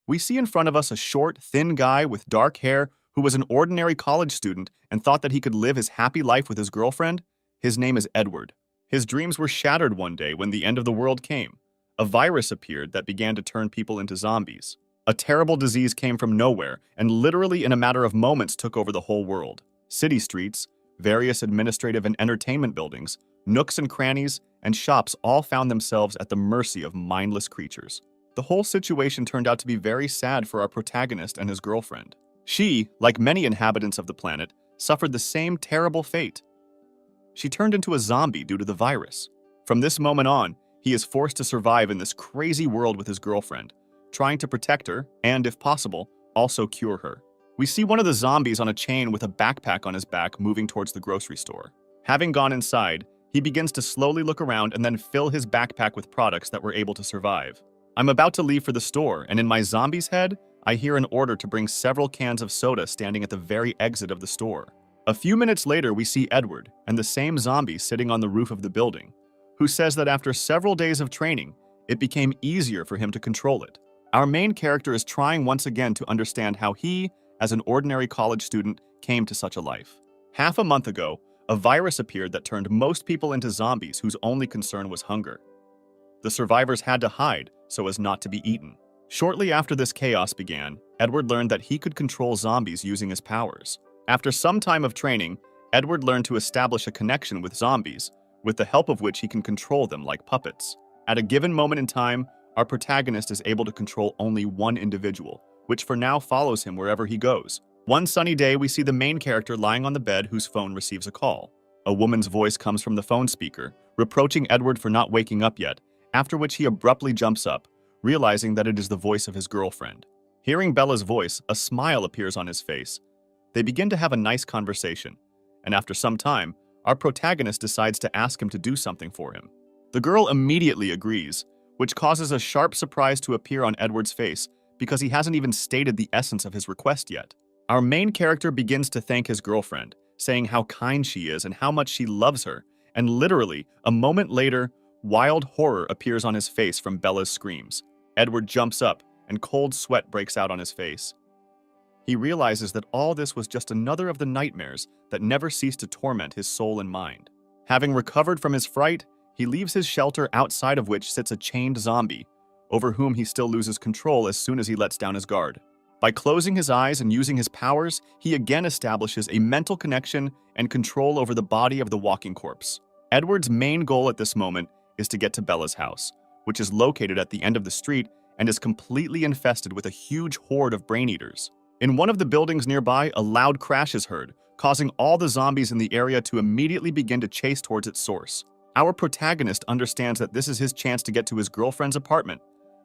We see in front of us a short, thin guy with dark hair who was an ordinary college student and thought that he could live his happy life with his girlfriend. His name is Edward. His dreams were shattered one day when the end of the world came. A virus appeared that began to turn people into zombies. A terrible disease came from nowhere and literally in a matter of moments took over the whole world. City streets, various administrative and entertainment buildings, nooks and crannies, and shops all found themselves at the mercy of mindless creatures. The whole situation turned out to be very sad for our protagonist and his girlfriend. She, like many inhabitants of the planet, suffered the same terrible fate. She turned into a zombie due to the virus. From this moment on, he is forced to survive in this crazy world with his girlfriend, trying to protect her and, if possible, also cure her. We see one of the zombies on a chain with a backpack on his back moving towards the grocery store. Having gone inside, he begins to slowly look around and then fill his backpack with products that were able to survive. I'm about to leave for the store, and in my zombie's head, I hear an order to bring several cans of soda standing at the very exit of the store. A few minutes later, we see Edward and the same zombie sitting on the roof of the building, who says that after several days of training, it became easier for him to control it. Our main character is trying once again to understand how he, as an ordinary college student, came to such a life. Half a month ago, a virus appeared that turned most people into zombies whose only concern was hunger. The survivors had to hide so as not to be eaten. Shortly after this chaos began, Edward learned that he could control zombies using his powers. After some time of training, Edward learned to establish a connection with zombies, with the help of which he can control them like puppets. At a given moment in time, our protagonist is able to control only one individual, which for now follows him wherever he goes. One sunny day, we see the main character lying on the bed whose phone receives a call. A woman's voice comes from the phone speaker, reproaching Edward for not waking up yet, after which he abruptly jumps up, realizing that it is the voice of his girlfriend. Hearing Bella's voice, a smile appears on his face. They begin to have a nice conversation, and after some time, our protagonist decides to ask him to do something for him. The girl immediately agrees, which causes a sharp surprise to appear on Edward's face because he hasn't even stated the essence of his request yet. Our main character begins to thank his girlfriend, saying how kind she is and how much she loves her, and literally, a moment later, wild horror appears on his face from Bella's screams. Edward jumps up, and cold sweat breaks out on his face. He realizes that all this was just another of the nightmares that never cease to torment his soul and mind. Having recovered from his fright, he leaves his shelter outside of which sits a chained zombie, over whom he still loses control as soon as he lets down his guard. By closing his eyes and using his powers, he again establishes a mental connection and control over the body of the walking corpse. Edward's main goal at this moment is to get to Bella's house, which is located at the end of the street and is completely infested with a huge horde of brain-eaters. In one of the buildings nearby, a loud crash is heard, causing all the zombies in the area to immediately begin to chase towards its source. Our protagonist understands that this is his chance to get to his girlfriend's apartment.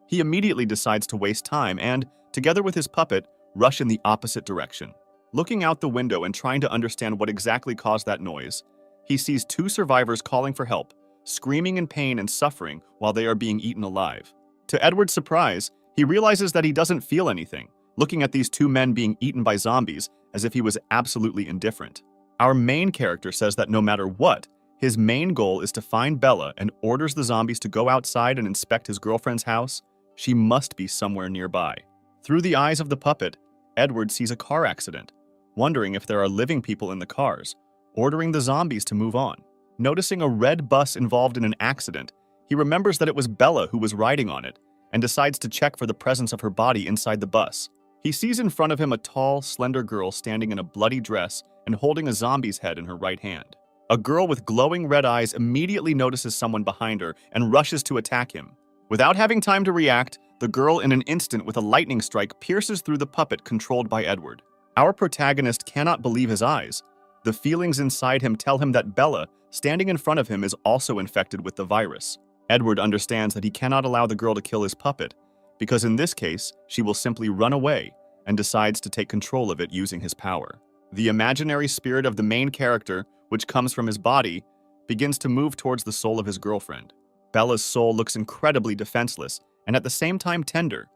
He immediately decides to waste time and, together with his puppet, rush in the opposite direction. Looking out the window and trying to understand what exactly caused that noise, he sees two survivors calling for help, screaming in pain and suffering while they are being eaten alive. To Edward's surprise, he realizes that he doesn't feel anything, looking at these two men being eaten by zombies as if he was absolutely indifferent. Our main character says that no matter what, his main goal is to find Bella and orders the zombies to go outside and inspect his girlfriend's house. She must be somewhere nearby. Through the eyes of the puppet, Edward sees a car accident, wondering if there are living people in the cars, ordering the zombies to move on. Noticing a red bus involved in an accident, he remembers that it was Bella who was riding on it and decides to check for the presence of her body inside the bus. He sees in front of him a tall, slender girl standing in a bloody dress and holding a zombie's head in her right hand. A girl with glowing red eyes immediately notices someone behind her and rushes to attack him. Without having time to react, the girl in an instant with a lightning strike pierces through the puppet controlled by Edward. Our protagonist cannot believe his eyes. The feelings inside him tell him that Bella, standing in front of him, is also infected with the virus. Edward understands that he cannot allow the girl to kill his puppet, because in this case, she will simply run away and decides to take control of it using his power. The imaginary spirit of the main character, which comes from his body, begins to move towards the soul of his girlfriend. Bella's soul looks incredibly defenseless and at the same time tender,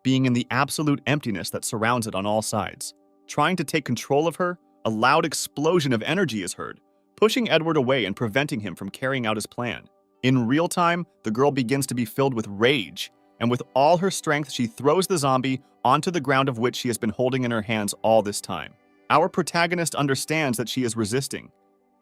being in the absolute emptiness that surrounds it on all sides. Trying to take control of her, a loud explosion of energy is heard, pushing Edward away and preventing him from carrying out his plan. In real time, the girl begins to be filled with rage, and with all her strength, she throws the zombie onto the ground of which she has been holding in her hands all this time. Our protagonist understands that she is resisting.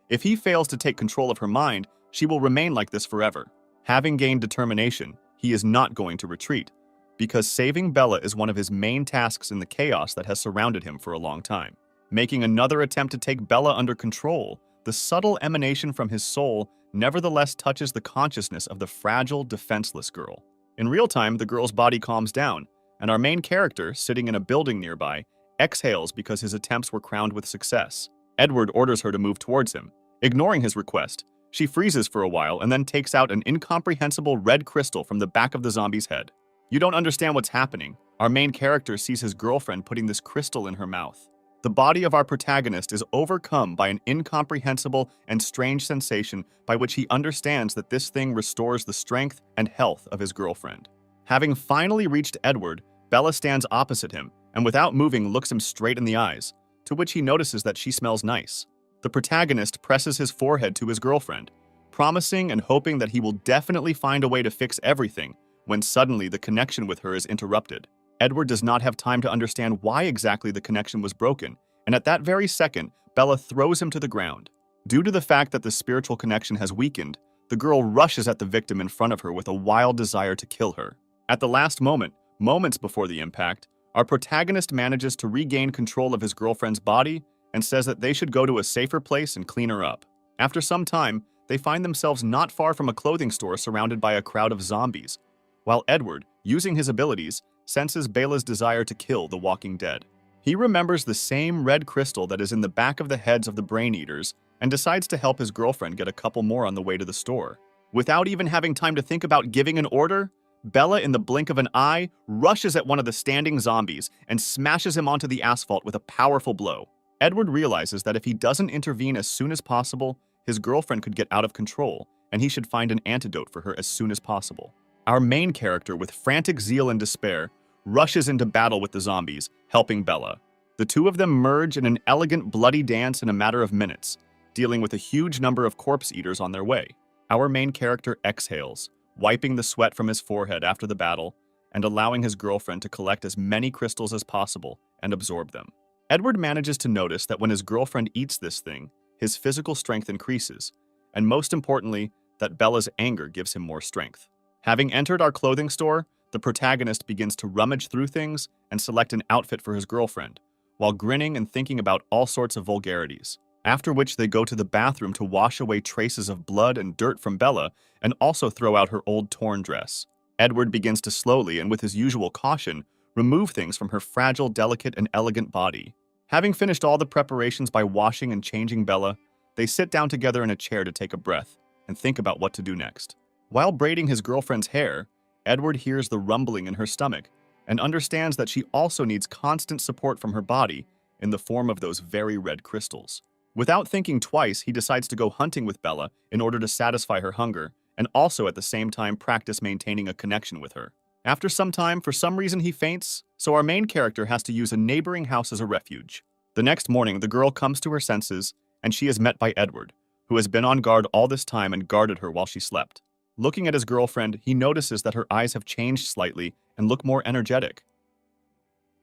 If he fails to take control of her mind, she will remain like this forever. Having gained determination, he is not going to retreat, because saving Bella is one of his main tasks in the chaos that has surrounded him for a long time. Making another attempt to take Bella under control, the subtle emanation from his soul nevertheless touches the consciousness of the fragile, defenseless girl. In real time, the girl's body calms down, and our main character, sitting in a building nearby, exhales because his attempts were crowned with success. Edward orders her to move towards him. Ignoring his request, she freezes for a while and then takes out an incomprehensible red crystal from the back of the zombie's head. You don't understand what's happening. Our main character sees his girlfriend putting this crystal in her mouth. The body of our protagonist is overcome by an incomprehensible and strange sensation by which he understands that this thing restores the strength and health of his girlfriend. Having finally reached Edward, Bella stands opposite him and without moving looks him straight in the eyes, to which he notices that she smells nice. The protagonist presses his forehead to his girlfriend, promising and hoping that he will definitely find a way to fix everything, when suddenly the connection with her is interrupted. Edward does not have time to understand why exactly the connection was broken, and at that very second, Bella throws him to the ground. Due to the fact that the spiritual connection has weakened, the girl rushes at the victim in front of her with a wild desire to kill her. At the last moment, moments before the impact, our protagonist manages to regain control of his girlfriend's body and says that they should go to a safer place and clean her up. After some time, they find themselves not far from a clothing store surrounded by a crowd of zombies, while Edward, using his abilities, senses Bella's desire to kill the walking dead. He remembers the same red crystal that is in the back of the heads of the brain eaters and decides to help his girlfriend get a couple more on the way to the store. Without even having time to think about giving an order, Bella, in the blink of an eye, rushes at one of the standing zombies and smashes him onto the asphalt with a powerful blow. Edward realizes that if he doesn't intervene as soon as possible, his girlfriend could get out of control, and he should find an antidote for her as soon as possible. Our main character, with frantic zeal and despair, rushes into battle with the zombies, helping Bella. The two of them merge in an elegant bloody dance in a matter of minutes, dealing with a huge number of corpse eaters on their way. Our main character exhales, wiping the sweat from his forehead after the battle, and allowing his girlfriend to collect as many crystals as possible and absorb them. Edward manages to notice that when his girlfriend eats this thing, his physical strength increases, and most importantly, that Bella's anger gives him more strength. Having entered our clothing store, the protagonist begins to rummage through things and select an outfit for his girlfriend, while grinning and thinking about all sorts of vulgarities. After which they go to the bathroom to wash away traces of blood and dirt from Bella and also throw out her old torn dress. Edward begins to slowly and with his usual caution remove things from her fragile, delicate, and elegant body. Having finished all the preparations by washing and changing Bella, they sit down together in a chair to take a breath and think about what to do next. While braiding his girlfriend's hair, Edward hears the rumbling in her stomach and understands that she also needs constant support from her body in the form of those very red crystals. Without thinking twice, he decides to go hunting with Bella in order to satisfy her hunger and also at the same time practice maintaining a connection with her. After some time, for some reason he faints, so our main character has to use a neighboring house as a refuge. The next morning, the girl comes to her senses and she is met by Edward, who has been on guard all this time and guarded her while she slept. Looking at his girlfriend, he notices that her eyes have changed slightly and look more energetic.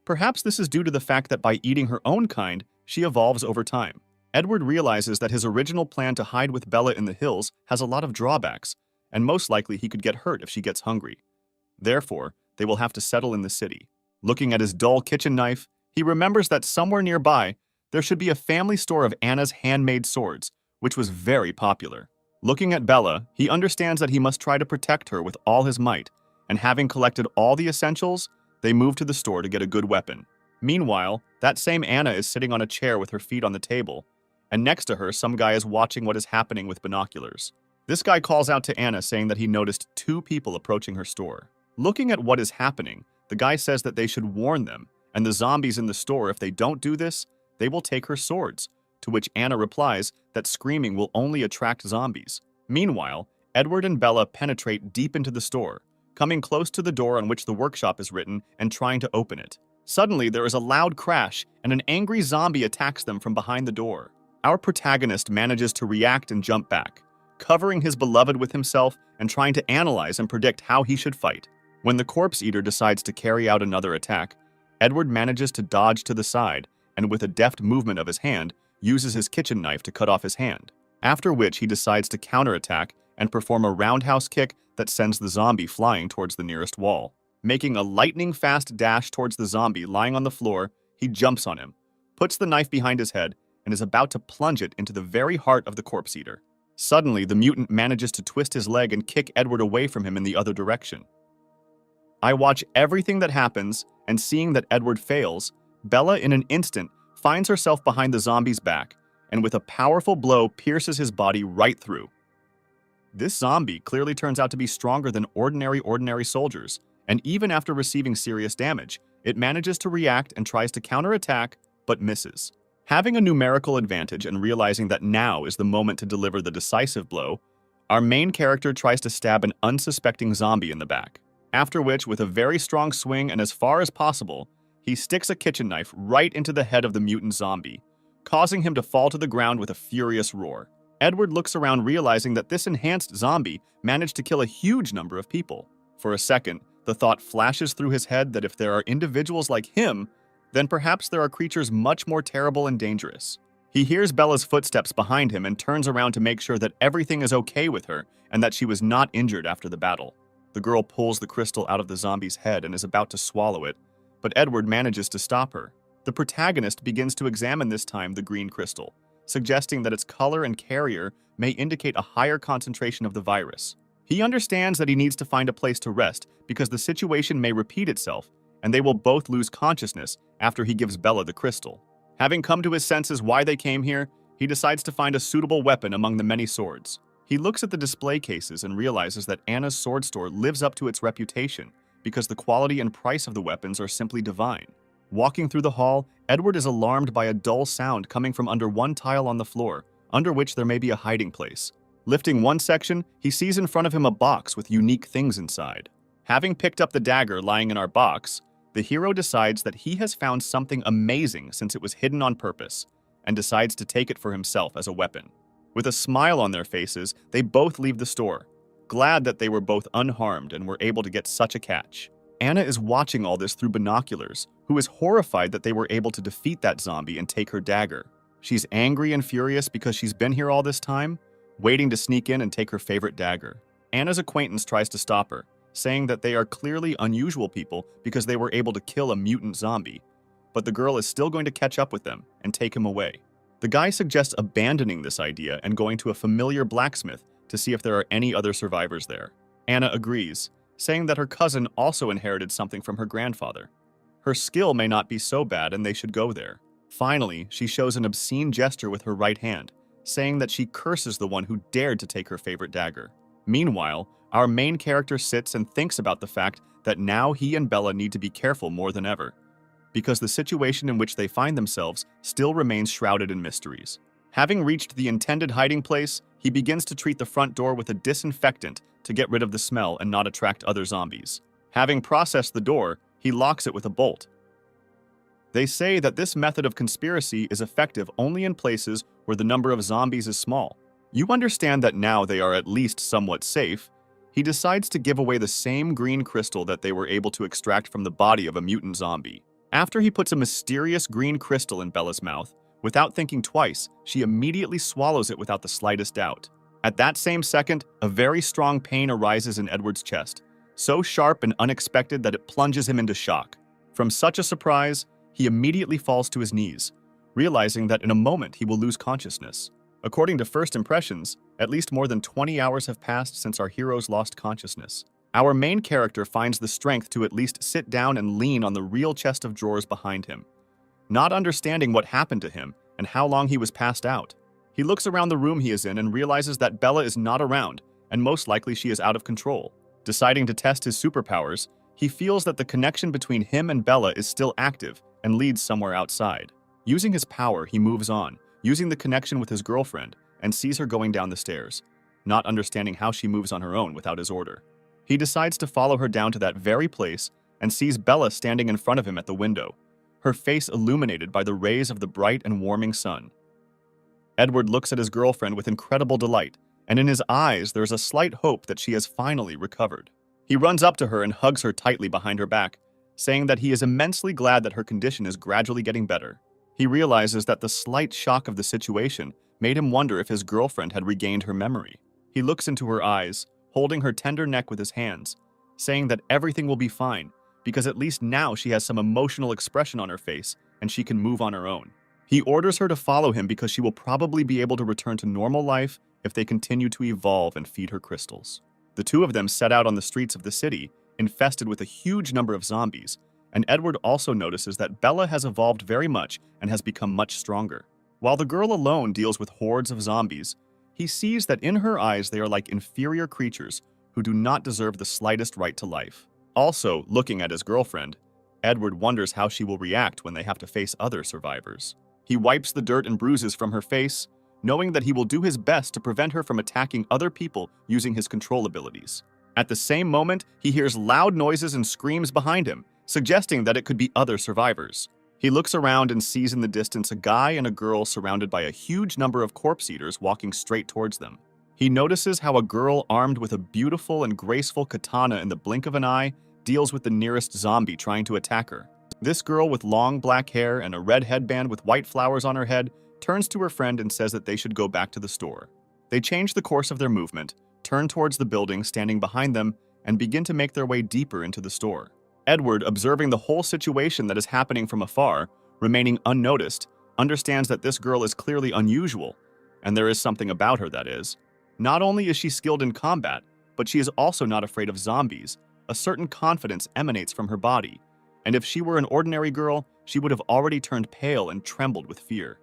Perhaps this is due to the fact that by eating her own kind, she evolves over time. Edward realizes that his original plan to hide with Bella in the hills has a lot of drawbacks, and most likely he could get hurt if she gets hungry. Therefore, they will have to settle in the city. Looking at his dull kitchen knife, he remembers that somewhere nearby, there should be a family store of Anna's handmade swords, which was very popular. Looking at Bella, he understands that he must try to protect her with all his might, and having collected all the essentials, they move to the store to get a good weapon. Meanwhile, that same Anna is sitting on a chair with her feet on the table, and next to her, some guy is watching what is happening with binoculars. This guy calls out to Anna saying that he noticed two people approaching her store. Looking at what is happening, the guy says that they should warn them, and the zombies in the store, if they don't do this, they will take her swords, to which Anna replies that screaming will only attract zombies. Meanwhile, Edward and Bella penetrate deep into the store, coming close to the door on which the workshop is written and trying to open it. Suddenly, there is a loud crash, and an angry zombie attacks them from behind the door. Our protagonist manages to react and jump back, covering his beloved with himself and trying to analyze and predict how he should fight. When the corpse eater decides to carry out another attack, Edward manages to dodge to the side and with a deft movement of his hand, uses his kitchen knife to cut off his hand, after which he decides to counterattack and perform a roundhouse kick that sends the zombie flying towards the nearest wall. Making a lightning-fast dash towards the zombie lying on the floor, he jumps on him, puts the knife behind his head, and is about to plunge it into the very heart of the corpse eater. Suddenly, the mutant manages to twist his leg and kick Edward away from him in the other direction. I watch everything that happens, and seeing that Edward fails, Bella in an instant finds herself behind the zombie's back, and with a powerful blow pierces his body right through. This zombie clearly turns out to be stronger than ordinary soldiers, and even after receiving serious damage, it manages to react and tries to counterattack, but misses. Having a numerical advantage and realizing that now is the moment to deliver the decisive blow, our main character tries to stab an unsuspecting zombie in the back. After which, with a very strong swing and as far as possible, he sticks a kitchen knife right into the head of the mutant zombie, causing him to fall to the ground with a furious roar. Edward looks around realizing that this enhanced zombie managed to kill a huge number of people. For a second, the thought flashes through his head that if there are individuals like him, then perhaps there are creatures much more terrible and dangerous. He hears Bella's footsteps behind him and turns around to make sure that everything is okay with her and that she was not injured after the battle. The girl pulls the crystal out of the zombie's head and is about to swallow it, but Edward manages to stop her. The protagonist begins to examine this time the green crystal, suggesting that its color and carrier may indicate a higher concentration of the virus. He understands that he needs to find a place to rest because the situation may repeat itself, and they will both lose consciousness after he gives Bella the crystal. Having come to his senses why they came here, he decides to find a suitable weapon among the many swords. He looks at the display cases and realizes that Anna's sword store lives up to its reputation because the quality and price of the weapons are simply divine. Walking through the hall, Edward is alarmed by a dull sound coming from under one tile on the floor, under which there may be a hiding place. Lifting one section, he sees in front of him a box with unique things inside. Having picked up the dagger lying in our box, the hero decides that he has found something amazing since it was hidden on purpose, and decides to take it for himself as a weapon. With a smile on their faces, they both leave the store, glad that they were both unharmed and were able to get such a catch. Anna is watching all this through binoculars, who is horrified that they were able to defeat that zombie and take her dagger. She's angry and furious because she's been here all this time, waiting to sneak in and take her favorite dagger. Anna's acquaintance tries to stop her, saying that they are clearly unusual people because they were able to kill a mutant zombie, but the girl is still going to catch up with them and take him away. The guy suggests abandoning this idea and going to a familiar blacksmith to see if there are any other survivors there. Anna agrees, saying that her cousin also inherited something from her grandfather. Her skill may not be so bad and they should go there. Finally, she shows an obscene gesture with her right hand, saying that she curses the one who dared to take her favorite dagger. Meanwhile, our main character sits and thinks about the fact that now he and Bella need to be careful more than ever, because the situation in which they find themselves still remains shrouded in mysteries. Having reached the intended hiding place, he begins to treat the front door with a disinfectant to get rid of the smell and not attract other zombies. Having processed the door, he locks it with a bolt. They say that this method of conspiracy is effective only in places where the number of zombies is small. You understand that now they are at least somewhat safe. He decides to give away the same green crystal that they were able to extract from the body of a mutant zombie. After he puts a mysterious green crystal in Bella's mouth, without thinking twice, she immediately swallows it without the slightest doubt. At that same second, a very strong pain arises in Edward's chest, so sharp and unexpected that it plunges him into shock. From such a surprise, he immediately falls to his knees, realizing that in a moment he will lose consciousness. According to first impressions, at least more than 20 hours have passed since our heroes lost consciousness. Our main character finds the strength to at least sit down and lean on the real chest of drawers behind him, not understanding what happened to him and how long he was passed out. He looks around the room he is in and realizes that Bella is not around, and most likely she is out of control. Deciding to test his superpowers, he feels that the connection between him and Bella is still active and leads somewhere outside. Using his power, he moves on, using the connection with his girlfriend, and sees her going down the stairs, not understanding how she moves on her own without his order. He decides to follow her down to that very place and sees Bella standing in front of him at the window, her face illuminated by the rays of the bright and warming sun. Edward looks at his girlfriend with incredible delight, and in his eyes there's a slight hope that she has finally recovered. He runs up to her and hugs her tightly behind her back, saying that he is immensely glad that her condition is gradually getting better. He realizes that the slight shock of the situation made him wonder if his girlfriend had regained her memory. He looks into her eyes, holding her tender neck with his hands, saying that everything will be fine, because at least now she has some emotional expression on her face and she can move on her own. He orders her to follow him because she will probably be able to return to normal life if they continue to evolve and feed her crystals. The two of them set out on the streets of the city, infested with a huge number of zombies, and Edward also notices that Bella has evolved very much and has become much stronger. While the girl alone deals with hordes of zombies, he sees that in her eyes they are like inferior creatures who do not deserve the slightest right to life. Also, looking at his girlfriend, Edward wonders how she will react when they have to face other survivors. He wipes the dirt and bruises from her face, knowing that he will do his best to prevent her from attacking other people using his control abilities. At the same moment, he hears loud noises and screams behind him, suggesting that it could be other survivors. He looks around and sees in the distance a guy and a girl surrounded by a huge number of corpse eaters walking straight towards them. He notices how a girl armed with a beautiful and graceful katana in the blink of an eye deals with the nearest zombie trying to attack her. This girl with long black hair and a red headband with white flowers on her head turns to her friend and says that they should go back to the store. They change the course of their movement, turn towards the building standing behind them, and begin to make their way deeper into the store. Edward, observing the whole situation that is happening from afar, remaining unnoticed, understands that this girl is clearly unusual, and there is something about her that is. Not only is she skilled in combat, but she is also not afraid of zombies. A certain confidence emanates from her body, and if she were an ordinary girl, she would have already turned pale and trembled with fear.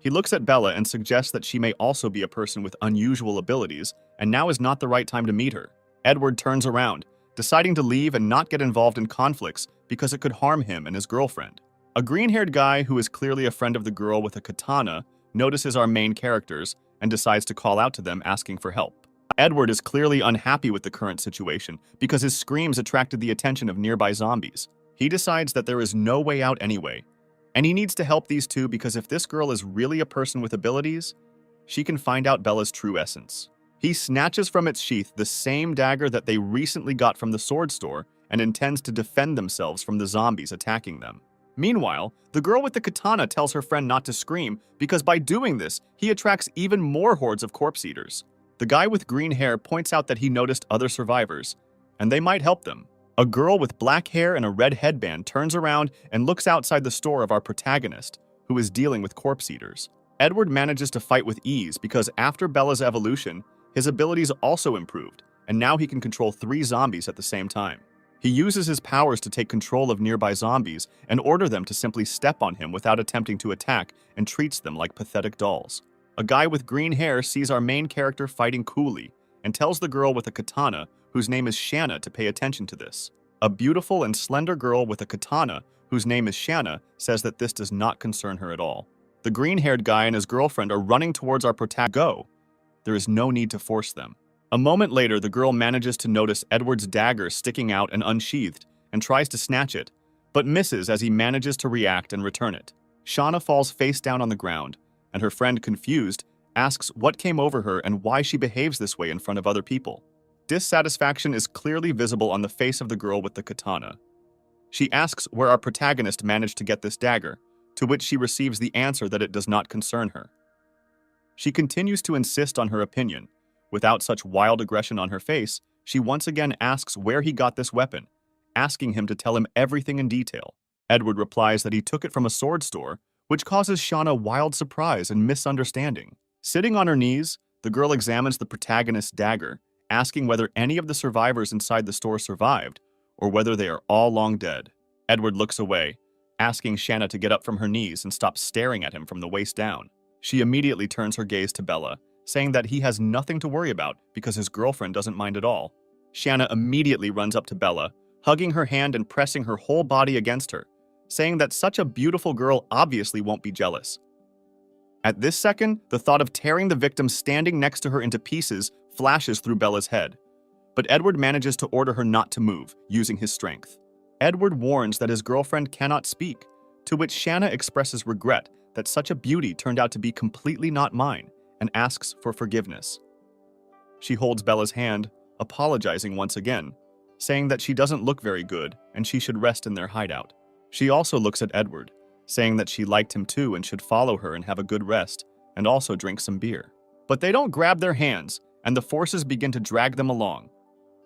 He looks at Bella and suggests that she may also be a person with unusual abilities, and now is not the right time to meet her. Edward turns around, deciding to leave and not get involved in conflicts because it could harm him and his girlfriend. A green-haired guy who is clearly a friend of the girl with a katana notices our main characters and decides to call out to them asking for help. Edward is clearly unhappy with the current situation because his screams attracted the attention of nearby zombies. He decides that there is no way out anyway, and he needs to help these two because if this girl is really a person with abilities, she can find out Bella's true essence. He snatches from its sheath the same dagger that they recently got from the sword store and intends to defend themselves from the zombies attacking them. Meanwhile, the girl with the katana tells her friend not to scream because by doing this, he attracts even more hordes of corpse eaters. The guy with green hair points out that he noticed other survivors, and they might help them. A girl with black hair and a red headband turns around and looks outside the store of our protagonist, who is dealing with corpse eaters. Edward manages to fight with ease because after Bella's evolution, his abilities also improved, and now he can control 3 zombies at the same time. He uses his powers to take control of nearby zombies and order them to simply step on him without attempting to attack and treats them like pathetic dolls. A guy with green hair sees our main character fighting coolly and tells the girl with a katana, whose name is Shanna, to pay attention to this. A beautiful and slender girl with a katana, whose name is Shanna, says that this does not concern her at all. The green-haired guy and his girlfriend are running towards our protagonist. Go. There is no need to force them. A moment later, the girl manages to notice Edward's dagger sticking out and unsheathed and tries to snatch it, but misses as he manages to react and return it. Shauna falls face down on the ground, and her friend, confused, asks what came over her and why she behaves this way in front of other people. Dissatisfaction is clearly visible on the face of the girl with the katana. She asks where our protagonist managed to get this dagger, to which she receives the answer that it does not concern her. She continues to insist on her opinion. Without such wild aggression on her face, she once again asks where he got this weapon, asking him to tell him everything in detail. Edward replies that he took it from a sword store, which causes Shauna wild surprise and misunderstanding. Sitting on her knees, the girl examines the protagonist's dagger, asking whether any of the survivors inside the store survived, or whether they are all long dead. Edward looks away, asking Shanna to get up from her knees and stop staring at him from the waist down. She immediately turns her gaze to Bella, saying that he has nothing to worry about because his girlfriend doesn't mind at all. Shanna immediately runs up to Bella, hugging her hand and pressing her whole body against her, saying that such a beautiful girl obviously won't be jealous. At this second, the thought of tearing the victim standing next to her into pieces flashes through Bella's head, but Edward manages to order her not to move, using his strength. Edward warns that his girlfriend cannot speak, to which Shanna expresses regret that such a beauty turned out to be completely not mine, and asks for forgiveness. She holds Bella's hand, apologizing once again, saying that she doesn't look very good and she should rest in their hideout. She also looks at Edward, saying that she liked him too and should follow her and have a good rest, and also drink some beer. But they don't grab their hands, and the forces begin to drag them along,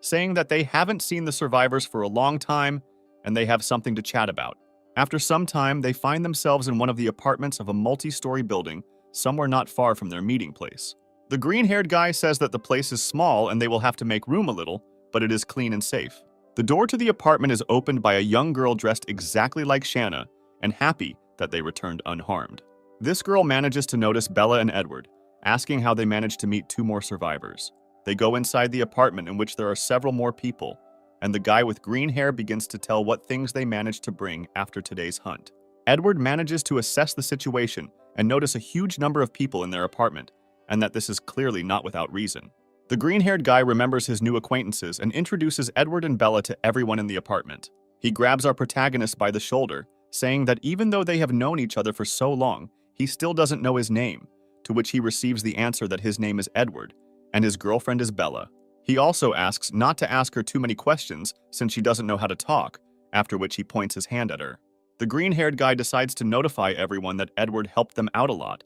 saying that they haven't seen the survivors for a long time and they have something to chat about. After some time, they find themselves in one of the apartments of a multi-story building somewhere not far from their meeting place. The green-haired guy says that the place is small and they will have to make room a little, but it is clean and safe. The door to the apartment is opened by a young girl dressed exactly like Shanna and happy that they returned unharmed. This girl manages to notice Bella and Edward, asking how they managed to meet two more survivors. They go inside the apartment in which there are several more people, and the guy with green hair begins to tell what things they managed to bring after today's hunt. Edward manages to assess the situation and notice a huge number of people in their apartment, and that this is clearly not without reason. The green-haired guy remembers his new acquaintances and introduces Edward and Bella to everyone in the apartment. He grabs our protagonist by the shoulder, saying that even though they have known each other for so long, he still doesn't know his name, to which he receives the answer that his name is Edward, and his girlfriend is Bella. He also asks not to ask her too many questions since she doesn't know how to talk, after which he points his hand at her. The green-haired guy decides to notify everyone that Edward helped them out a lot,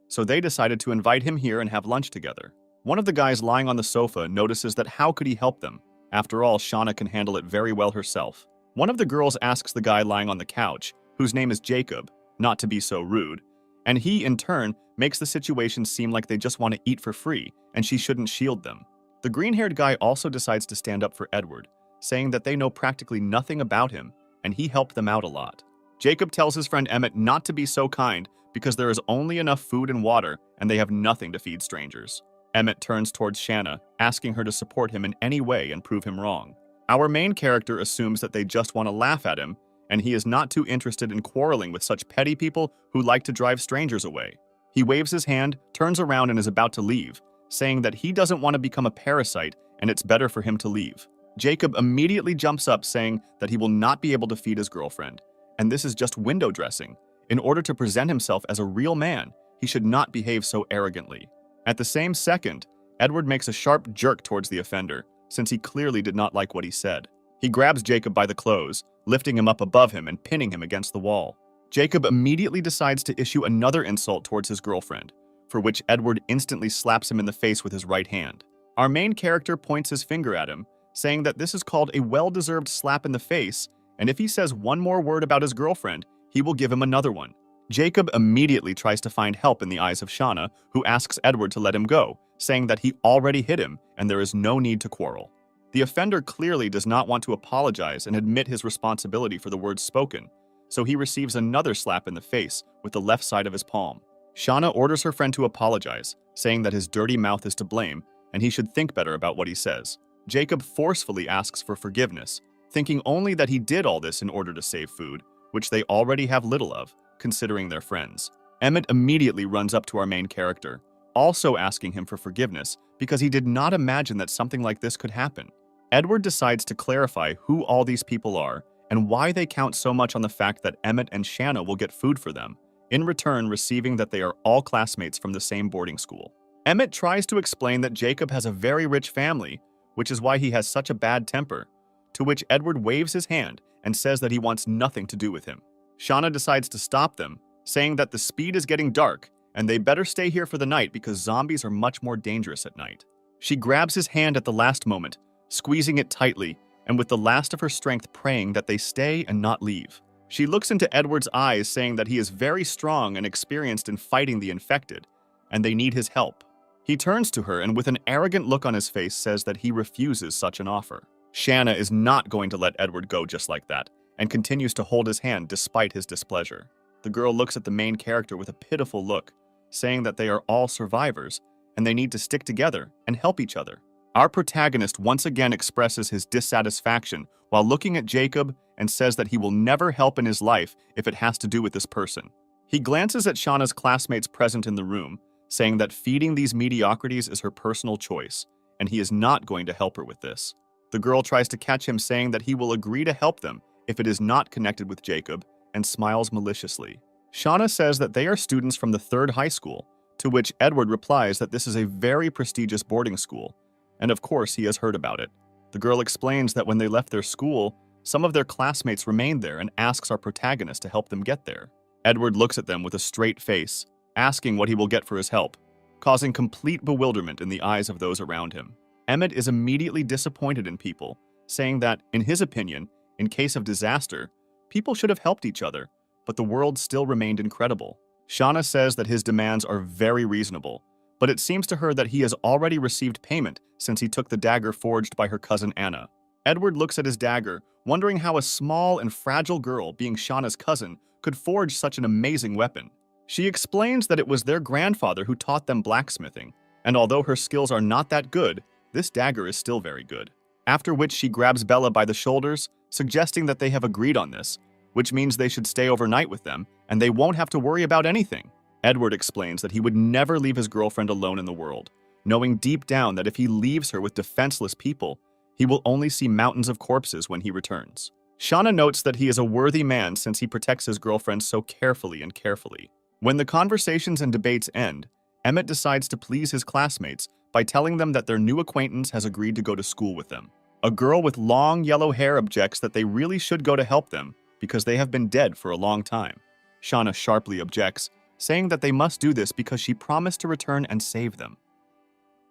so they decided to invite him here and have lunch together. One of the guys lying on the sofa notices that how could he help them? After all, Shauna can handle it very well herself. One of the girls asks the guy lying on the couch, whose name is Jacob, not to be so rude, and he, in turn, makes the situation seem like they just want to eat for free and she shouldn't shield them. The green-haired guy also decides to stand up for Edward, saying that they know practically nothing about him and he helped them out a lot. Jacob tells his friend Emmett not to be so kind because there is only enough food and water and they have nothing to feed strangers. Emmett turns towards Shanna, asking her to support him in any way and prove him wrong. Our main character assumes that they just want to laugh at him, and he is not too interested in quarreling with such petty people who like to drive strangers away. He waves his hand, turns around and is about to leave, saying that he doesn't want to become a parasite and it's better for him to leave. Jacob immediately jumps up saying that he will not be able to feed his girlfriend, and this is just window dressing. In order to present himself as a real man, he should not behave so arrogantly. At the same second, Edward makes a sharp jerk towards the offender, since he clearly did not like what he said. He grabs Jacob by the clothes, lifting him up above him and pinning him against the wall. Jacob immediately decides to issue another insult towards his girlfriend, for which Edward instantly slaps him in the face with his right hand. Our main character points his finger at him, saying that this is called a well-deserved slap in the face, and if he says one more word about his girlfriend, he will give him another one. Jacob immediately tries to find help in the eyes of Shauna, who asks Edward to let him go, saying that he already hit him and there is no need to quarrel. The offender clearly does not want to apologize and admit his responsibility for the words spoken, so he receives another slap in the face with the left side of his palm. Shauna orders her friend to apologize, saying that his dirty mouth is to blame and he should think better about what he says. Jacob forcefully asks for forgiveness, thinking only that he did all this in order to save food, which they already have little of, considering their friends. Emmett immediately runs up to our main character, also asking him for forgiveness because he did not imagine that something like this could happen. Edward decides to clarify who all these people are and why they count so much on the fact that Emmett and Shanna will get food for them, in return receiving that they are all classmates from the same boarding school. Emmett tries to explain that Jacob has a very rich family, which is why he has such a bad temper, to which Edward waves his hand and says that he wants nothing to do with him. Shauna decides to stop them, saying that the speed is getting dark and they better stay here for the night because zombies are much more dangerous at night. She grabs his hand at the last moment, squeezing it tightly and with the last of her strength praying that they stay and not leave. She looks into Edward's eyes saying that he is very strong and experienced in fighting the infected, and they need his help. He turns to her and with an arrogant look on his face says that he refuses such an offer. Shanna is not going to let Edward go just like that, and continues to hold his hand despite his displeasure. The girl looks at the main character with a pitiful look, saying that they are all survivors, and they need to stick together and help each other. Our protagonist once again expresses his dissatisfaction while looking at Jacob and says that he will never help in his life if it has to do with this person. He glances at Shauna's classmates present in the room, saying that feeding these mediocrities is her personal choice, and he is not going to help her with this. The girl tries to catch him saying that he will agree to help them if it is not connected with Jacob, and smiles maliciously. Shauna says that they are students from the 3rd high school, to which Edward replies that this is a very prestigious boarding school, and of course he has heard about it. The girl explains that when they left their school, some of their classmates remained there and asks our protagonist to help them get there. Edward looks at them with a straight face, asking what he will get for his help, causing complete bewilderment in the eyes of those around him. Emmett is immediately disappointed in people, saying that, in his opinion, in case of disaster, people should have helped each other, but the world still remained incredible. Shauna says that his demands are very reasonable, but it seems to her that he has already received payment since he took the dagger forged by her cousin Anna. Edward looks at his dagger, wondering how a small and fragile girl, being Shauna's cousin, could forge such an amazing weapon. She explains that it was their grandfather who taught them blacksmithing, and although her skills are not that good, this dagger is still very good. After which she grabs Bella by the shoulders, suggesting that they have agreed on this, which means they should stay overnight with them, and they won't have to worry about anything. Edward explains that he would never leave his girlfriend alone in the world, knowing deep down that if he leaves her with defenseless people, he will only see mountains of corpses when he returns. Shauna notes that he is a worthy man since he protects his girlfriend so carefully. When the conversations and debates end, Emmett decides to please his classmates by telling them that their new acquaintance has agreed to go to school with them. A girl with long yellow hair objects that they really should go to help them because they have been dead for a long time. Shauna sharply objects, saying that they must do this because she promised to return and save them.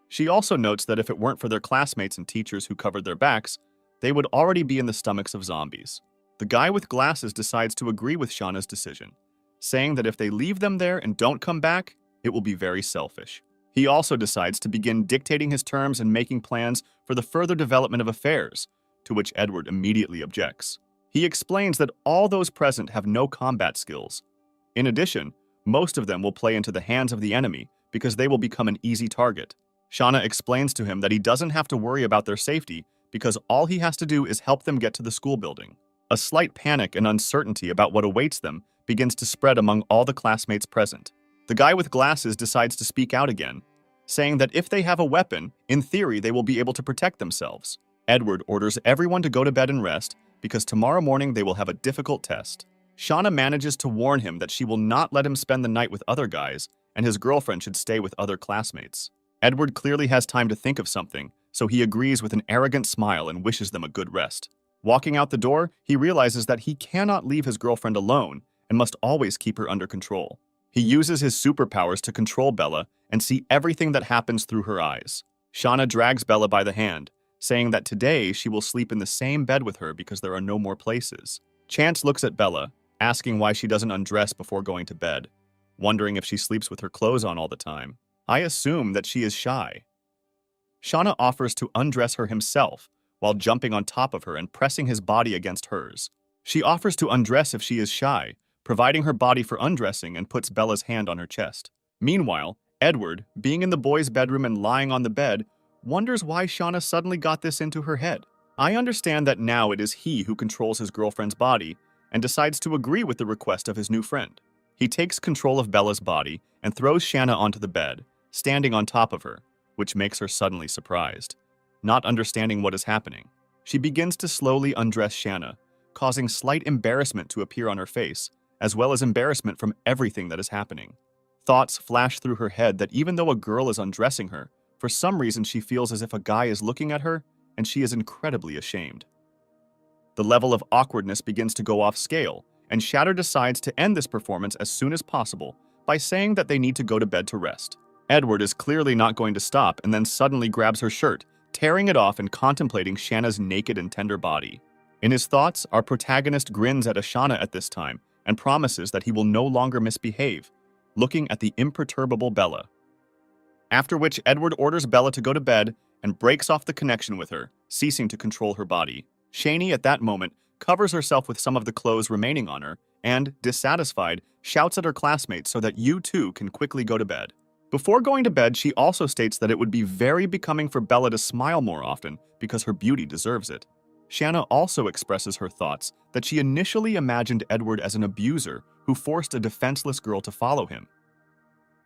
She also notes that if it weren't for their classmates and teachers who covered their backs, they would already be in the stomachs of zombies. The guy with glasses decides to agree with Shauna's decision, saying that if they leave them there and don't come back, it will be very selfish. He also decides to begin dictating his terms and making plans for the further development of affairs, to which Edward immediately objects. He explains that all those present have no combat skills. In addition, most of them will play into the hands of the enemy because they will become an easy target. Shauna explains to him that he doesn't have to worry about their safety because all he has to do is help them get to the school building. A slight panic and uncertainty about what awaits them begins to spread among all the classmates present. The guy with glasses decides to speak out again, saying that if they have a weapon, in theory they will be able to protect themselves. Edward orders everyone to go to bed and rest because tomorrow morning they will have a difficult test. Shauna manages to warn him that she will not let him spend the night with other guys and his girlfriend should stay with other classmates. Edward clearly has time to think of something, so he agrees with an arrogant smile and wishes them a good rest. Walking out the door, he realizes that he cannot leave his girlfriend alone and must always keep her under control. He uses his superpowers to control Bella and see everything that happens through her eyes. Shauna drags Bella by the hand, saying that today she will sleep in the same bed with her because there are no more places. Chance looks at Bella, asking why she doesn't undress before going to bed, wondering if she sleeps with her clothes on all the time. I assume that she is shy. Shauna offers to undress her himself while jumping on top of her and pressing his body against hers. She offers to undress if she is shy, providing her body for undressing and puts Bella's hand on her chest. Meanwhile, Edward, being in the boys' bedroom and lying on the bed, wonders why Shauna suddenly got this into her head. I understand that now it is he who controls his girlfriend's body and decides to agree with the request of his new friend. He takes control of Bella's body and throws Shauna onto the bed, standing on top of her, which makes her suddenly surprised. Not understanding what is happening, she begins to slowly undress Shauna, causing slight embarrassment to appear on her face, as well as embarrassment from everything that is happening. Thoughts flash through her head that even though a girl is undressing her, for some reason she feels as if a guy is looking at her, and she is incredibly ashamed. The level of awkwardness begins to go off scale, and Shatter decides to end this performance as soon as possible by saying that they need to go to bed to rest. Edward is clearly not going to stop and then suddenly grabs her shirt, tearing it off and contemplating Shanna's naked and tender body. In his thoughts, our protagonist grins at Ashana at this time and promises that he will no longer misbehave, looking at the imperturbable Bella. After which Edward orders Bella to go to bed and breaks off the connection with her, ceasing to control her body. Shani at that moment covers herself with some of the clothes remaining on her and, dissatisfied, shouts at her classmates so that you too can quickly go to bed. Before going to bed, she also states that it would be very becoming for Bella to smile more often because her beauty deserves it. Shanna also expresses her thoughts that she initially imagined Edward as an abuser who forced a defenseless girl to follow him.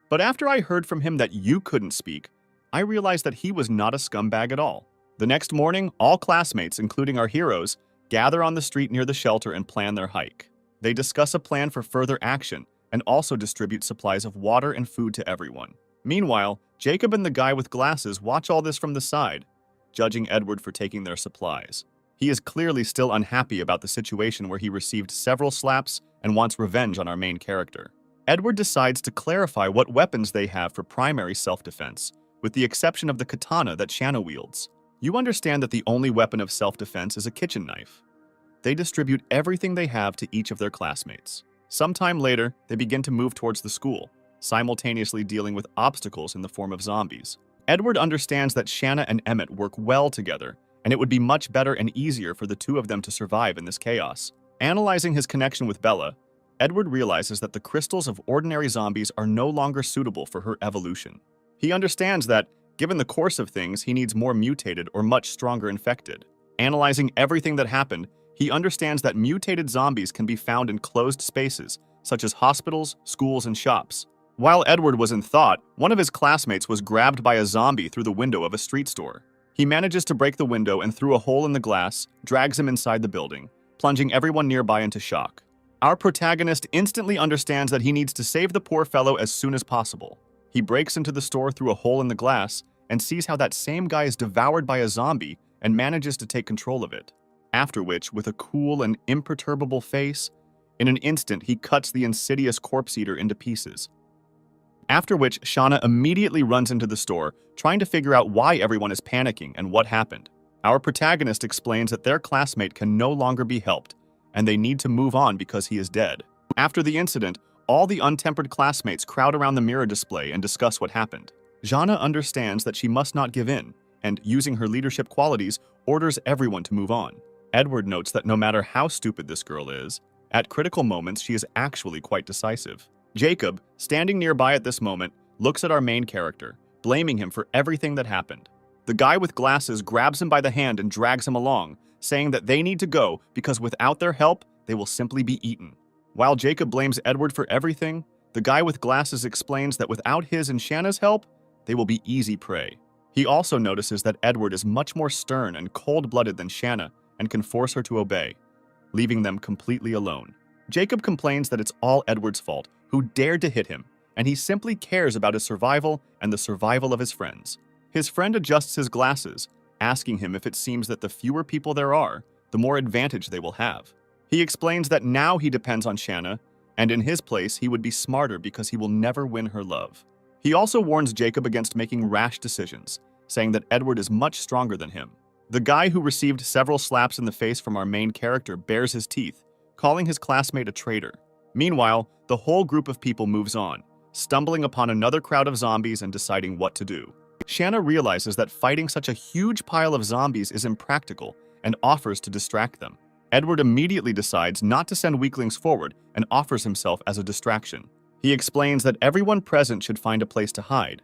But after I heard from him that you couldn't speak, I realized that he was not a scumbag at all. The next morning, all classmates, including our heroes, gather on the street near the shelter and plan their hike. They discuss a plan for further action and also distribute supplies of water and food to everyone. Meanwhile, Jacob and the guy with glasses watch all this from the side, judging Edward for taking their supplies. He is clearly still unhappy about the situation where he received several slaps and wants revenge on our main character. Edward decides to clarify what weapons they have for primary self-defense, with the exception of the katana that Shanna wields. You understand that the only weapon of self-defense is a kitchen knife. They distribute everything they have to each of their classmates. Sometime later, they begin to move towards the school, simultaneously dealing with obstacles in the form of zombies. Edward understands that Shanna and Emmett work well together, and it would be much better and easier for the two of them to survive in this chaos. Analyzing his connection with Bella, Edward realizes that the crystals of ordinary zombies are no longer suitable for her evolution. He understands that, given the course of things, he needs more mutated or much stronger infected. Analyzing everything that happened, he understands that mutated zombies can be found in closed spaces, such as hospitals, schools, and shops. While Edward was in thought, one of his classmates was grabbed by a zombie through the window of a street store. He manages to break the window and through a hole in the glass, drags him inside the building, plunging everyone nearby into shock. Our protagonist instantly understands that he needs to save the poor fellow as soon as possible. He breaks into the store through a hole in the glass and sees how that same guy is devoured by a zombie and manages to take control of it. After which, with a cool and imperturbable face, in an instant he cuts the insidious corpse eater into pieces. After which, Shanna immediately runs into the store, trying to figure out why everyone is panicking and what happened. Our protagonist explains that their classmate can no longer be helped, and they need to move on because he is dead. After the incident, all the untempered classmates crowd around the mirror display and discuss what happened. Shanna understands that she must not give in, and, using her leadership qualities, orders everyone to move on. Edward notes that no matter how stupid this girl is, at critical moments she is actually quite decisive. Jacob, standing nearby at this moment, looks at our main character, blaming him for everything that happened. The guy with glasses grabs him by the hand and drags him along, saying that they need to go because without their help, they will simply be eaten. While Jacob blames Edward for everything, the guy with glasses explains that without his and Shanna's help, they will be easy prey. He also notices that Edward is much more stern and cold-blooded than Shanna and can force her to obey, leaving them completely alone. Jacob complains that it's all Edward's fault, who dared to hit him, and he simply cares about his survival and the survival of his friends. His friend adjusts his glasses, asking him if it seems that the fewer people there are, the more advantage they will have. He explains that now he depends on Shanna, and in his place he would be smarter because he will never win her love. He also warns Jacob against making rash decisions, saying that Edward is much stronger than him. The guy who received several slaps in the face from our main character bares his teeth, calling his classmate a traitor. Meanwhile, the whole group of people moves on, stumbling upon another crowd of zombies and deciding what to do. Shanna realizes that fighting such a huge pile of zombies is impractical and offers to distract them. Edward immediately decides not to send weaklings forward and offers himself as a distraction. He explains that everyone present should find a place to hide,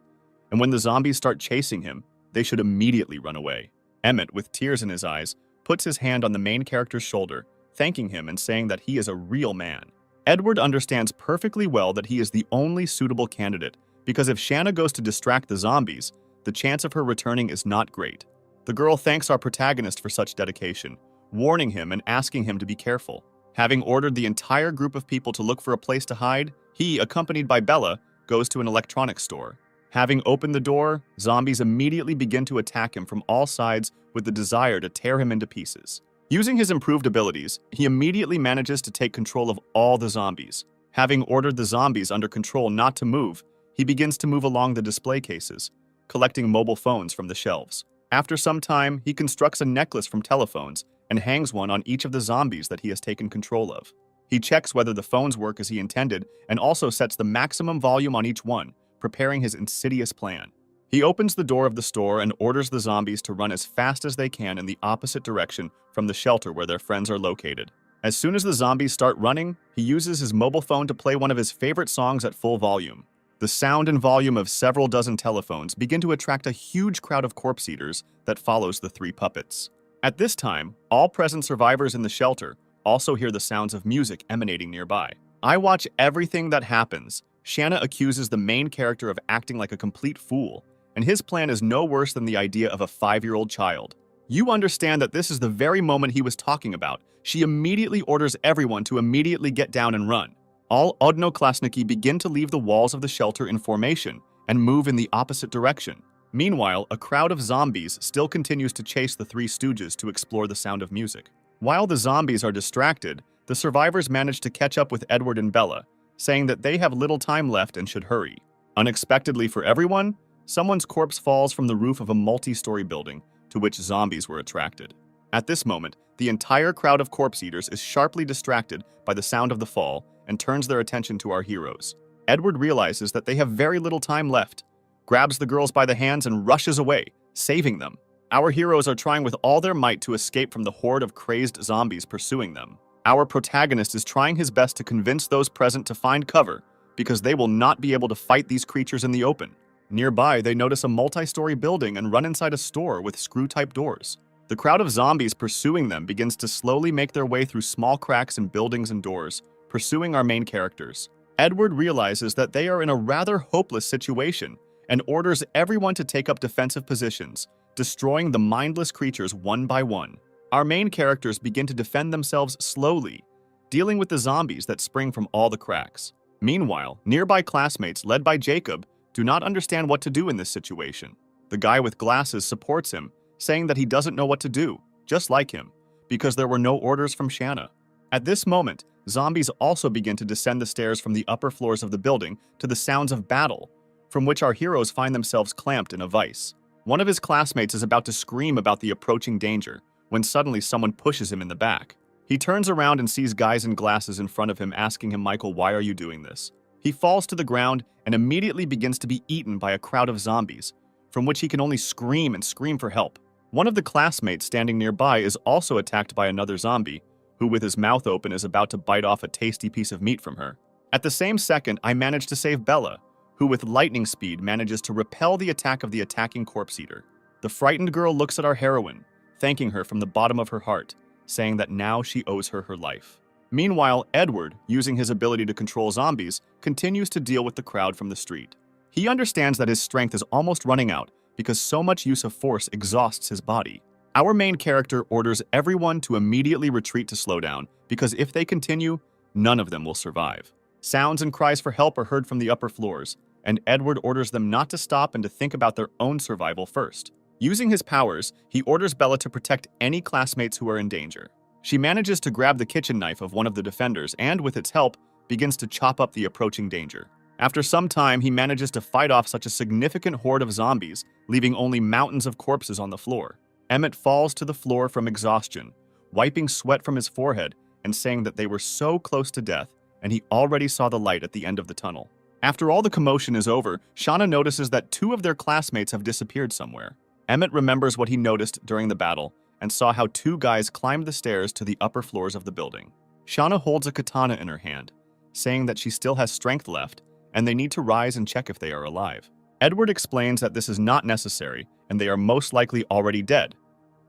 and when the zombies start chasing him, they should immediately run away. Emmett, with tears in his eyes, puts his hand on the main character's shoulder, thanking him and saying that he is a real man. Edward understands perfectly well that he is the only suitable candidate, because if Shanna goes to distract the zombies, the chance of her returning is not great. The girl thanks our protagonist for such dedication, warning him and asking him to be careful. Having ordered the entire group of people to look for a place to hide, he, accompanied by Bella, goes to an electronics store. Having opened the door, zombies immediately begin to attack him from all sides with the desire to tear him into pieces. Using his improved abilities, he immediately manages to take control of all the zombies. Having ordered the zombies under control not to move, he begins to move along the display cases, collecting mobile phones from the shelves. After some time, he constructs a necklace from telephones and hangs one on each of the zombies that he has taken control of. He checks whether the phones work as he intended and also sets the maximum volume on each one, preparing his insidious plan. He opens the door of the store and orders the zombies to run as fast as they can in the opposite direction from the shelter where their friends are located. As soon as the zombies start running, he uses his mobile phone to play one of his favorite songs at full volume. The sound and volume of several dozen telephones begin to attract a huge crowd of corpse eaters that follows the three puppets. At this time, all present survivors in the shelter also hear the sounds of music emanating nearby. I watch everything that happens. Shanna accuses the main character of acting like a complete fool, and his plan is no worse than the idea of a 5-year-old child. You understand that this is the very moment he was talking about. She immediately orders everyone to immediately get down and run. All odnoklasniki begin to leave the walls of the shelter in formation and move in the opposite direction. Meanwhile, a crowd of zombies still continues to chase the Three Stooges to explore the sound of music. While the zombies are distracted, the survivors manage to catch up with Edward and Bella, saying that they have little time left and should hurry. Unexpectedly for everyone, someone's corpse falls from the roof of a multi-story building to which zombies were attracted. At this moment, the entire crowd of corpse eaters is sharply distracted by the sound of the fall and turns their attention to our heroes. Edward realizes that they have very little time left, grabs the girls by the hands and rushes away, saving them. Our heroes are trying with all their might to escape from the horde of crazed zombies pursuing them. Our protagonist is trying his best to convince those present to find cover, because they will not be able to fight these creatures in the open. Nearby, they notice a multi-story building and run inside a store with screw-type doors. The crowd of zombies pursuing them begins to slowly make their way through small cracks in buildings and doors, pursuing our main characters. Edward realizes that they are in a rather hopeless situation and orders everyone to take up defensive positions, destroying the mindless creatures one by one. Our main characters begin to defend themselves slowly, dealing with the zombies that spring from all the cracks. Meanwhile, nearby classmates led by Jacob do not understand what to do in this situation. The guy with glasses supports him, saying that he doesn't know what to do, just like him, because there were no orders from Shanna. At this moment, zombies also begin to descend the stairs from the upper floors of the building to the sounds of battle, from which our heroes find themselves clamped in a vice. One of his classmates is about to scream about the approaching danger, when suddenly someone pushes him in the back. He turns around and sees guys in glasses in front of him asking him, "Michael, why are you doing this?" He falls to the ground and immediately begins to be eaten by a crowd of zombies, from which he can only scream and scream for help. One of the classmates standing nearby is also attacked by another zombie, who with his mouth open is about to bite off a tasty piece of meat from her. At the same second, I manage to save Bella, who with lightning speed manages to repel the attack of the attacking corpse eater. The frightened girl looks at our heroine, thanking her from the bottom of her heart, saying that now she owes her her life. Meanwhile, Edward, using his ability to control zombies, continues to deal with the crowd from the street. He understands that his strength is almost running out because so much use of force exhausts his body. Our main character orders everyone to immediately retreat to slow down because if they continue, none of them will survive. Sounds and cries for help are heard from the upper floors, and Edward orders them not to stop and to think about their own survival first. Using his powers, he orders Bella to protect any classmates who are in danger. She manages to grab the kitchen knife of one of the defenders and, with its help, begins to chop up the approaching danger. After some time, he manages to fight off such a significant horde of zombies, leaving only mountains of corpses on the floor. Emmett falls to the floor from exhaustion, wiping sweat from his forehead and saying that they were so close to death and he already saw the light at the end of the tunnel. After all the commotion is over, Shauna notices that 2 of their classmates have disappeared somewhere. Emmett remembers what he noticed during the battle and saw how 2 guys climbed the stairs to the upper floors of the building. Shauna holds a katana in her hand, saying that she still has strength left and they need to rise and check if they are alive. Edward explains that this is not necessary and they are most likely already dead,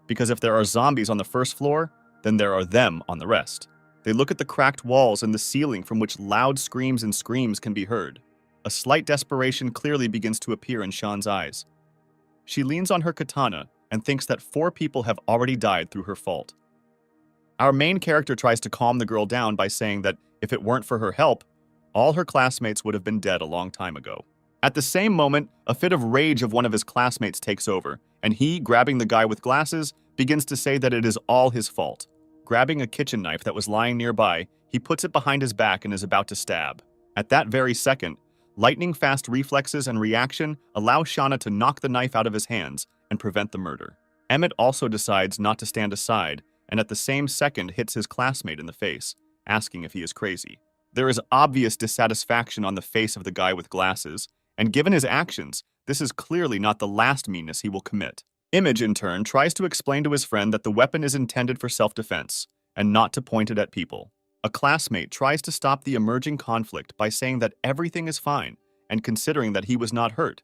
because if there are zombies on the first floor, then there are them on the rest. They look at the cracked walls and the ceiling from which loud screams and screams can be heard. A slight desperation clearly begins to appear in Sean's eyes. She leans on her katana and thinks that 4 people have already died through her fault. Our main character tries to calm the girl down by saying that if it weren't for her help, all her classmates would have been dead a long time ago. At the same moment, a fit of rage of one of his classmates takes over, and he, grabbing the guy with glasses, begins to say that it is all his fault. Grabbing a kitchen knife that was lying nearby, he puts it behind his back and is about to stab. At that very second, lightning-fast reflexes and reaction allow Shauna to knock the knife out of his hands and prevent the murder. Emmett also decides not to stand aside, and at the same second hits his classmate in the face, asking if he is crazy. There is obvious dissatisfaction on the face of the guy with glasses, and given his actions, this is clearly not the last meanness he will commit. Image, in turn, tries to explain to his friend that the weapon is intended for self-defense, and not to point it at people. A classmate tries to stop the emerging conflict by saying that everything is fine, and considering that he was not hurt,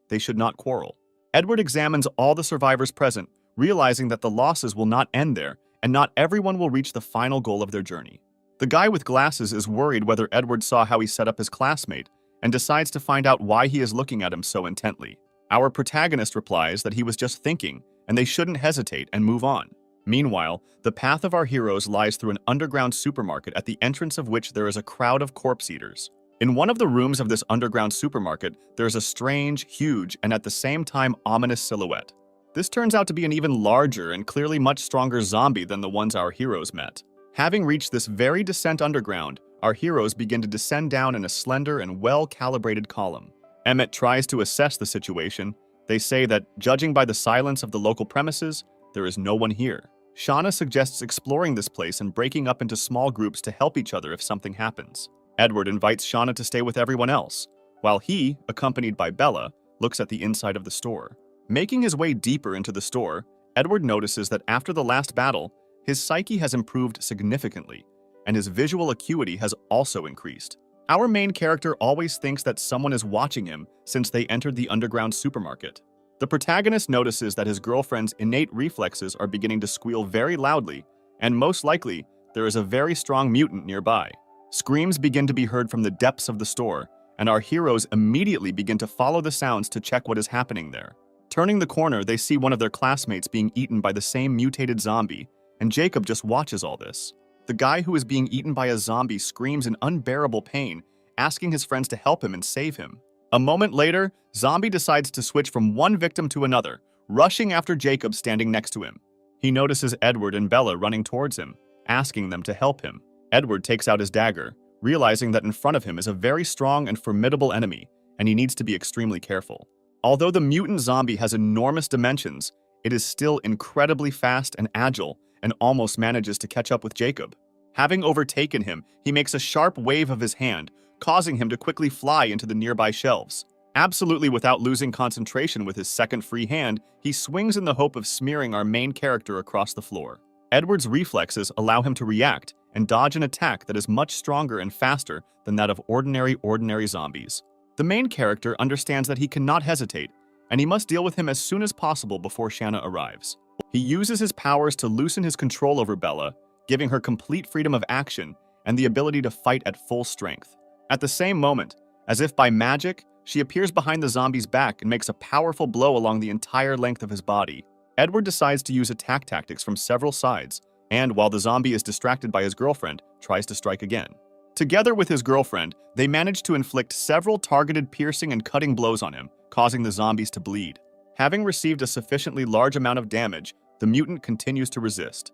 they should not quarrel. Edward examines all the survivors present, realizing that the losses will not end there, and not everyone will reach the final goal of their journey. The guy with glasses is worried whether Edward saw how he set up his classmate, and decides to find out why he is looking at him so intently. Our protagonist replies that he was just thinking, and they shouldn't hesitate and move on. Meanwhile, the path of our heroes lies through an underground supermarket at the entrance of which there is a crowd of corpse eaters. In one of the rooms of this underground supermarket, there's a strange, huge, and at the same time ominous silhouette. This turns out to be an even larger and clearly much stronger zombie than the ones our heroes met. Having reached this very descent underground, our heroes begin to descend down in a slender and well-calibrated column. Emmett tries to assess the situation. They say that, judging by the silence of the local premises, there is no one here. Shauna suggests exploring this place and breaking up into small groups to help each other if something happens. Edward invites Shauna to stay with everyone else, while he, accompanied by Bella, looks at the inside of the store. Making his way deeper into the store, Edward notices that after the last battle, his psyche has improved significantly, and his visual acuity has also increased. Our main character always thinks that someone is watching him since they entered the underground supermarket. The protagonist notices that his girlfriend's innate reflexes are beginning to squeal very loudly, and most likely, there is a very strong mutant nearby. Screams begin to be heard from the depths of the store, and our heroes immediately begin to follow the sounds to check what is happening there. Turning the corner, they see one of their classmates being eaten by the same mutated zombie, and Jacob just watches all this. The guy who is being eaten by a zombie screams in unbearable pain, asking his friends to help him and save him. A moment later, Zombie decides to switch from one victim to another, rushing after Jacob standing next to him. He notices Edward and Bella running towards him, asking them to help him. Edward takes out his dagger, realizing that in front of him is a very strong and formidable enemy, and he needs to be extremely careful. Although the mutant zombie has enormous dimensions, it is still incredibly fast and agile, and almost manages to catch up with Jacob. Having overtaken him, he makes a sharp wave of his hand, causing him to quickly fly into the nearby shelves. Absolutely without losing concentration with his second free hand, he swings in the hope of smearing our main character across the floor. Edward's reflexes allow him to react and dodge an attack that is much stronger and faster than that of ordinary zombies. The main character understands that he cannot hesitate, and he must deal with him as soon as possible before Shanna arrives. He uses his powers to loosen his control over Bella, giving her complete freedom of action and the ability to fight at full strength. At the same moment, as if by magic, she appears behind the zombie's back and makes a powerful blow along the entire length of his body. Edward decides to use attack tactics from several sides, and while the zombie is distracted by his girlfriend, tries to strike again. Together with his girlfriend, they manage to inflict several targeted piercing and cutting blows on him, causing the zombies to bleed. Having received a sufficiently large amount of damage, the mutant continues to resist.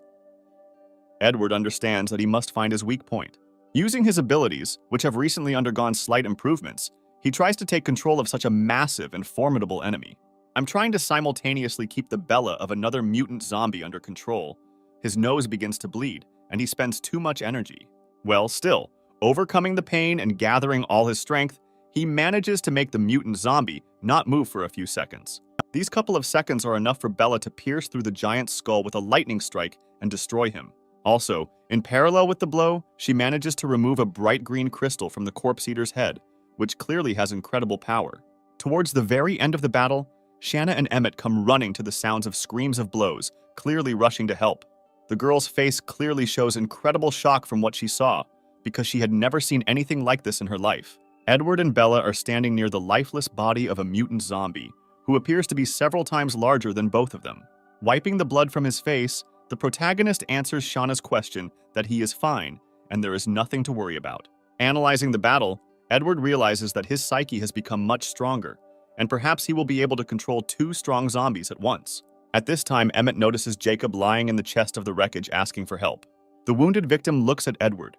Edward understands that he must find his weak point. Using his abilities, which have recently undergone slight improvements, he tries to take control of such a massive and formidable enemy. I'm trying to simultaneously keep the Bella of another mutant zombie under control. His nose begins to bleed, and he spends too much energy. Well, still, overcoming the pain and gathering all his strength, he manages to make the mutant zombie not move for a few seconds. These couple of seconds are enough for Bella to pierce through the giant's skull with a lightning strike and destroy him. Also, in parallel with the blow, she manages to remove a bright green crystal from the corpse eater's head, which clearly has incredible power. Towards the very end of the battle, Shanna and Emmett come running to the sounds of screams of blows, clearly rushing to help. The girl's face clearly shows incredible shock from what she saw, because she had never seen anything like this in her life. Edward and Bella are standing near the lifeless body of a mutant zombie, who appears to be several times larger than both of them. Wiping the blood from his face, the protagonist answers Shauna's question that he is fine and there is nothing to worry about. Analyzing the battle, Edward realizes that his psyche has become much stronger, and perhaps he will be able to control two strong zombies at once. At this time, Emmett notices Jacob lying in the chest of the wreckage asking for help. The wounded victim looks at Edward,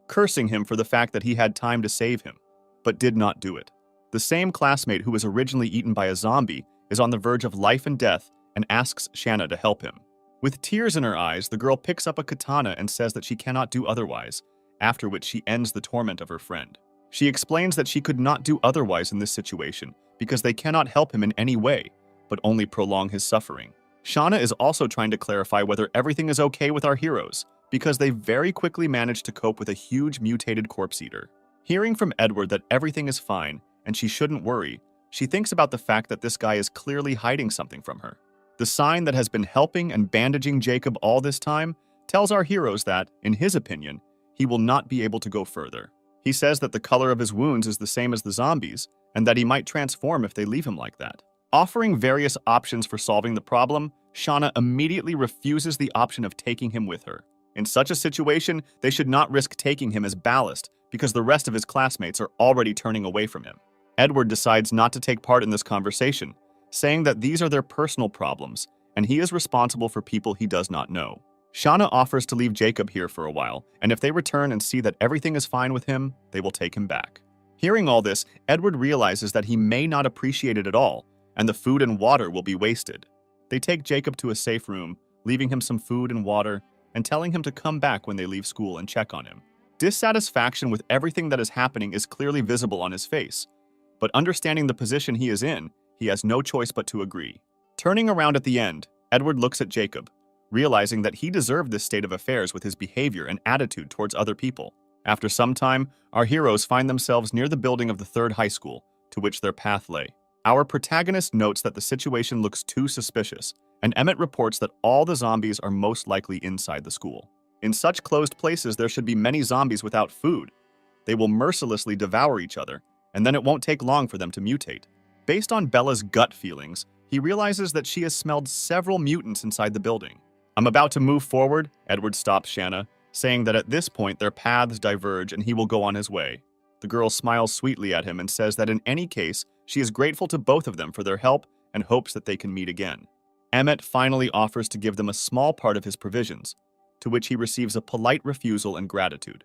cursing him for the fact that he had time to save him, but did not do it. The same classmate who was originally eaten by a zombie is on the verge of life and death and asks Shanna to help him. With tears in her eyes, the girl picks up a katana and says that she cannot do otherwise, after which she ends the torment of her friend. She explains that she could not do otherwise in this situation because they cannot help him in any way, but only prolong his suffering. Shauna is also trying to clarify whether everything is okay with our heroes, because they very quickly manage to cope with a huge mutated corpse eater. Hearing from Edward that everything is fine and she shouldn't worry, she thinks about the fact that this guy is clearly hiding something from her. The sign that has been helping and bandaging Jacob all this time tells our heroes that, in his opinion, he will not be able to go further. He says that the color of his wounds is the same as the zombies, and that he might transform if they leave him like that. Offering various options for solving the problem, Shauna immediately refuses the option of taking him with her. In such a situation, they should not risk taking him as ballast because the rest of his classmates are already turning away from him. Edward decides not to take part in this conversation, saying that these are their personal problems, and he is responsible for people he does not know. Shauna offers to leave Jacob here for a while, and if they return and see that everything is fine with him, they will take him back. Hearing all this, Edward realizes that he may not appreciate it at all, and the food and water will be wasted. They take Jacob to a safe room, leaving him some food and water, and telling him to come back when they leave school and check on him. Dissatisfaction with everything that is happening is clearly visible on his face, but understanding the position he is in, he has no choice but to agree. Turning around at the end, Edward looks at Jacob, realizing that he deserved this state of affairs with his behavior and attitude towards other people. After some time, our heroes find themselves near the building of the third high school, to which their path lay. Our protagonist notes that the situation looks too suspicious, and Emmett reports that all the zombies are most likely inside the school. In such closed places, there should be many zombies without food. They will mercilessly devour each other, and then it won't take long for them to mutate. Based on Bella's gut feelings, he realizes that she has smelled several mutants inside the building. I'm about to move forward, Edward stops Shanna, saying that at this point their paths diverge and he will go on his way. The girl smiles sweetly at him and says that in any case, she is grateful to both of them for their help and hopes that they can meet again. Emmett finally offers to give them a small part of his provisions, to which he receives a polite refusal and gratitude.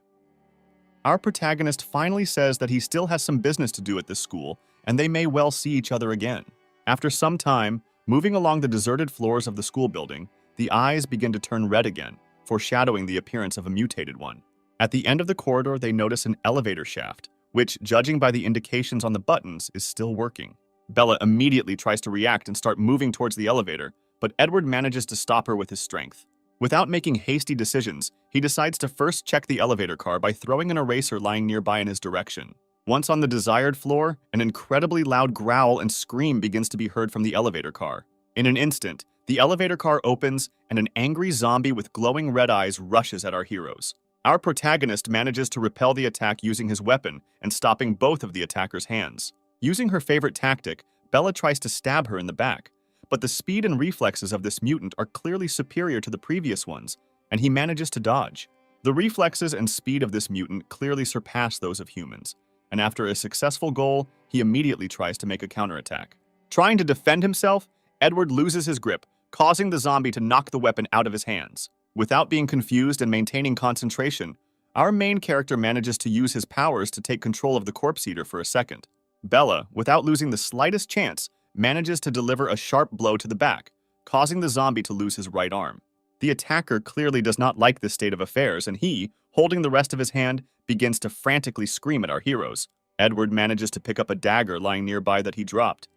Our protagonist finally says that he still has some business to do at this school, and they may well see each other again. After some time, moving along the deserted floors of the school building, the eyes begin to turn red again, foreshadowing the appearance of a mutated one. At the end of the corridor, they notice an elevator shaft, which, judging by the indications on the buttons, is still working. Bella immediately tries to react and start moving towards the elevator, but Edward manages to stop her with his strength. Without making hasty decisions, he decides to first check the elevator car by throwing an eraser lying nearby in his direction. Once on the desired floor, an incredibly loud growl and scream begins to be heard from the elevator car. In an instant, the elevator car opens and an angry zombie with glowing red eyes rushes at our heroes. Our protagonist manages to repel the attack using his weapon and stopping both of the attacker's hands. Using her favorite tactic, Bella tries to stab her in the back, but the speed and reflexes of this mutant are clearly superior to the previous ones, and he manages to dodge. The reflexes and speed of this mutant clearly surpass those of humans, and after a successful goal, he immediately tries to make a counterattack. Trying to defend himself, Edward loses his grip, causing the zombie to knock the weapon out of his hands. Without being confused and maintaining concentration, our main character manages to use his powers to take control of the corpse eater for a second. Bella, without losing the slightest chance, manages to deliver a sharp blow to the back, causing the zombie to lose his right arm. The attacker clearly does not like this state of affairs, and he, holding the rest of his hand, begins to frantically scream at our heroes. Edward manages to pick up a dagger lying nearby that he dropped.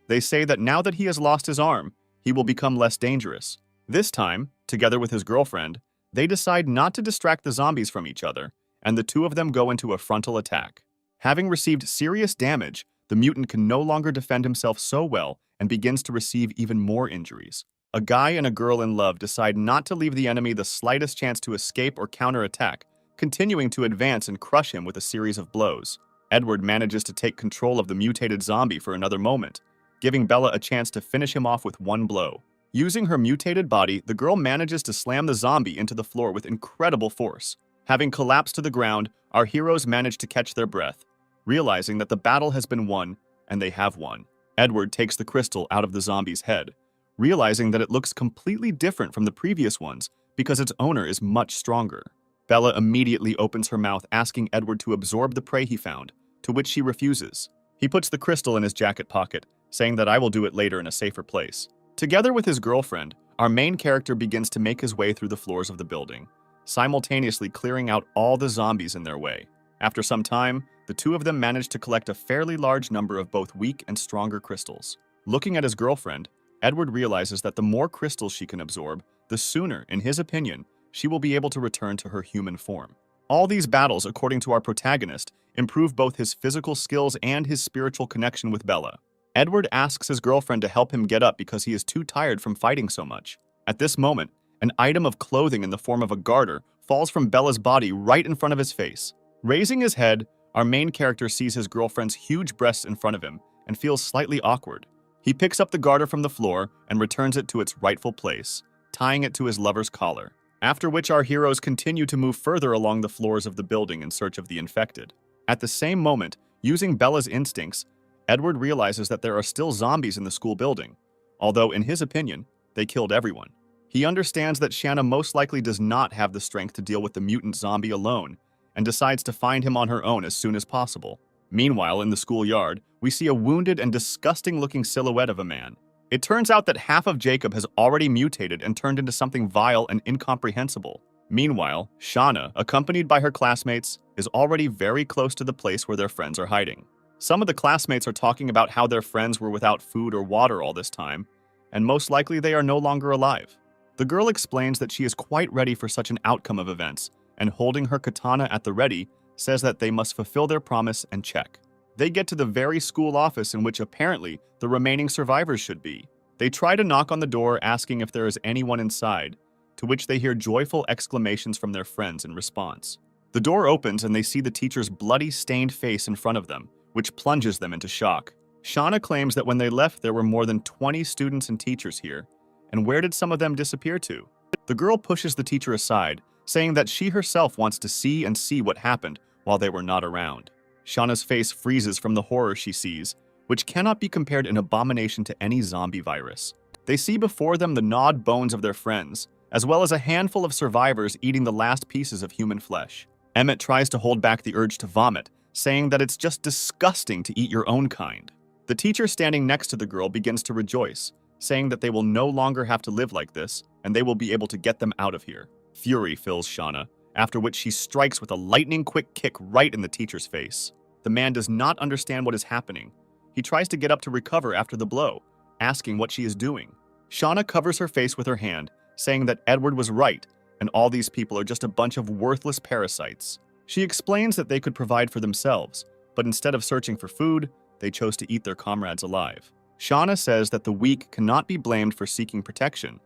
They say that now that he has lost his arm, he will become less dangerous. This time, together with his girlfriend, they decide not to distract the zombies from each other, and the two of them go into a frontal attack. Having received serious damage, the mutant can no longer defend himself so well and begins to receive even more injuries. A guy and a girl in love decide not to leave the enemy the slightest chance to escape or counterattack, continuing to advance and crush him with a series of blows. Edward manages to take control of the mutated zombie for another moment, giving Bella a chance to finish him off with one blow. Using her mutated body, the girl manages to slam the zombie into the floor with incredible force. Having collapsed to the ground, our heroes manage to catch their breath, realizing that the battle has been won, and they have won. Edward takes the crystal out of the zombie's head, realizing that it looks completely different from the previous ones because its owner is much stronger. Bella immediately opens her mouth asking Edward to absorb the prey he found, to which she refuses. He puts the crystal in his jacket pocket, saying that I will do it later in a safer place. Together with his girlfriend, our main character begins to make his way through the floors of the building, simultaneously clearing out all the zombies in their way. After some time, the two of them manage to collect a fairly large number of both weak and stronger crystals. Looking at his girlfriend, Edward realizes that the more crystals she can absorb, the sooner, in his opinion, she will be able to return to her human form. All these battles, according to our protagonist, improve both his physical skills and his spiritual connection with Bella. Edward asks his girlfriend to help him get up because he is too tired from fighting so much. At this moment, an item of clothing in the form of a garter falls from Bella's body right in front of his face. Raising his head, our main character sees his girlfriend's huge breasts in front of him and feels slightly awkward. He picks up the garter from the floor and returns it to its rightful place, tying it to his lover's collar. after which our heroes continue to move further along the floors of the building in search of the infected. At the same moment, using Bella's instincts, Edward realizes that there are still zombies in the school building, although in his opinion, they killed everyone. He understands that Shanna most likely does not have the strength to deal with the mutant zombie alone, and decides to find him on her own as soon as possible. Meanwhile, in the schoolyard, we see a wounded and disgusting-looking silhouette of a man. It turns out that half of Jacob has already mutated and turned into something vile and incomprehensible. Meanwhile, Shauna, accompanied by her classmates, is already very close to the place where their friends are hiding. Some of the classmates are talking about how their friends were without food or water all this time, and most likely they are no longer alive. The girl explains that she is quite ready for such an outcome of events, and holding her katana at the ready, says that they must fulfill their promise and check. They get to the very school office in which apparently the remaining survivors should be. They try to knock on the door asking if there is anyone inside, to which they hear joyful exclamations from their friends in response. The door opens and they see the teacher's bloody, stained face in front of them, which plunges them into shock. Shauna claims that when they left there were more than 20 students and teachers here, and where did some of them disappear to? The girl pushes the teacher aside, saying that she herself wants to see what happened while they were not around. Shauna's face freezes from the horror she sees, which cannot be compared in abomination to any zombie virus. They see before them the gnawed bones of their friends, as well as a handful of survivors eating the last pieces of human flesh. Emmett tries to hold back the urge to vomit, saying that it's just disgusting to eat your own kind. The teacher standing next to the girl begins to rejoice, saying that they will no longer have to live like this, and they will be able to get them out of here. Fury fills Shauna, after which she strikes with a lightning-quick kick right in the teacher's face. The man does not understand what is happening. He tries to get up to recover after the blow, asking what she is doing. Shauna covers her face with her hand, saying that Edward was right, and all these people are just a bunch of worthless parasites. She explains that they could provide for themselves, but instead of searching for food, they chose to eat their comrades alive. Shauna says that the weak cannot be blamed for seeking protection,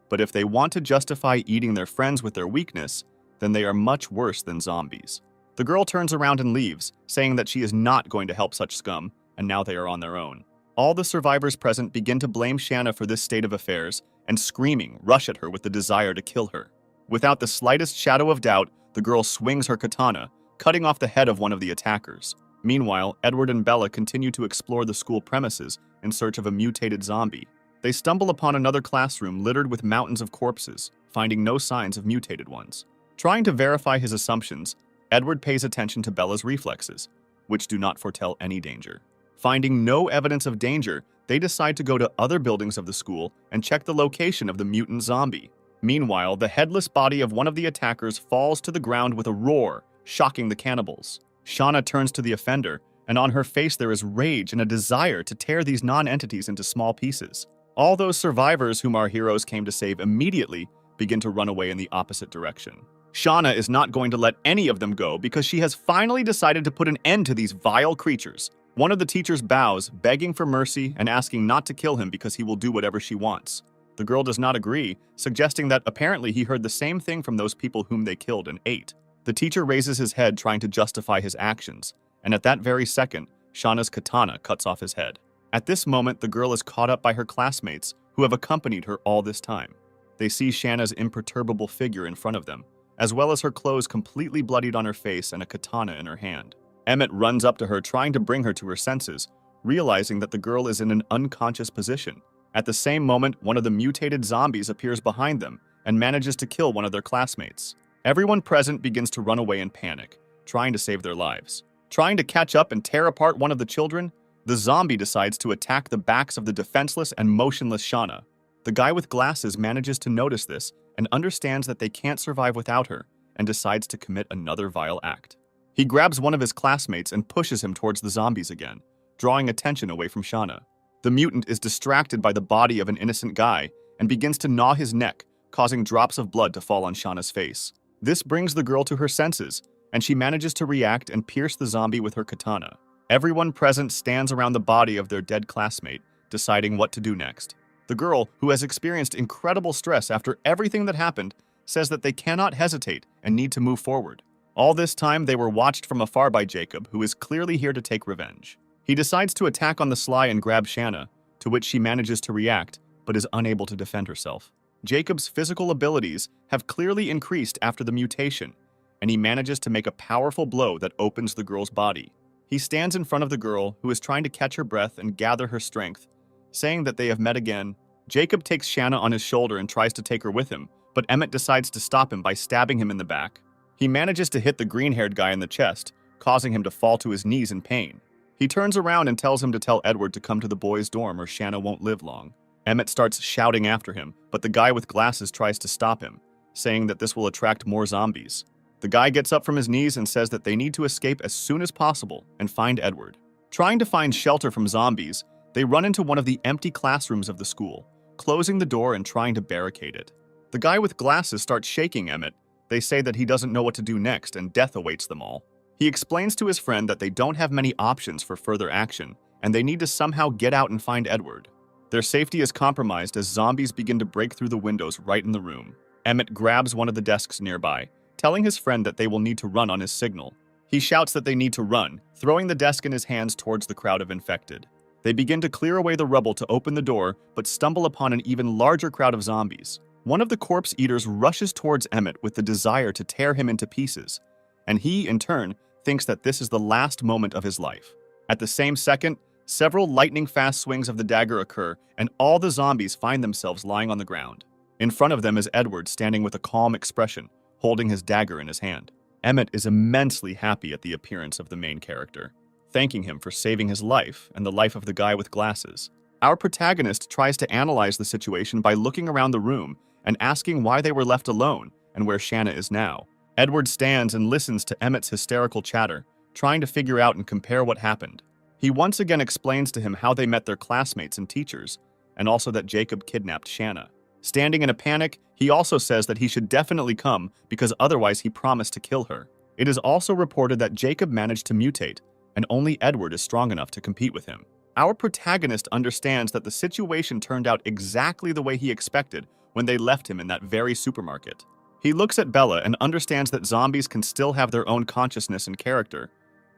but if they want to justify eating their friends with their weakness, then they are much worse than zombies. The girl turns around and leaves, saying that she is not going to help such scum, and now they are on their own. All the survivors present begin to blame Shanna for this state of affairs, and screaming, rush at her with the desire to kill her. Without the slightest shadow of doubt, the girl swings her katana, cutting off the head of one of the attackers. Meanwhile, Edward and Bella continue to explore the school premises in search of a mutated zombie. They stumble upon another classroom littered with mountains of corpses, finding no signs of mutated ones. Trying to verify his assumptions, Edward pays attention to Bella's reflexes, which do not foretell any danger. Finding no evidence of danger, they decide to go to other buildings of the school and check the location of the mutant zombie. Meanwhile, the headless body of one of the attackers falls to the ground with a roar, shocking the cannibals. Shauna turns to the offender, and on her face there is rage and a desire to tear these non-entities into small pieces. All those survivors whom our heroes came to save immediately begin to run away in the opposite direction. Shauna is not going to let any of them go because she has finally decided to put an end to these vile creatures. One of the teachers bows, begging for mercy and asking not to kill him because he will do whatever she wants. The girl does not agree, suggesting that apparently he heard the same thing from those people whom they killed and ate. The teacher raises his head trying to justify his actions, and at that very second, Shauna's katana cuts off his head. At this moment, the girl is caught up by her classmates, who have accompanied her all this time. They see Shanna's imperturbable figure in front of them, as well as her clothes completely bloodied on her face and a katana in her hand. Emmett runs up to her trying to bring her to her senses, realizing that the girl is in an unconscious position. At the same moment, one of the mutated zombies appears behind them and manages to kill one of their classmates. Everyone present begins to run away in panic, trying to save their lives. Trying to catch up and tear apart one of the children, the zombie decides to attack the backs of the defenseless and motionless Shauna. The guy with glasses manages to notice this and understands that they can't survive without her, and decides to commit another vile act. He grabs one of his classmates and pushes him towards the zombies again, drawing attention away from Shauna. The mutant is distracted by the body of an innocent guy and begins to gnaw his neck, causing drops of blood to fall on Shauna's face. This brings the girl to her senses, and she manages to react and pierce the zombie with her katana. Everyone present stands around the body of their dead classmate, deciding what to do next. The girl, who has experienced incredible stress after everything that happened, says that they cannot hesitate and need to move forward. All this time, they were watched from afar by Jacob, who is clearly here to take revenge. He decides to attack on the sly and grab Shanna, to which she manages to react, but is unable to defend herself. Jacob's physical abilities have clearly increased after the mutation, and he manages to make a powerful blow that opens the girl's body. He stands in front of the girl, who is trying to catch her breath and gather her strength, saying that they have met again. Jacob takes Shanna on his shoulder and tries to take her with him, but Emmett decides to stop him by stabbing him in the back. He manages to hit the green-haired guy in the chest, causing him to fall to his knees in pain. He turns around and tells him to tell Edward to come to the boys' dorm or Shanna won't live long. Emmett starts shouting after him, but the guy with glasses tries to stop him, saying that this will attract more zombies. The guy gets up from his knees and says that they need to escape as soon as possible and find Edward. Trying to find shelter from zombies, they run into one of the empty classrooms of the school, closing the door and trying to barricade it. The guy with glasses starts shaking Emmett. They say that he doesn't know what to do next and death awaits them all. He explains to his friend that they don't have many options for further action, and they need to somehow get out and find Edward. Their safety is compromised as zombies begin to break through the windows right in the room. Emmett grabs one of the desks nearby, telling his friend that they will need to run on his signal. He shouts that they need to run, throwing the desk in his hands towards the crowd of infected. They begin to clear away the rubble to open the door, but stumble upon an even larger crowd of zombies. One of the corpse eaters rushes towards Emmett with the desire to tear him into pieces, and he, in turn, thinks that this is the last moment of his life. At the same second, several lightning-fast swings of the dagger occur, and all the zombies find themselves lying on the ground. In front of them is Edward, standing with a calm expression, holding his dagger in his hand. Emmett is immensely happy at the appearance of the main character, thanking him for saving his life and the life of the guy with glasses. Our protagonist tries to analyze the situation by looking around the room and asking why they were left alone and where Shanna is now. Edward stands and listens to Emmett's hysterical chatter, trying to figure out and compare what happened. He once again explains to him how they met their classmates and teachers, and also that Jacob kidnapped Shanna. Standing in a panic, he also says that he should definitely come because otherwise he promised to kill her. It is also reported that Jacob managed to mutate, and only Edward is strong enough to compete with him. Our protagonist understands that the situation turned out exactly the way he expected when they left him in that very supermarket. He looks at Bella and understands that zombies can still have their own consciousness and character.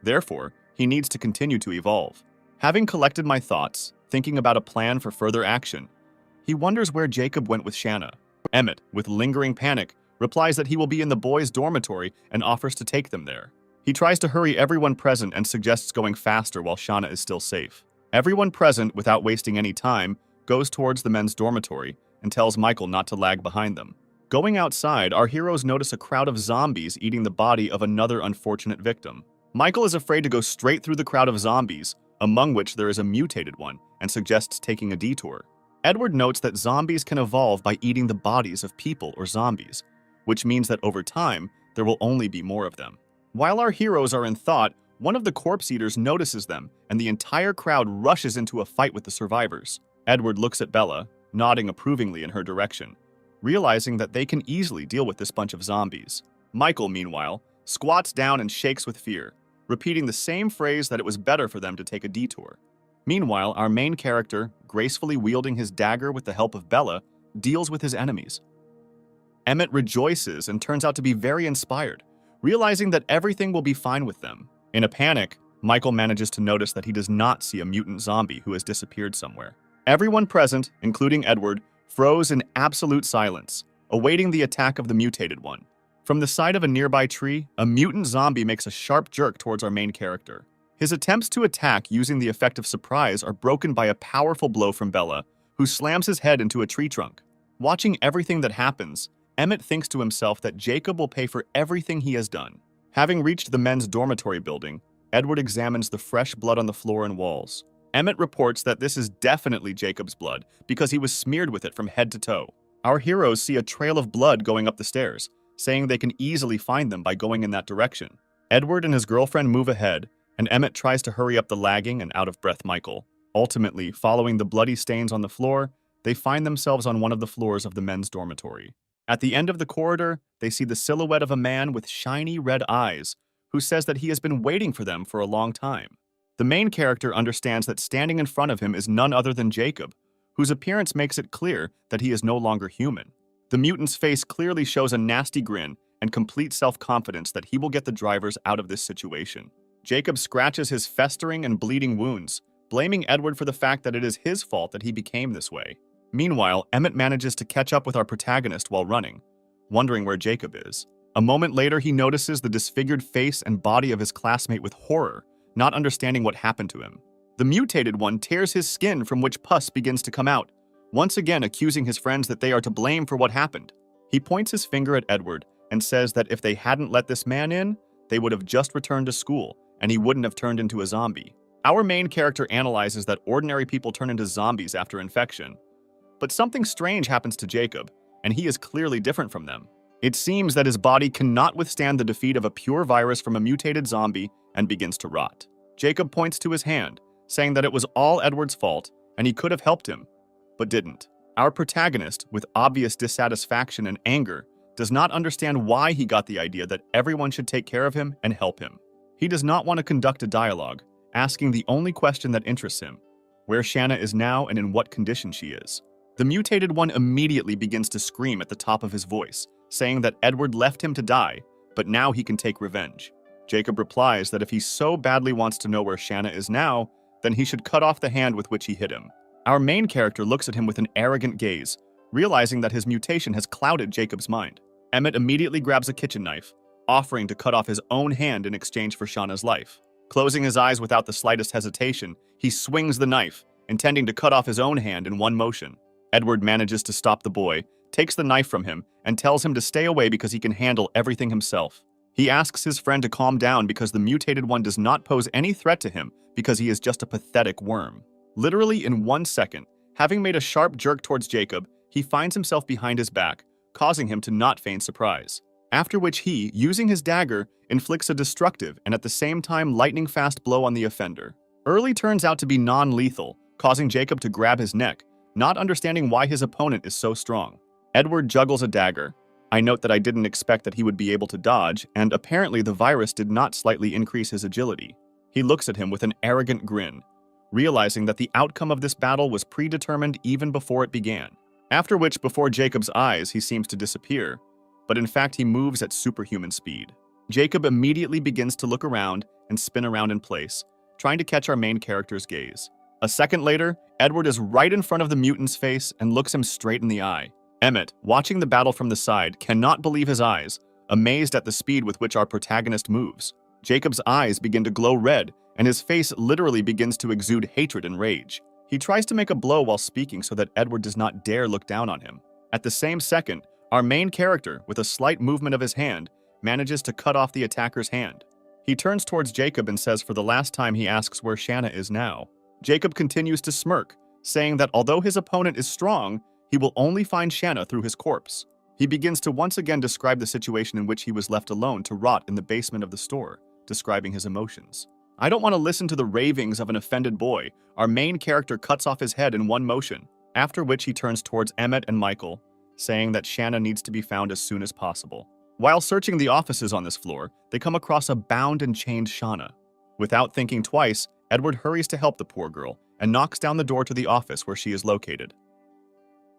Therefore, he needs to continue to evolve. Having collected my thoughts, thinking about a plan for further action, he wonders where Jacob went with Shanna. Emmett, with lingering panic, replies that he will be in the boys' dormitory and offers to take them there. He tries to hurry everyone present and suggests going faster while Shanna is still safe. Everyone present, without wasting any time, goes towards the men's dormitory and tells Michael not to lag behind them. Going outside, our heroes notice a crowd of zombies eating the body of another unfortunate victim. Michael is afraid to go straight through the crowd of zombies, among which there is a mutated one, and suggests taking a detour. Edward notes that zombies can evolve by eating the bodies of people or zombies, which means that over time, there will only be more of them. While our heroes are in thought, one of the corpse eaters notices them, and the entire crowd rushes into a fight with the survivors. Edward looks at Bella, nodding approvingly in her direction, realizing that they can easily deal with this bunch of zombies. Michael, meanwhile, squats down and shakes with fear, repeating the same phrase that it was better for them to take a detour. Meanwhile, our main character, gracefully wielding his dagger with the help of Bella, deals with his enemies. Emmett rejoices and turns out to be very inspired, realizing that everything will be fine with them. In a panic, Michael manages to notice that he does not see a mutant zombie who has disappeared somewhere. Everyone present, including Edward, froze in absolute silence, awaiting the attack of the mutated one. From the side of a nearby tree, a mutant zombie makes a sharp jerk towards our main character. His attempts to attack using the effect of surprise are broken by a powerful blow from Bella, who slams his head into a tree trunk. Watching everything that happens, Emmett thinks to himself that Jacob will pay for everything he has done. Having reached the men's dormitory building, Edward examines the fresh blood on the floor and walls. Emmett reports that this is definitely Jacob's blood because he was smeared with it from head to toe. Our heroes see a trail of blood going up the stairs, saying they can easily find them by going in that direction. Edward and his girlfriend move ahead, and Emmett tries to hurry up the lagging and out-of-breath Michael. Ultimately, following the bloody stains on the floor, they find themselves on one of the floors of the men's dormitory. At the end of the corridor, they see the silhouette of a man with shiny red eyes, who says that he has been waiting for them for a long time. The main character understands that standing in front of him is none other than Jacob, whose appearance makes it clear that he is no longer human. The mutant's face clearly shows a nasty grin and complete self-confidence that he will get the drivers out of this situation. Jacob scratches his festering and bleeding wounds, blaming Edward for the fact that it is his fault that he became this way. Meanwhile, Emmett manages to catch up with our protagonist while running, wondering where Jacob is. A moment later, he notices the disfigured face and body of his classmate with horror, not understanding what happened to him. The mutated one tears his skin, from which pus begins to come out, once again accusing his friends that they are to blame for what happened. He points his finger at Edward and says that if they hadn't let this man in, they would have just returned to school, and he wouldn't have turned into a zombie. Our main character analyzes that ordinary people turn into zombies after infection. But something strange happens to Jacob, and he is clearly different from them. It seems that his body cannot withstand the defeat of a pure virus from a mutated zombie and begins to rot. Jacob points to his hand, saying that it was all Edward's fault and he could have helped him, but didn't. Our protagonist, with obvious dissatisfaction and anger, does not understand why he got the idea that everyone should take care of him and help him. He does not want to conduct a dialogue, asking the only question that interests him, where Shanna is now and in what condition she is. The mutated one immediately begins to scream at the top of his voice, saying that Edward left him to die, but now he can take revenge. Jacob replies that if he so badly wants to know where Shanna is now, then he should cut off the hand with which he hit him. Our main character looks at him with an arrogant gaze, realizing that his mutation has clouded Jacob's mind. Emmett immediately grabs a kitchen knife, offering to cut off his own hand in exchange for Shanna's life. Closing his eyes without the slightest hesitation, he swings the knife, intending to cut off his own hand in one motion. Edward manages to stop the boy, takes the knife from him, and tells him to stay away because he can handle everything himself. He asks his friend to calm down because the mutated one does not pose any threat to him because he is just a pathetic worm. Literally in 1 second, having made a sharp jerk towards Jacob, he finds himself behind his back, causing him to not feign surprise. After which he, using his dagger, inflicts a destructive and at the same time lightning-fast blow on the offender. Early turns out to be non-lethal, causing Jacob to grab his neck, not understanding why his opponent is so strong. Edward juggles a dagger. I note that I didn't expect that he would be able to dodge, and apparently the virus did not slightly increase his agility. He looks at him with an arrogant grin, realizing that the outcome of this battle was predetermined even before it began. After which, before Jacob's eyes, he seems to disappear, but in fact he moves at superhuman speed. Jacob immediately begins to look around and spin around in place, trying to catch our main character's gaze. A second later, Edward is right in front of the mutant's face and looks him straight in the eye. Emmett, watching the battle from the side, cannot believe his eyes, amazed at the speed with which our protagonist moves. Jacob's eyes begin to glow red, and his face literally begins to exude hatred and rage. He tries to make a blow while speaking so that Edward does not dare look down on him. At the same second, our main character, with a slight movement of his hand, manages to cut off the attacker's hand. He turns towards Jacob and says for the last time he asks where Shanna is now. Jacob continues to smirk, saying that although his opponent is strong, he will only find Shanna through his corpse. He begins to once again describe the situation in which he was left alone to rot in the basement of the store, describing his emotions. I don't want to listen to the ravings of an offended boy. Our main character cuts off his head in one motion, after which he turns towards Emmett and Michael, saying that Shanna needs to be found as soon as possible. While searching the offices on this floor, they come across a bound and chained Shanna. Without thinking twice, Edward hurries to help the poor girl and knocks down the door to the office where she is located.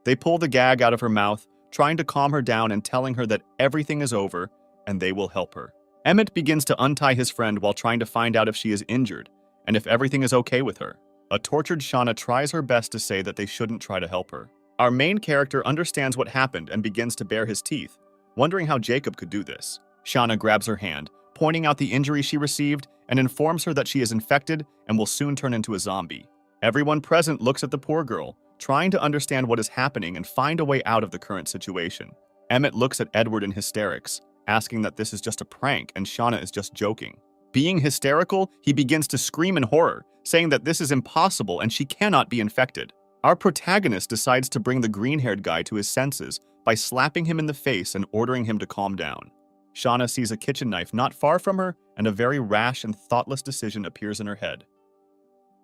They pull the gag out of her mouth, trying to calm her down and telling her that everything is over and they will help her. Emmett begins to untie his friend while trying to find out if she is injured and if everything is okay with her. A tortured Shanna tries her best to say that they shouldn't try to help her. Our main character understands what happened and begins to bare his teeth, wondering how Jacob could do this. Shanna grabs her hand, pointing out the injury she received, and informs her that she is infected and will soon turn into a zombie. Everyone present looks at the poor girl, trying to understand what is happening and find a way out of the current situation. Emmett looks at Edward in hysterics, asking that this is just a prank and Shanna is just joking. Being hysterical, he begins to scream in horror, saying that this is impossible and she cannot be infected. Our protagonist decides to bring the green-haired guy to his senses by slapping him in the face and ordering him to calm down. Shanna sees a kitchen knife not far from her, and a very rash and thoughtless decision appears in her head.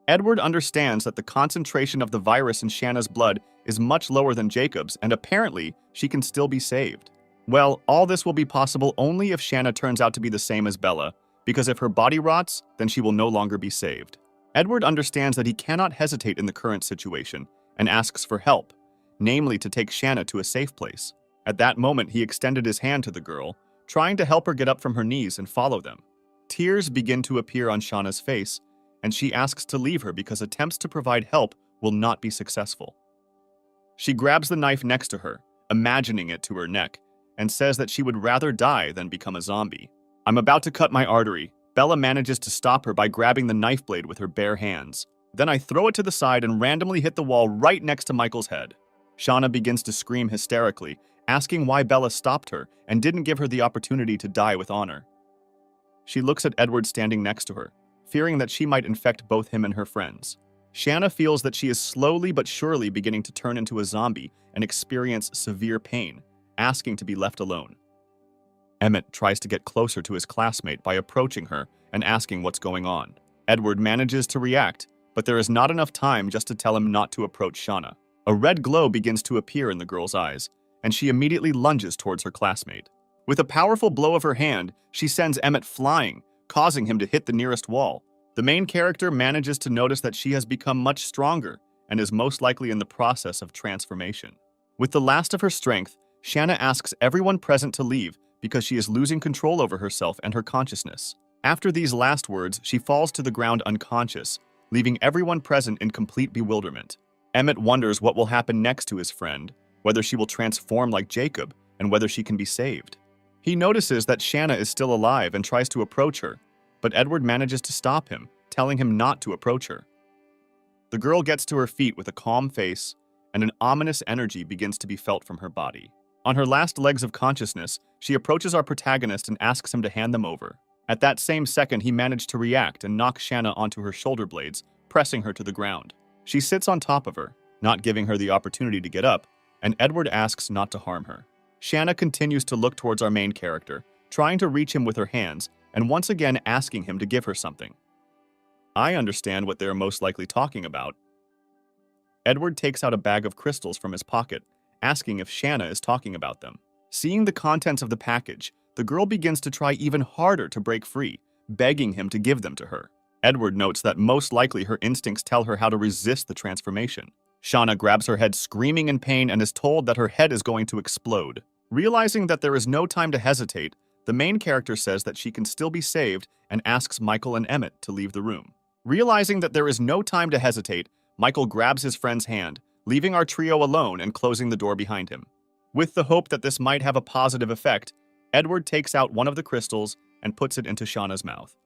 Edward understands that the concentration of the virus in Shanna's blood is much lower than Jacob's, and apparently she can still be saved. Well, all this will be possible only if Shanna turns out to be the same as Bella, because if her body rots, then she will no longer be saved. Edward understands that he cannot hesitate in the current situation and asks for help, namely to take Shanna to a safe place. At that moment, he extended his hand to the girl, trying to help her get up from her knees and follow them. Tears begin to appear on Shanna's face, and she asks to leave her because attempts to provide help will not be successful. She grabs the knife next to her, imagining it to her neck, and says that she would rather die than become a zombie. I'm about to cut my artery. Bella manages to stop her by grabbing the knife blade with her bare hands. Then I throw it to the side and randomly hit the wall right next to Michael's head. Shauna begins to scream hysterically, asking why Bella stopped her and didn't give her the opportunity to die with honor. She looks at Edward standing next to her, fearing that she might infect both him and her friends. Shanna feels that she is slowly but surely beginning to turn into a zombie and experience severe pain, asking to be left alone. Emmett tries to get closer to his classmate by approaching her and asking what's going on. Edward manages to react, but there is not enough time just to tell him not to approach Shauna. A red glow begins to appear in the girl's eyes, and she immediately lunges towards her classmate. With a powerful blow of her hand, she sends Emmett flying, causing him to hit the nearest wall. The main character manages to notice that she has become much stronger and is most likely in the process of transformation. With the last of her strength, Shanna asks everyone present to leave because she is losing control over herself and her consciousness. After these last words, she falls to the ground unconscious, leaving everyone present in complete bewilderment. Emmett wonders what will happen next to his friend, whether she will transform like Jacob, and whether she can be saved. He notices that Shanna is still alive and tries to approach her, but Edward manages to stop him, telling him not to approach her. The girl gets to her feet with a calm face, and an ominous energy begins to be felt from her body. On her last legs of consciousness, she approaches our protagonist and asks him to hand them over. At that same second, he managed to react and knock Shanna onto her shoulder blades, pressing her to the ground. She sits on top of her, not giving her the opportunity to get up, and Edward asks not to harm her. Shanna continues to look towards our main character, trying to reach him with her hands, and once again asking him to give her something. I understand what they are most likely talking about. Edward takes out a bag of crystals from his pocket, asking if Shanna is talking about them. Seeing the contents of the package, the girl begins to try even harder to break free, begging him to give them to her. Edward notes that most likely her instincts tell her how to resist the transformation. Shauna grabs her head screaming in pain and is told that her head is going to explode. Realizing that there is no time to hesitate, the main character says that she can still be saved and asks Michael and Emmett to leave the room. Realizing that there is no time to hesitate, Michael grabs his friend's hand, leaving our trio alone and closing the door behind him. With the hope that this might have a positive effect, Edward takes out one of the crystals and puts it into Shauna's mouth.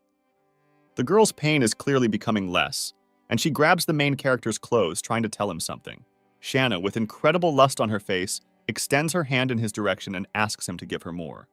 The girl's pain is clearly becoming less, and she grabs the main character's clothes, trying to tell him something. Shanna, with incredible lust on her face, extends her hand in his direction and asks him to give her more.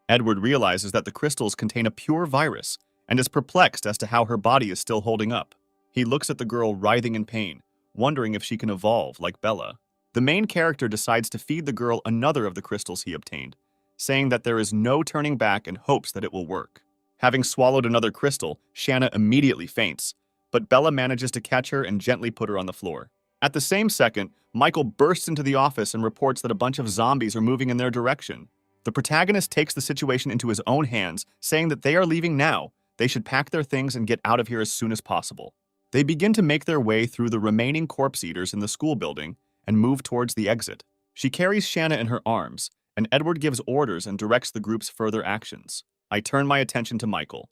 Edward realizes that the crystals contain a pure virus and is perplexed as to how her body is still holding up. He looks at the girl writhing in pain, wondering if she can evolve like Bella. The main character decides to feed the girl another of the crystals he obtained, saying that there is no turning back and hopes that it will work. Having swallowed another crystal, Shanna immediately faints, but Bella manages to catch her and gently put her on the floor. At the same second, Michael bursts into the office and reports that a bunch of zombies are moving in their direction. The protagonist takes the situation into his own hands, saying that they are leaving now. They should pack their things and get out of here as soon as possible. They begin to make their way through the remaining corpse eaters in the school building and move towards the exit. She carries Shanna in her arms, and Edward gives orders and directs the group's further actions. I turn my attention to Michael.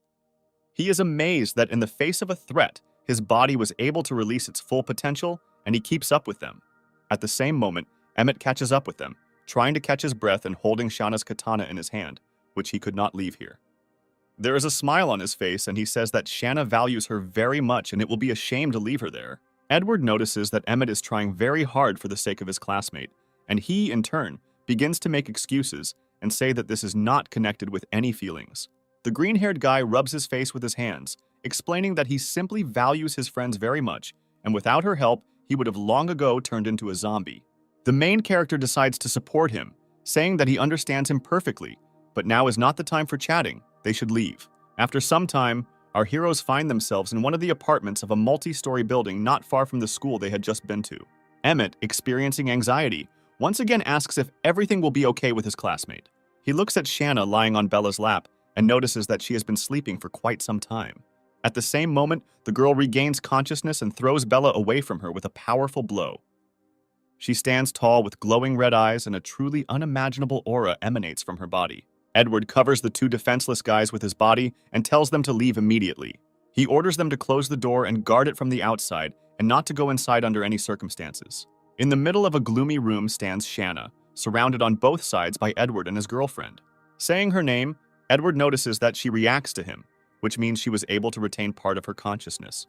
He is amazed that in the face of a threat, his body was able to release its full potential, and he keeps up with them. At the same moment, Emmett catches up with them, trying to catch his breath and holding Shauna's katana in his hand, which he could not leave here. There is a smile on his face, and he says that Shanna values her very much and it will be a shame to leave her there. Edward notices that Emmett is trying very hard for the sake of his classmate, and he, in turn, begins to make excuses and say that this is not connected with any feelings. The green-haired guy rubs his face with his hands, explaining that he simply values his friends very much, and without her help, he would have long ago turned into a zombie. The main character decides to support him, saying that he understands him perfectly, but now is not the time for chatting. They should leave. After some time, our heroes find themselves in one of the apartments of a multi-story building not far from the school they had just been to. Emmett, experiencing anxiety, once again asks if everything will be okay with his classmate. He looks at Shanna lying on Bella's lap and notices that she has been sleeping for quite some time. At the same moment, the girl regains consciousness and throws Bella away from her with a powerful blow. She stands tall with glowing red eyes, and a truly unimaginable aura emanates from her body. Edward covers the two defenseless guys with his body and tells them to leave immediately. He orders them to close the door and guard it from the outside and not to go inside under any circumstances. In the middle of a gloomy room stands Shanna, surrounded on both sides by Edward and his girlfriend. Saying her name, Edward notices that she reacts to him, which means she was able to retain part of her consciousness.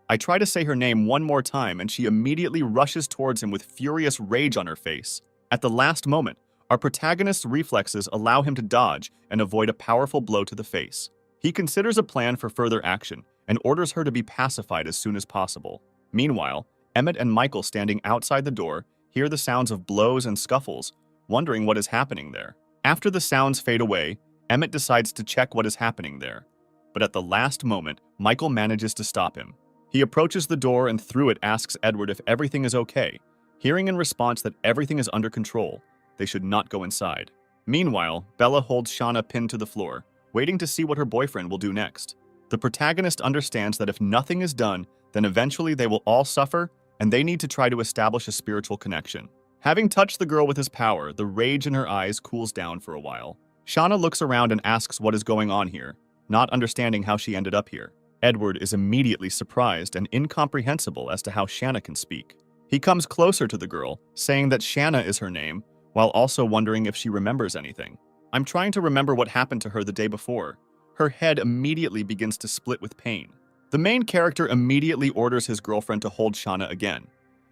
I try to say her name one more time and she immediately rushes towards him with furious rage on her face. At the last moment, our protagonist's reflexes allow him to dodge and avoid a powerful blow to the face. He considers a plan for further action and orders her to be pacified as soon as possible. Meanwhile, Emmett and Michael, standing outside the door, hear the sounds of blows and scuffles, wondering what is happening there. After the sounds fade away, Emmett decides to check what is happening there. But at the last moment, Michael manages to stop him. He approaches the door and through it asks Edward if everything is okay. Hearing in response that everything is under control, they should not go inside. Meanwhile, Bella holds Shauna pinned to the floor, waiting to see what her boyfriend will do next. The protagonist understands that if nothing is done, then eventually they will all suffer, and they need to try to establish a spiritual connection. Having touched the girl with his power, the rage in her eyes cools down for a while. Shauna looks around and asks what is going on here, not understanding how she ended up here. Edward is immediately surprised and incomprehensible as to how Shanna can speak. He comes closer to the girl, saying that Shanna is her name, while also wondering if she remembers anything. I'm trying to remember what happened to her the day before. Her head immediately begins to split with pain. The main character immediately orders his girlfriend to hold Shauna again,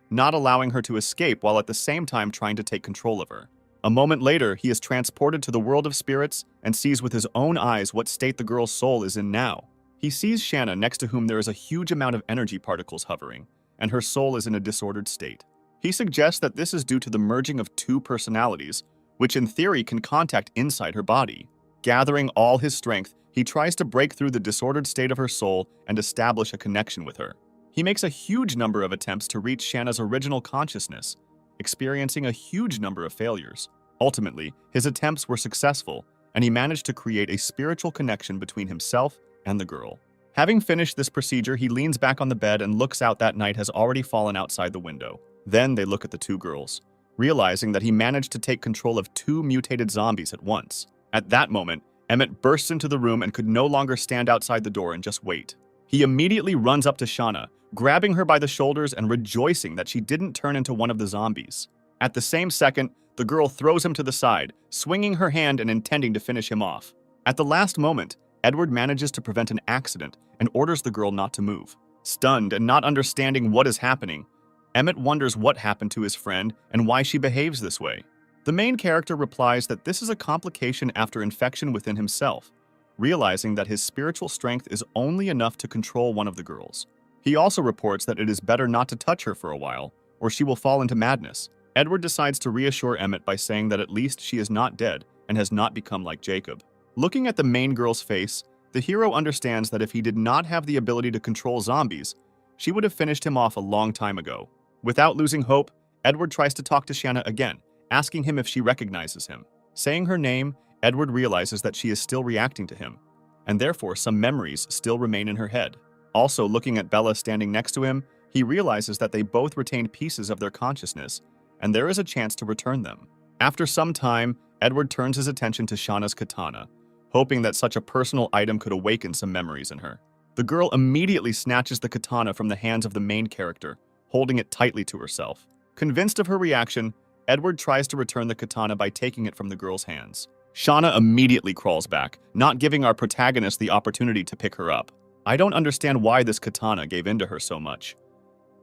not allowing her to escape while at the same time trying to take control of her. A moment later, he is transported to the world of spirits and sees with his own eyes what state the girl's soul is in now. He sees Shanna next to whom there is a huge amount of energy particles hovering, and her soul is in a disordered state. He suggests that this is due to the merging of two personalities, which in theory can contact inside her body. Gathering all his strength, he tries to break through the disordered state of her soul and establish a connection with her. He makes a huge number of attempts to reach Shanna's original consciousness, experiencing a huge number of failures. Ultimately, his attempts were successful, and he managed to create a spiritual connection between himself and the girl. Having finished this procedure, he leans back on the bed and looks out that night has already fallen outside the window. Then they look at the two girls, realizing that he managed to take control of two mutated zombies at once. At that moment, Emmett bursts into the room and could no longer stand outside the door and just wait. He immediately runs up to Shauna, grabbing her by the shoulders and rejoicing that she didn't turn into one of the zombies. At the same second, the girl throws him to the side, swinging her hand and intending to finish him off. At the last moment, Edward manages to prevent an accident and orders the girl not to move. Stunned and not understanding what is happening, Emmett wonders what happened to his friend and why she behaves this way. The main character replies that this is a complication after infection within himself, realizing that his spiritual strength is only enough to control one of the girls. He also reports that it is better not to touch her for a while, or she will fall into madness. Edward decides to reassure Emmett by saying that at least she is not dead and has not become like Jacob. Looking at the main girl's face, the hero understands that if he did not have the ability to control zombies, she would have finished him off a long time ago. Without losing hope, Edward tries to talk to Shanna again, asking him if she recognizes him. Saying her name, Edward realizes that she is still reacting to him, and therefore some memories still remain in her head. Also, looking at Bella standing next to him, he realizes that they both retained pieces of their consciousness, and there is a chance to return them. After some time, Edward turns his attention to Shauna's katana, hoping that such a personal item could awaken some memories in her. The girl immediately snatches the katana from the hands of the main character, holding it tightly to herself. Convinced of her reaction, Edward tries to return the katana by taking it from the girl's hands. Shauna immediately crawls back, not giving our protagonist the opportunity to pick her up. I don't understand why this katana gave in to her so much.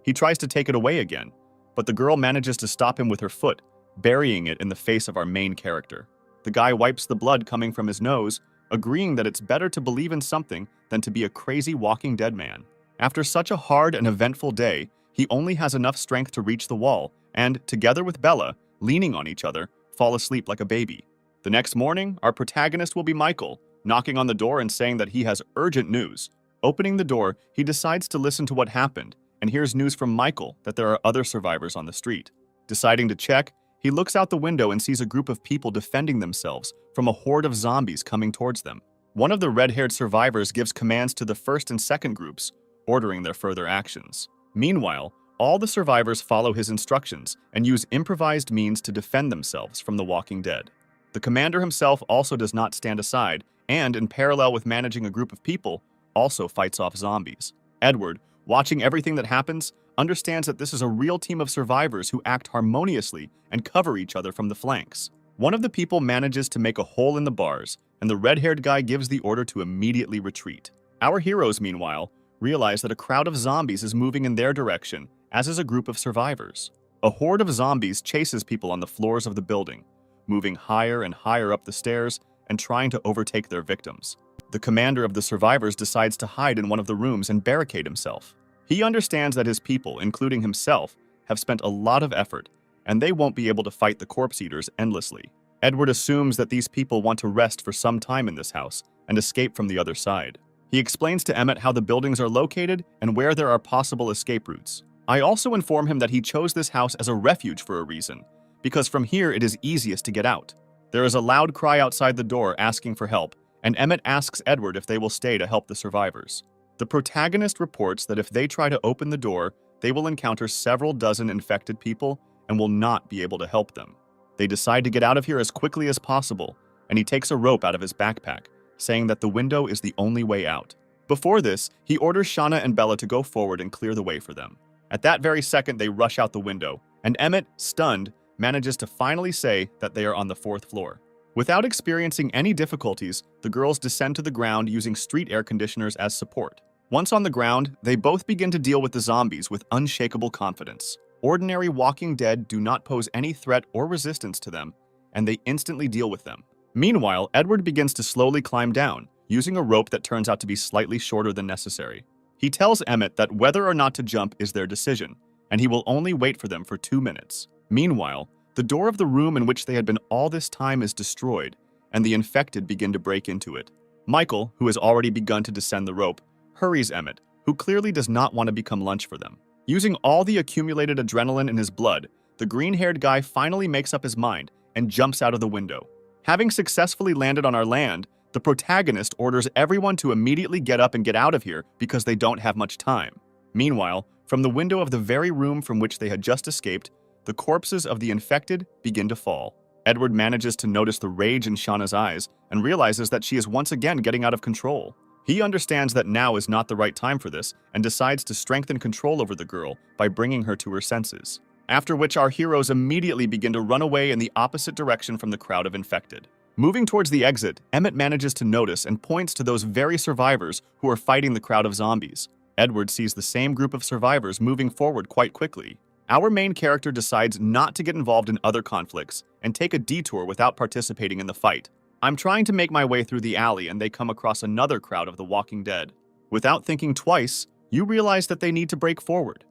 He tries to take it away again, but the girl manages to stop him with her foot, burying it in the face of our main character. The guy wipes the blood coming from his nose, agreeing that it's better to believe in something than to be a crazy walking dead man. After such a hard and eventful day, he only has enough strength to reach the wall and, together with Bella, leaning on each other, fall asleep like a baby. The next morning, our protagonist will be Michael, knocking on the door and saying that he has urgent news. Opening the door, he decides to listen to what happened and hears news from Michael that there are other survivors on the street. Deciding to check, he looks out the window and sees a group of people defending themselves from a horde of zombies coming towards them. One of the red-haired survivors gives commands to the first and second groups, ordering their further actions. Meanwhile, all the survivors follow his instructions and use improvised means to defend themselves from the walking dead. The commander himself also does not stand aside and, in parallel with managing a group of people, also fights off zombies. Edward, watching everything that happens, understands that this is a real team of survivors who act harmoniously and cover each other from the flanks. One of the people manages to make a hole in the bars, and the red-haired guy gives the order to immediately retreat. Our heroes, meanwhile, realize that a crowd of zombies is moving in their direction, as is a group of survivors. A horde of zombies chases people on the floors of the building, moving higher and higher up the stairs and trying to overtake their victims. The commander of the survivors decides to hide in one of the rooms and barricade himself. He understands that his people, including himself, have spent a lot of effort, and they won't be able to fight the corpse eaters endlessly. Edward assumes that these people want to rest for some time in this house and escape from the other side. He explains to Emmett how the buildings are located and where there are possible escape routes. I also inform him that he chose this house as a refuge for a reason, because from here it is easiest to get out. There is a loud cry outside the door asking for help, and Emmett asks Edward if they will stay to help the survivors. The protagonist reports that if they try to open the door, they will encounter several dozen infected people and will not be able to help them. They decide to get out of here as quickly as possible, and he takes a rope out of his backpack, saying that the window is the only way out. Before this, he orders Shauna and Bella to go forward and clear the way for them. At that very second, they rush out the window, and Emmett, stunned, manages to finally say that they are on the 4th floor. Without experiencing any difficulties, the girls descend to the ground using street air conditioners as support. Once on the ground, they both begin to deal with the zombies with unshakable confidence. Ordinary walking dead do not pose any threat or resistance to them, and they instantly deal with them. Meanwhile, Edward begins to slowly climb down, using a rope that turns out to be slightly shorter than necessary. He tells Emmett that whether or not to jump is their decision, and he will only wait for them for 2 minutes. Meanwhile, the door of the room in which they had been all this time is destroyed, and the infected begin to break into it. Michael, who has already begun to descend the rope, hurries Emmett, who clearly does not want to become lunch for them. Using all the accumulated adrenaline in his blood, the green-haired guy finally makes up his mind and jumps out of the window. Having successfully landed on our land, the protagonist orders everyone to immediately get up and get out of here because they don't have much time. Meanwhile, from the window of the very room from which they had just escaped, the corpses of the infected begin to fall. Edward manages to notice the rage in Shauna's eyes and realizes that she is once again getting out of control. He understands that now is not the right time for this and decides to strengthen control over the girl by bringing her to her senses. After which our heroes immediately begin to run away in the opposite direction from the crowd of infected. Moving towards the exit, Emmett manages to notice and points to those very survivors who are fighting the crowd of zombies. Edward sees the same group of survivors moving forward quite quickly. Our main character decides not to get involved in other conflicts and take a detour without participating in the fight. I'm trying to make my way through the alley and they come across another crowd of the Walking Dead. Without thinking twice, you realize that they need to break forward.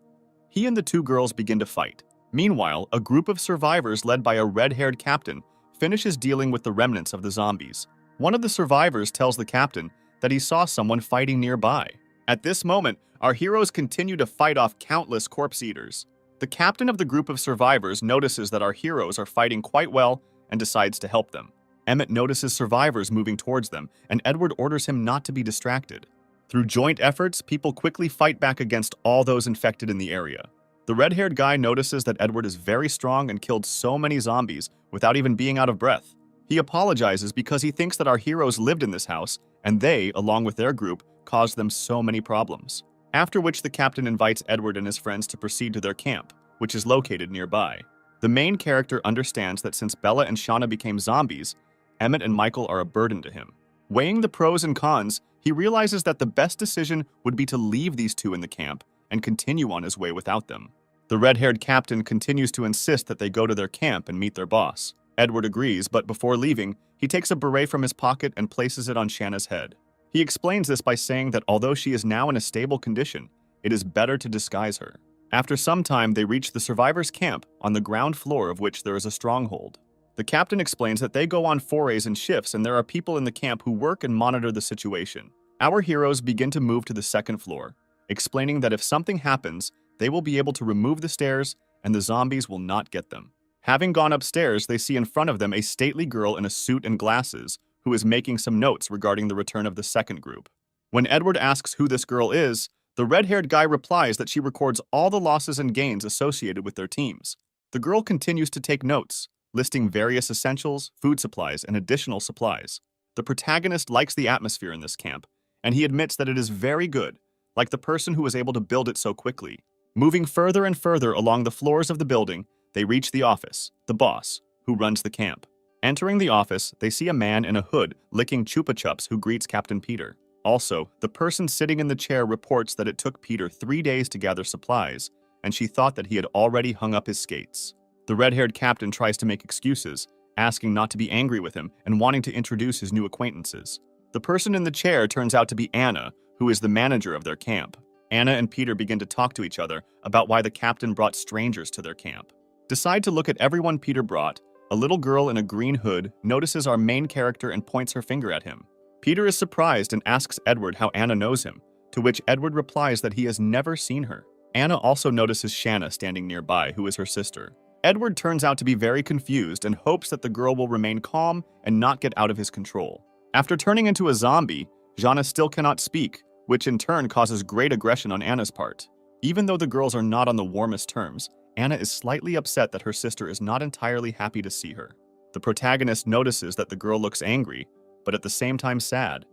He and the 2 girls begin to fight. Meanwhile, a group of survivors led by a red-haired captain finishes dealing with the remnants of the zombies. One of the survivors tells the captain that he saw someone fighting nearby. At this moment, our heroes continue to fight off countless corpse eaters. The captain of the group of survivors notices that our heroes are fighting quite well and decides to help them. Emmett notices survivors moving towards them, and Edward orders him not to be distracted. Through joint efforts, people quickly fight back against all those infected in the area. The red-haired guy notices that Edward is very strong and killed so many zombies without even being out of breath. He apologizes because he thinks that our heroes lived in this house, and they, along with their group, caused them so many problems. After which the captain invites Edward and his friends to proceed to their camp, which is located nearby. The main character understands that since Bella and Shauna became zombies, Emmett and Michael are a burden to him. Weighing the pros and cons, he realizes that the best decision would be to leave these 2 in the camp and continue on his way without them. The red-haired captain continues to insist that they go to their camp and meet their boss. Edward agrees, but before leaving, he takes a beret from his pocket and places it on Shanna's head. He explains this by saying that although she is now in a stable condition, it is better to disguise her. After some time, they reach the survivors' camp, on the ground floor of which there is a stronghold. The captain explains that they go on forays and shifts and there are people in the camp who work and monitor the situation. Our heroes begin to move to the 2nd floor, explaining that if something happens, they will be able to remove the stairs and the zombies will not get them. Having gone upstairs, they see in front of them a stately girl in a suit and glasses who is making some notes regarding the return of the 2nd group. When Edward asks who this girl is, the red-haired guy replies that she records all the losses and gains associated with their teams. The girl continues to take notes, listing various essentials, food supplies, and additional supplies. The protagonist likes the atmosphere in this camp, and he admits that it is very good, like the person who was able to build it so quickly. Moving further and further along the floors of the building, they reach the office, the boss, who runs the camp. Entering the office, they see a man in a hood licking Chupa Chups who greets Captain Peter. Also, the person sitting in the chair reports that it took Peter 3 days to gather supplies, and she thought that he had already hung up his skates. The red-haired captain tries to make excuses, asking not to be angry with him and wanting to introduce his new acquaintances. The person in the chair turns out to be Anna, who is the manager of their camp. Anna and Peter begin to talk to each other about why the captain brought strangers to their camp. Decide to look at everyone Peter brought. A little girl in a green hood notices our main character and points her finger at him. Peter is surprised and asks Edward how Anna knows him, to which Edward replies that he has never seen her. Anna also notices Shanna standing nearby, who is her sister. Edward turns out to be very confused and hopes that the girl will remain calm and not get out of his control. After turning into a zombie, Jana still cannot speak, which in turn causes great aggression on Anna's part. Even though the girls are not on the warmest terms, Anna is slightly upset that her sister is not entirely happy to see her. The protagonist notices that the girl looks angry, but at the same time sad,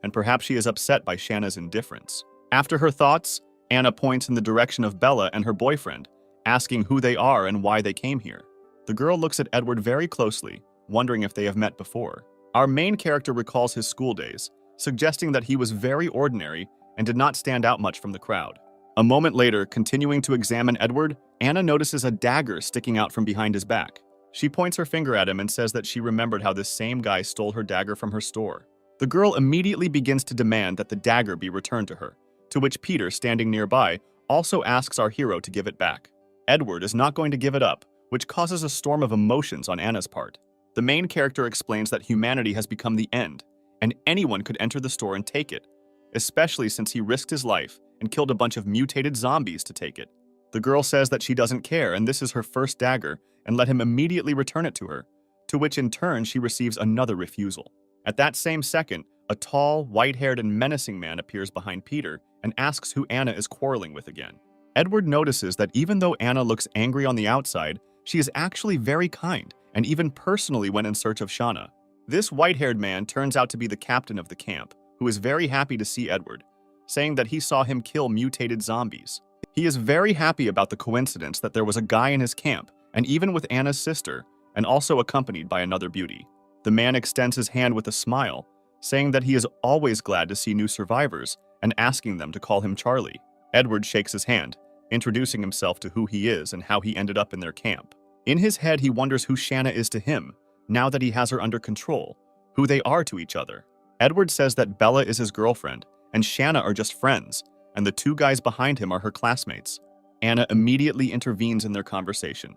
and perhaps she is upset by Shanna's indifference. After her thoughts, Anna points in the direction of Bella and her boyfriend, asking who they are and why they came here. The girl looks at Edward very closely, wondering if they have met before. Our main character recalls his school days, suggesting that he was very ordinary and did not stand out much from the crowd. A moment later, continuing to examine Edward, Anna notices a dagger sticking out from behind his back. She points her finger at him and says that she remembered how this same guy stole her dagger from her store. The girl immediately begins to demand that the dagger be returned to her, to which Peter, standing nearby, also asks our hero to give it back. Edward is not going to give it up, which causes a storm of emotions on Anna's part. The main character explains that humanity has become the end, and anyone could enter the store and take it, especially since he risked his life and killed a bunch of mutated zombies to take it. The girl says that she doesn't care and this is her first dagger, and let him immediately return it to her, to which in turn she receives another refusal. At that same second, a tall, white-haired and menacing man appears behind Peter and asks who Anna is quarreling with again. Edward notices that even though Anna looks angry on the outside, she is actually very kind and even personally went in search of Shanna. This white-haired man turns out to be the captain of the camp, who is very happy to see Edward, saying that he saw him kill mutated zombies. He is very happy about the coincidence that there was a guy in his camp, and even with Anna's sister, and also accompanied by another beauty. The man extends his hand with a smile, saying that he is always glad to see new survivors and asking them to call him Charlie. Edward shakes his hand, introducing himself to who he is and how he ended up in their camp. In his head, he wonders who Shanna is to him, now that he has her under control, who they are to each other. Edward says that Bella is his girlfriend, and Shanna are just friends, and the two guys behind him are her classmates. Anna immediately intervenes in their conversation,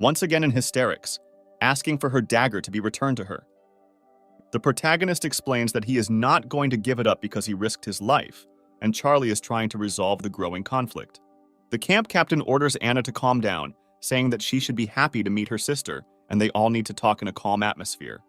once again in hysterics, asking for her dagger to be returned to her. The protagonist explains that he is not going to give it up because he risked his life, and Charlie is trying to resolve the growing conflict. The camp captain orders Anna to calm down, saying that she should be happy to meet her sister, and they all need to talk in a calm atmosphere.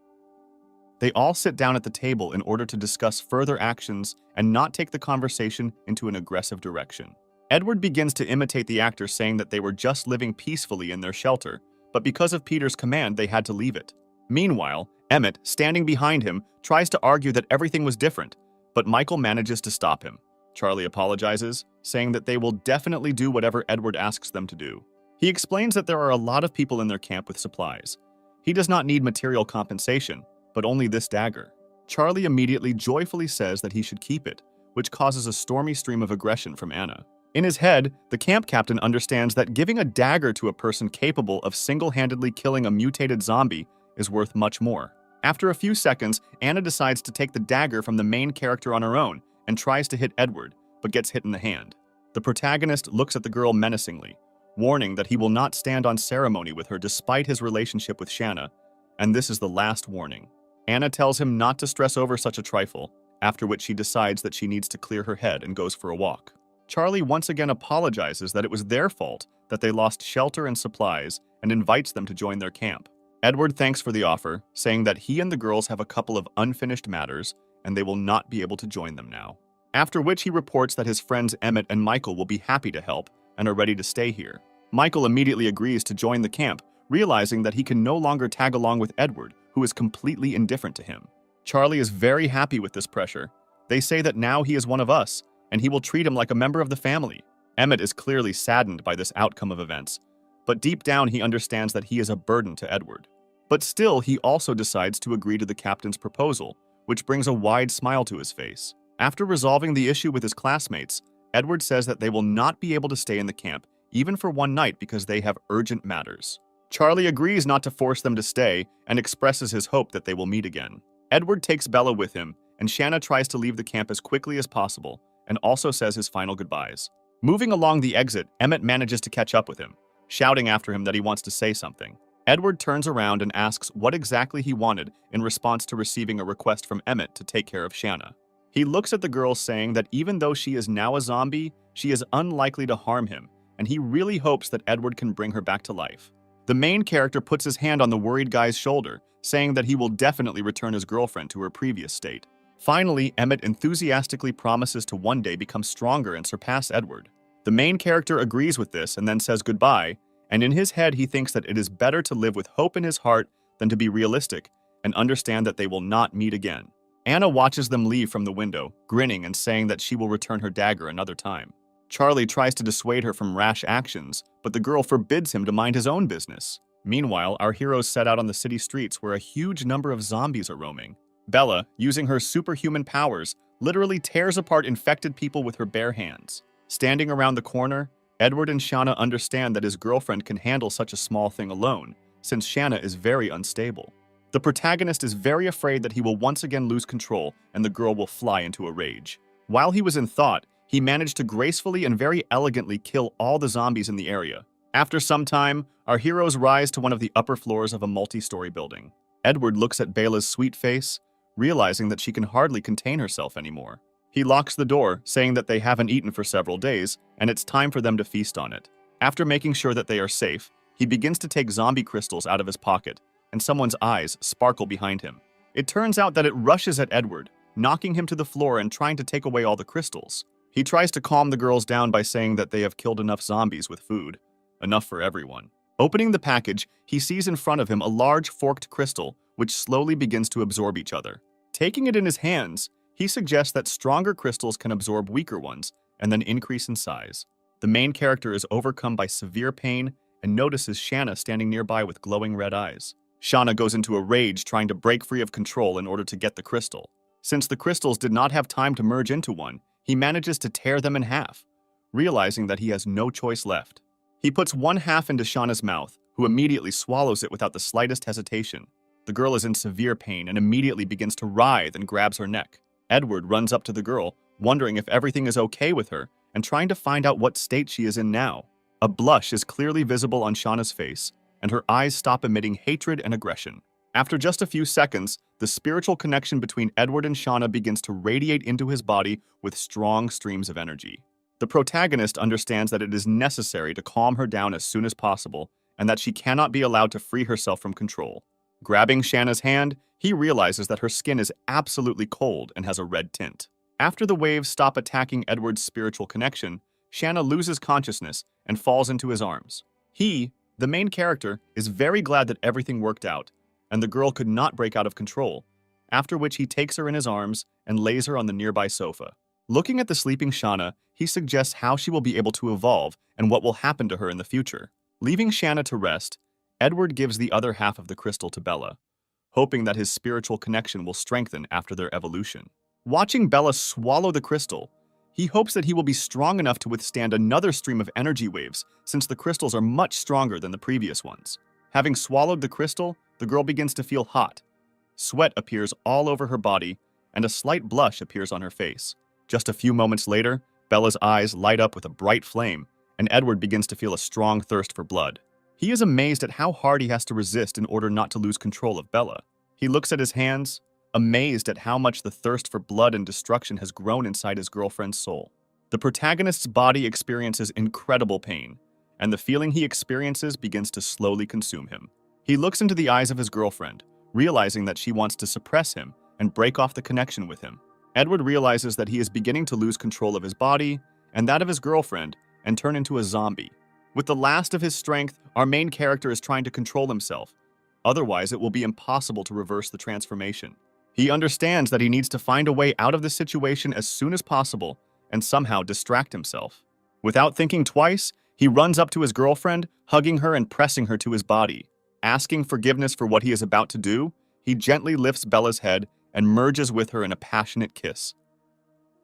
They all sit down at the table in order to discuss further actions and not take the conversation into an aggressive direction. Edward begins to imitate the actor, saying that they were just living peacefully in their shelter, but because of Peter's command, they had to leave it. Meanwhile, Emmett, standing behind him, tries to argue that everything was different, but Michael manages to stop him. Charlie apologizes, saying that they will definitely do whatever Edward asks them to do. He explains that there are a lot of people in their camp with supplies. He does not need material compensation, but only this dagger. Charlie immediately joyfully says that he should keep it, which causes a stormy stream of aggression from Anna. In his head, the camp captain understands that giving a dagger to a person capable of single-handedly killing a mutated zombie is worth much more. After a few seconds, Anna decides to take the dagger from the main character on her own and tries to hit Edward, but gets hit in the hand. The protagonist looks at the girl menacingly, warning that he will not stand on ceremony with her despite his relationship with Shanna, and this is the last warning. Anna tells him not to stress over such a trifle, after which she decides that she needs to clear her head and goes for a walk. Charlie once again apologizes that it was their fault that they lost shelter and supplies and invites them to join their camp. Edward thanks for the offer, saying that he and the girls have a couple of unfinished matters and they will not be able to join them now. After which he reports that his friends Emmett and Michael will be happy to help and are ready to stay here. Michael immediately agrees to join the camp, realizing that he can no longer tag along with Edward, who is completely indifferent to him. Charlie is very happy with this pressure. They say that now he is one of us, and he will treat him like a member of the family. Emmett is clearly saddened by this outcome of events, but deep down he understands that he is a burden to Edward. But still, he also decides to agree to the captain's proposal, which brings a wide smile to his face. After resolving the issue with his classmates, Edward says that they will not be able to stay in the camp even for one night because they have urgent matters. Charlie agrees not to force them to stay and expresses his hope that they will meet again. Edward takes Bella with him, and Shanna tries to leave the camp as quickly as possible and also says his final goodbyes. Moving along the exit, Emmett manages to catch up with him, shouting after him that he wants to say something. Edward turns around and asks what exactly he wanted in response to receiving a request from Emmett to take care of Shanna. He looks at the girl saying that even though she is now a zombie, she is unlikely to harm him, and he really hopes that Edward can bring her back to life. The main character puts his hand on the worried guy's shoulder, saying that he will definitely return his girlfriend to her previous state. Finally, Emmett enthusiastically promises to one day become stronger and surpass Edward. The main character agrees with this and then says goodbye, and in his head he thinks that it is better to live with hope in his heart than to be realistic and understand that they will not meet again. Anna watches them leave from the window, grinning and saying that she will return her dagger another time. Charlie tries to dissuade her from rash actions, but the girl forbids him to mind his own business. Meanwhile, our heroes set out on the city streets where a huge number of zombies are roaming. Bella, using her superhuman powers, literally tears apart infected people with her bare hands. Standing around the corner, Edward and Shanna understand that his girlfriend can handle such a small thing alone, since Shanna is very unstable. The protagonist is very afraid that he will once again lose control and the girl will fly into a rage. While he was in thought, he managed to gracefully and very elegantly kill all the zombies in the area. After some time, our heroes rise to one of the upper floors of a multi-story building. Edward looks at Bella's sweet face, realizing that she can hardly contain herself anymore. He locks the door, saying that they haven't eaten for several days, and it's time for them to feast on it. After making sure that they are safe, he begins to take zombie crystals out of his pocket, and someone's eyes sparkle behind him. It turns out that it rushes at Edward, knocking him to the floor and trying to take away all the crystals. He tries to calm the girls down by saying that they have killed enough zombies with food. Enough for everyone. Opening the package, he sees in front of him a large forked crystal, which slowly begins to absorb each other. Taking it in his hands, he suggests that stronger crystals can absorb weaker ones and then increase in size. The main character is overcome by severe pain and notices Shanna standing nearby with glowing red eyes. Shanna goes into a rage trying to break free of control in order to get the crystal. Since the crystals did not have time to merge into one, he manages to tear them in half, realizing that he has no choice left. He puts one half into Shanna's mouth, who immediately swallows it without the slightest hesitation. The girl is in severe pain and immediately begins to writhe and grabs her neck. Edward runs up to the girl, wondering if everything is okay with her and trying to find out what state she is in now. A blush is clearly visible on Shanna's face, and her eyes stop emitting hatred and aggression. After just a few seconds, the spiritual connection between Edward and Shanna begins to radiate into his body with strong streams of energy. The protagonist understands that it is necessary to calm her down as soon as possible and that she cannot be allowed to free herself from control. Grabbing Shanna's hand, he realizes that her skin is absolutely cold and has a red tint. After the waves stop attacking Edward's spiritual connection, Shanna loses consciousness and falls into his arms. He, the main character, is very glad that everything worked out, and the girl could not break out of control, after which he takes her in his arms and lays her on the nearby sofa. Looking at the sleeping Shanna, he suggests how she will be able to evolve and what will happen to her in the future. Leaving Shanna to rest, Edward gives the other half of the crystal to Bella, hoping that his spiritual connection will strengthen after their evolution. Watching Bella swallow the crystal, he hopes that he will be strong enough to withstand another stream of energy waves since the crystals are much stronger than the previous ones. Having swallowed the crystal, the girl begins to feel hot. Sweat appears all over her body, and a slight blush appears on her face. Just a few moments later, Bella's eyes light up with a bright flame, and Edward begins to feel a strong thirst for blood. He is amazed at how hard he has to resist in order not to lose control of Bella. He looks at his hands, amazed at how much the thirst for blood and destruction has grown inside his girlfriend's soul. The protagonist's body experiences incredible pain, and the feeling he experiences begins to slowly consume him. He looks into the eyes of his girlfriend, realizing that she wants to suppress him and break off the connection with him. Edward realizes that he is beginning to lose control of his body and that of his girlfriend and turn into a zombie. With the last of his strength, our main character is trying to control himself. Otherwise, it will be impossible to reverse the transformation. He understands that he needs to find a way out of the situation as soon as possible and somehow distract himself. Without thinking twice, he runs up to his girlfriend, hugging her and pressing her to his body. Asking forgiveness for what he is about to do, he gently lifts Bella's head and merges with her in a passionate kiss.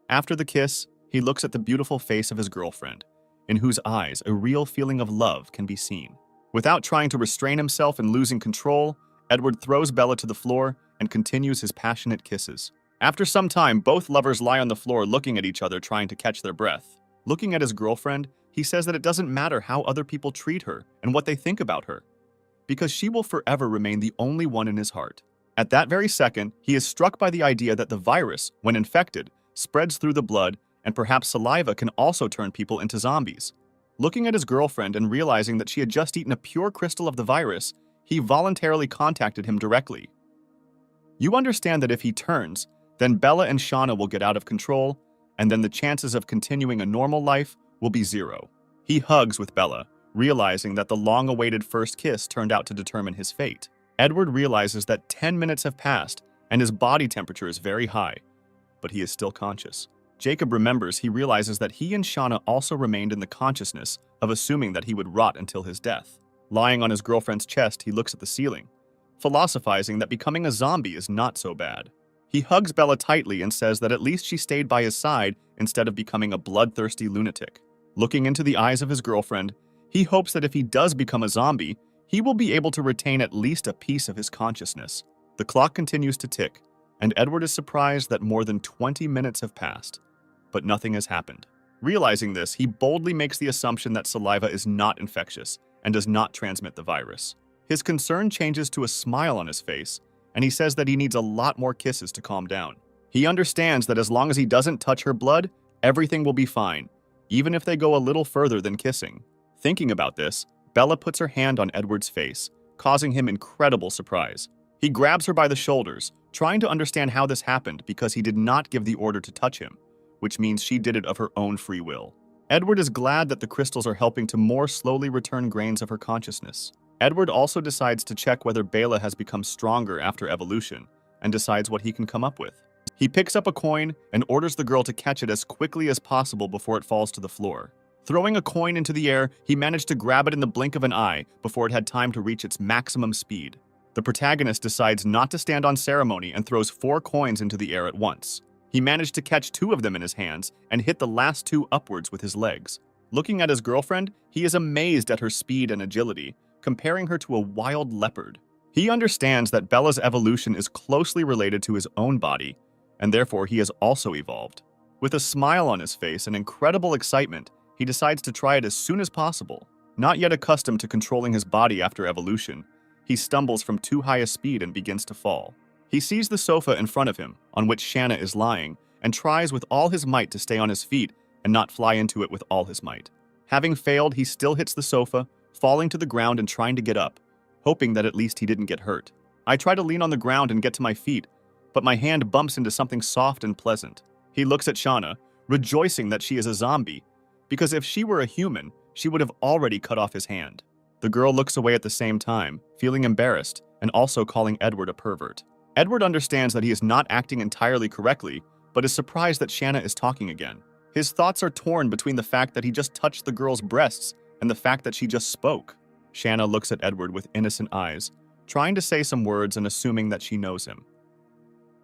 After the kiss, he looks at the beautiful face of his girlfriend, in whose eyes a real feeling of love can be seen. Without trying to restrain himself and losing control, Edward throws Bella to the floor and continues his passionate kisses. After some time, both lovers lie on the floor looking at each other, trying to catch their breath. Looking at his girlfriend, he says that it doesn't matter how other people treat her and what they think about her, because she will forever remain the only one in his heart. At that very second, he is struck by the idea that the virus, when infected, spreads through the blood, and perhaps saliva can also turn people into zombies. Looking at his girlfriend and realizing that she had just eaten a pure crystal of the virus, he voluntarily contacted him directly. You understand that if he turns, then Bella and Shauna will get out of control, and then the chances of continuing a normal life will be zero. He hugs with Bella, realizing that the long-awaited first kiss turned out to determine his fate. Edward realizes that 10 minutes have passed, and his body temperature is very high, but he is still conscious. Jacob remembers he realizes that he and Shauna also remained in the consciousness of assuming that he would rot until his death. Lying on his girlfriend's chest, he looks at the ceiling, philosophizing that becoming a zombie is not so bad. He hugs Bella tightly and says that at least she stayed by his side instead of becoming a bloodthirsty lunatic. Looking into the eyes of his girlfriend, he hopes that if he does become a zombie, he will be able to retain at least a piece of his consciousness. The clock continues to tick, and Edward is surprised that more than 20 minutes have passed, but nothing has happened. Realizing this, he boldly makes the assumption that saliva is not infectious and does not transmit the virus. His concern changes to a smile on his face, and he says that he needs a lot more kisses to calm down. He understands that as long as he doesn't touch her blood, everything will be fine, even if they go a little further than kissing. Thinking about this, Bella puts her hand on Edward's face, causing him incredible surprise. He grabs her by the shoulders, trying to understand how this happened because he did not give the order to touch him, which means she did it of her own free will. Edward is glad that the crystals are helping to more slowly return grains of her consciousness. Edward also decides to check whether Bella has become stronger after evolution, and decides what he can come up with. He picks up a coin and orders the girl to catch it as quickly as possible before it falls to the floor. Throwing a coin into the air, he managed to grab it in the blink of an eye before it had time to reach its maximum speed. The protagonist decides not to stand on ceremony and throws 4 coins into the air at once. He managed to catch 2 of them in his hands and hit the last 2 upwards with his legs. Looking at his girlfriend, he is amazed at her speed and agility, comparing her to a wild leopard. He understands that Bella's evolution is closely related to his own body, and therefore he has also evolved. With a smile on his face and incredible excitement, he decides to try it as soon as possible. Not yet accustomed to controlling his body after evolution, he stumbles from too high a speed and begins to fall. He sees the sofa in front of him, on which Shanna is lying, and tries with all his might to stay on his feet and not fly into it with all his might. Having failed, he still hits the sofa, falling to the ground and trying to get up, hoping that at least he didn't get hurt. I try to lean on the ground and get to my feet, but my hand bumps into something soft and pleasant. He looks at Shauna, rejoicing that she is a zombie, because if she were a human, she would have already cut off his hand. The girl looks away at the same time, feeling embarrassed, and also calling Edward a pervert. Edward understands that he is not acting entirely correctly, but is surprised that Shanna is talking again. His thoughts are torn between the fact that he just touched the girl's breasts and the fact that she just spoke. Shanna looks at Edward with innocent eyes, trying to say some words and assuming that she knows him.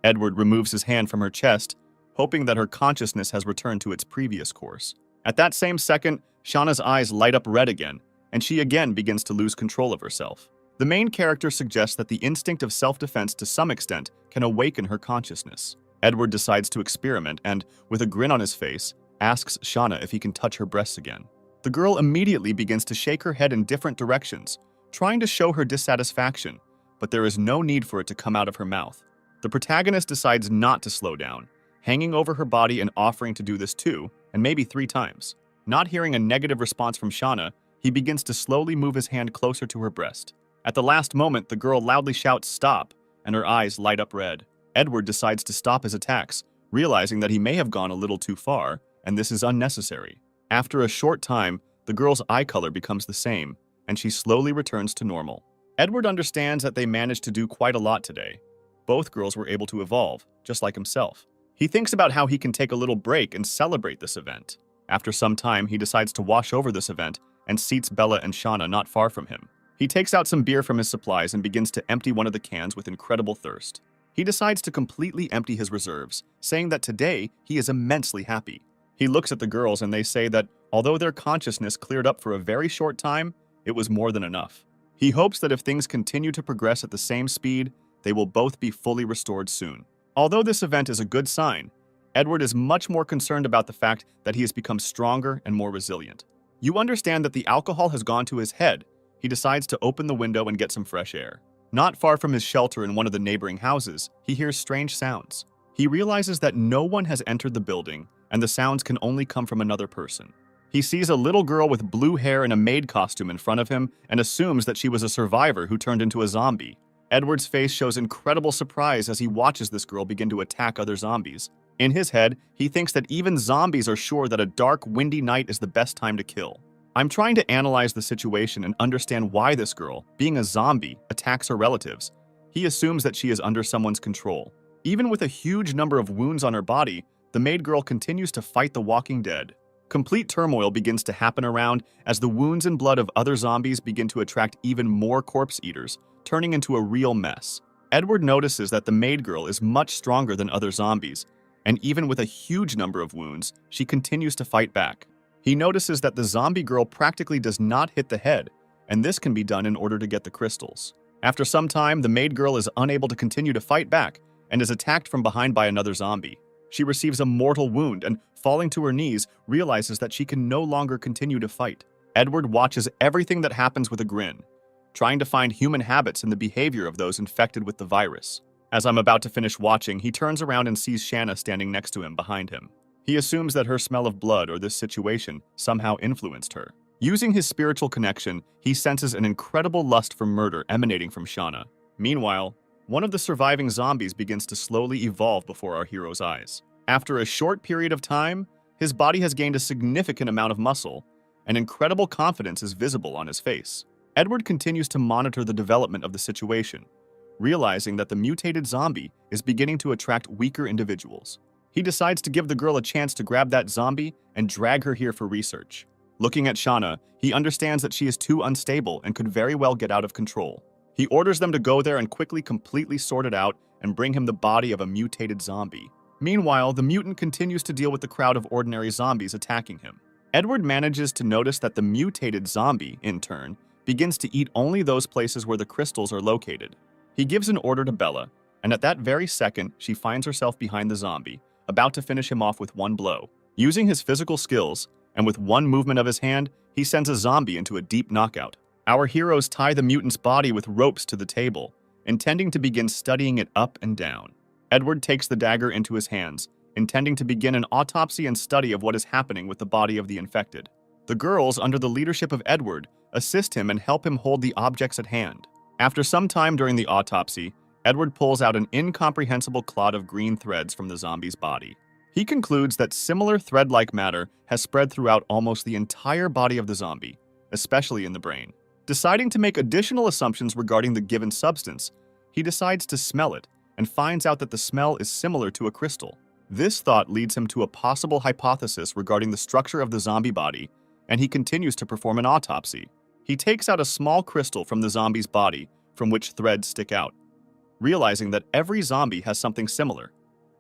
Edward removes his hand from her chest, hoping that her consciousness has returned to its previous course. At that same second, Shauna's eyes light up red again, and she again begins to lose control of herself. The main character suggests that the instinct of self-defense to some extent can awaken her consciousness. Edward decides to experiment and, with a grin on his face, asks Shauna if he can touch her breasts again. The girl immediately begins to shake her head in different directions, trying to show her dissatisfaction, but there is no need for it to come out of her mouth. The protagonist decides not to slow down, hanging over her body and offering to do this 2, and maybe 3 times. Not hearing a negative response from Shauna, he begins to slowly move his hand closer to her breast. At the last moment, the girl loudly shouts "Stop," and her eyes light up red. Edward decides to stop his attacks, realizing that he may have gone a little too far, and this is unnecessary. After a short time, the girl's eye color becomes the same, and she slowly returns to normal. Edward understands that they managed to do quite a lot today. Both girls were able to evolve, just like himself. He thinks about how he can take a little break and celebrate this event. After some time, he decides to wash over this event and seats Bella and Shauna not far from him. He takes out some beer from his supplies and begins to empty one of the cans with incredible thirst. He decides to completely empty his reserves, saying that today he is immensely happy. He looks at the girls and they say that although their consciousness cleared up for a very short time, it was more than enough. He hopes that if things continue to progress at the same speed, they will both be fully restored soon. Although this event is a good sign, Edward is much more concerned about the fact that he has become stronger and more resilient. You understand that the alcohol has gone to his head. He decides to open the window and get some fresh air. Not far from his shelter in one of the neighboring houses, he hears strange sounds. He realizes that no one has entered the building, and the sounds can only come from another person. He sees a little girl with blue hair and a maid costume in front of him and assumes that she was a survivor who turned into a zombie. Edward's face shows incredible surprise as he watches this girl begin to attack other zombies. In his head, he thinks that even zombies are sure that a dark, windy night is the best time to kill. I'm trying to analyze the situation and understand why this girl, being a zombie, attacks her relatives. He assumes that she is under someone's control. Even with a huge number of wounds on her body, the maid girl continues to fight the walking dead. Complete turmoil begins to happen around as the wounds and blood of other zombies begin to attract even more corpse eaters, turning into a real mess. Edward notices that the maid girl is much stronger than other zombies, and even with a huge number of wounds, she continues to fight back. He notices that the zombie girl practically does not hit the head, and this can be done in order to get the crystals. After some time, the maid girl is unable to continue to fight back and is attacked from behind by another zombie. She receives a mortal wound and, falling to her knees, realizes that she can no longer continue to fight. Edward watches everything that happens with a grin, trying to find human habits in the behavior of those infected with the virus. As I'm about to finish watching, he turns around and sees Shanna standing next to him behind him. He assumes that her smell of blood or this situation somehow influenced her. Using his spiritual connection, he senses an incredible lust for murder emanating from Shauna. Meanwhile, one of the surviving zombies begins to slowly evolve before our hero's eyes. After a short period of time, his body has gained a significant amount of muscle, and incredible confidence is visible on his face. Edward continues to monitor the development of the situation, realizing that the mutated zombie is beginning to attract weaker individuals. He decides to give the girl a chance to grab that zombie and drag her here for research. Looking at Shauna, he understands that she is too unstable and could very well get out of control. He orders them to go there and quickly completely sort it out and bring him the body of a mutated zombie. Meanwhile, the mutant continues to deal with the crowd of ordinary zombies attacking him. Edward manages to notice that the mutated zombie, in turn, begins to eat only those places where the crystals are located. He gives an order to Bella, and at that very second, she finds herself behind the zombie, about to finish him off with one blow. Using his physical skills, and with one movement of his hand, he sends a zombie into a deep knockout. Our heroes tie the mutant's body with ropes to the table, intending to begin studying it up and down. Edward takes the dagger into his hands, intending to begin an autopsy and study of what is happening with the body of the infected. The girls, under the leadership of Edward, assist him and help him hold the objects at hand. After some time during the autopsy, Edward pulls out an incomprehensible clot of green threads from the zombie's body. He concludes that similar thread-like matter has spread throughout almost the entire body of the zombie, especially in the brain. Deciding to make additional assumptions regarding the given substance, he decides to smell it and finds out that the smell is similar to a crystal. This thought leads him to a possible hypothesis regarding the structure of the zombie body, and he continues to perform an autopsy. He takes out a small crystal from the zombie's body from which threads stick out, realizing that every zombie has something similar,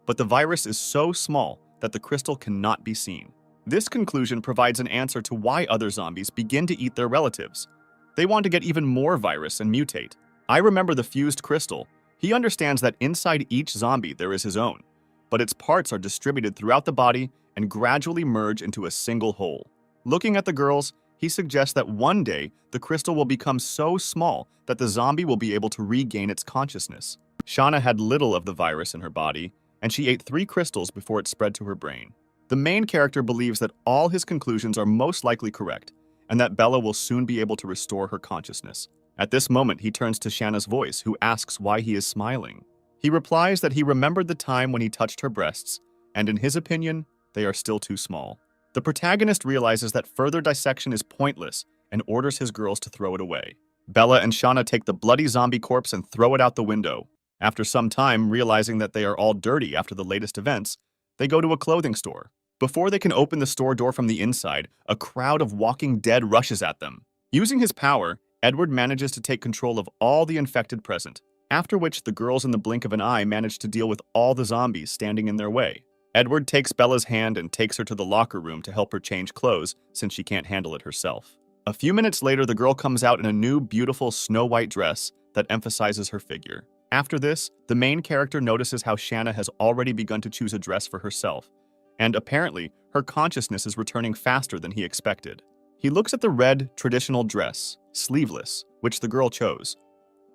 but the virus is so small that the crystal cannot be seen. This conclusion provides an answer to why other zombies begin to eat their relatives. They want to get even more virus and mutate. I remember the fused crystal. He understands that inside each zombie there is his own, but its parts are distributed throughout the body and gradually merge into a single whole. Looking at the girls, he suggests that one day the crystal will become so small that the zombie will be able to regain its consciousness. Shauna had little of the virus in her body, and she ate 3 crystals before it spread to her brain. The main character believes that all his conclusions are most likely correct, and that Bella will soon be able to restore her consciousness. At this moment, he turns to Shanna's voice, who asks why he is smiling. He replies that he remembered the time when he touched her breasts, and in his opinion, they are still too small. The protagonist realizes that further dissection is pointless and orders his girls to throw it away. Bella and Shauna take the bloody zombie corpse and throw it out the window. After some time, realizing that they are all dirty after the latest events, they go to a clothing store. Before they can open the store door from the inside, a crowd of walking dead rushes at them. Using his power, Edward manages to take control of all the infected present, after which the girls in the blink of an eye manage to deal with all the zombies standing in their way. Edward takes Bella's hand and takes her to the locker room to help her change clothes since she can't handle it herself. A few minutes later, the girl comes out in a new, beautiful snow-white dress that emphasizes her figure. After this, the main character notices how Shanna has already begun to choose a dress for herself, and apparently, her consciousness is returning faster than he expected. He looks at the red, traditional dress, sleeveless, which the girl chose.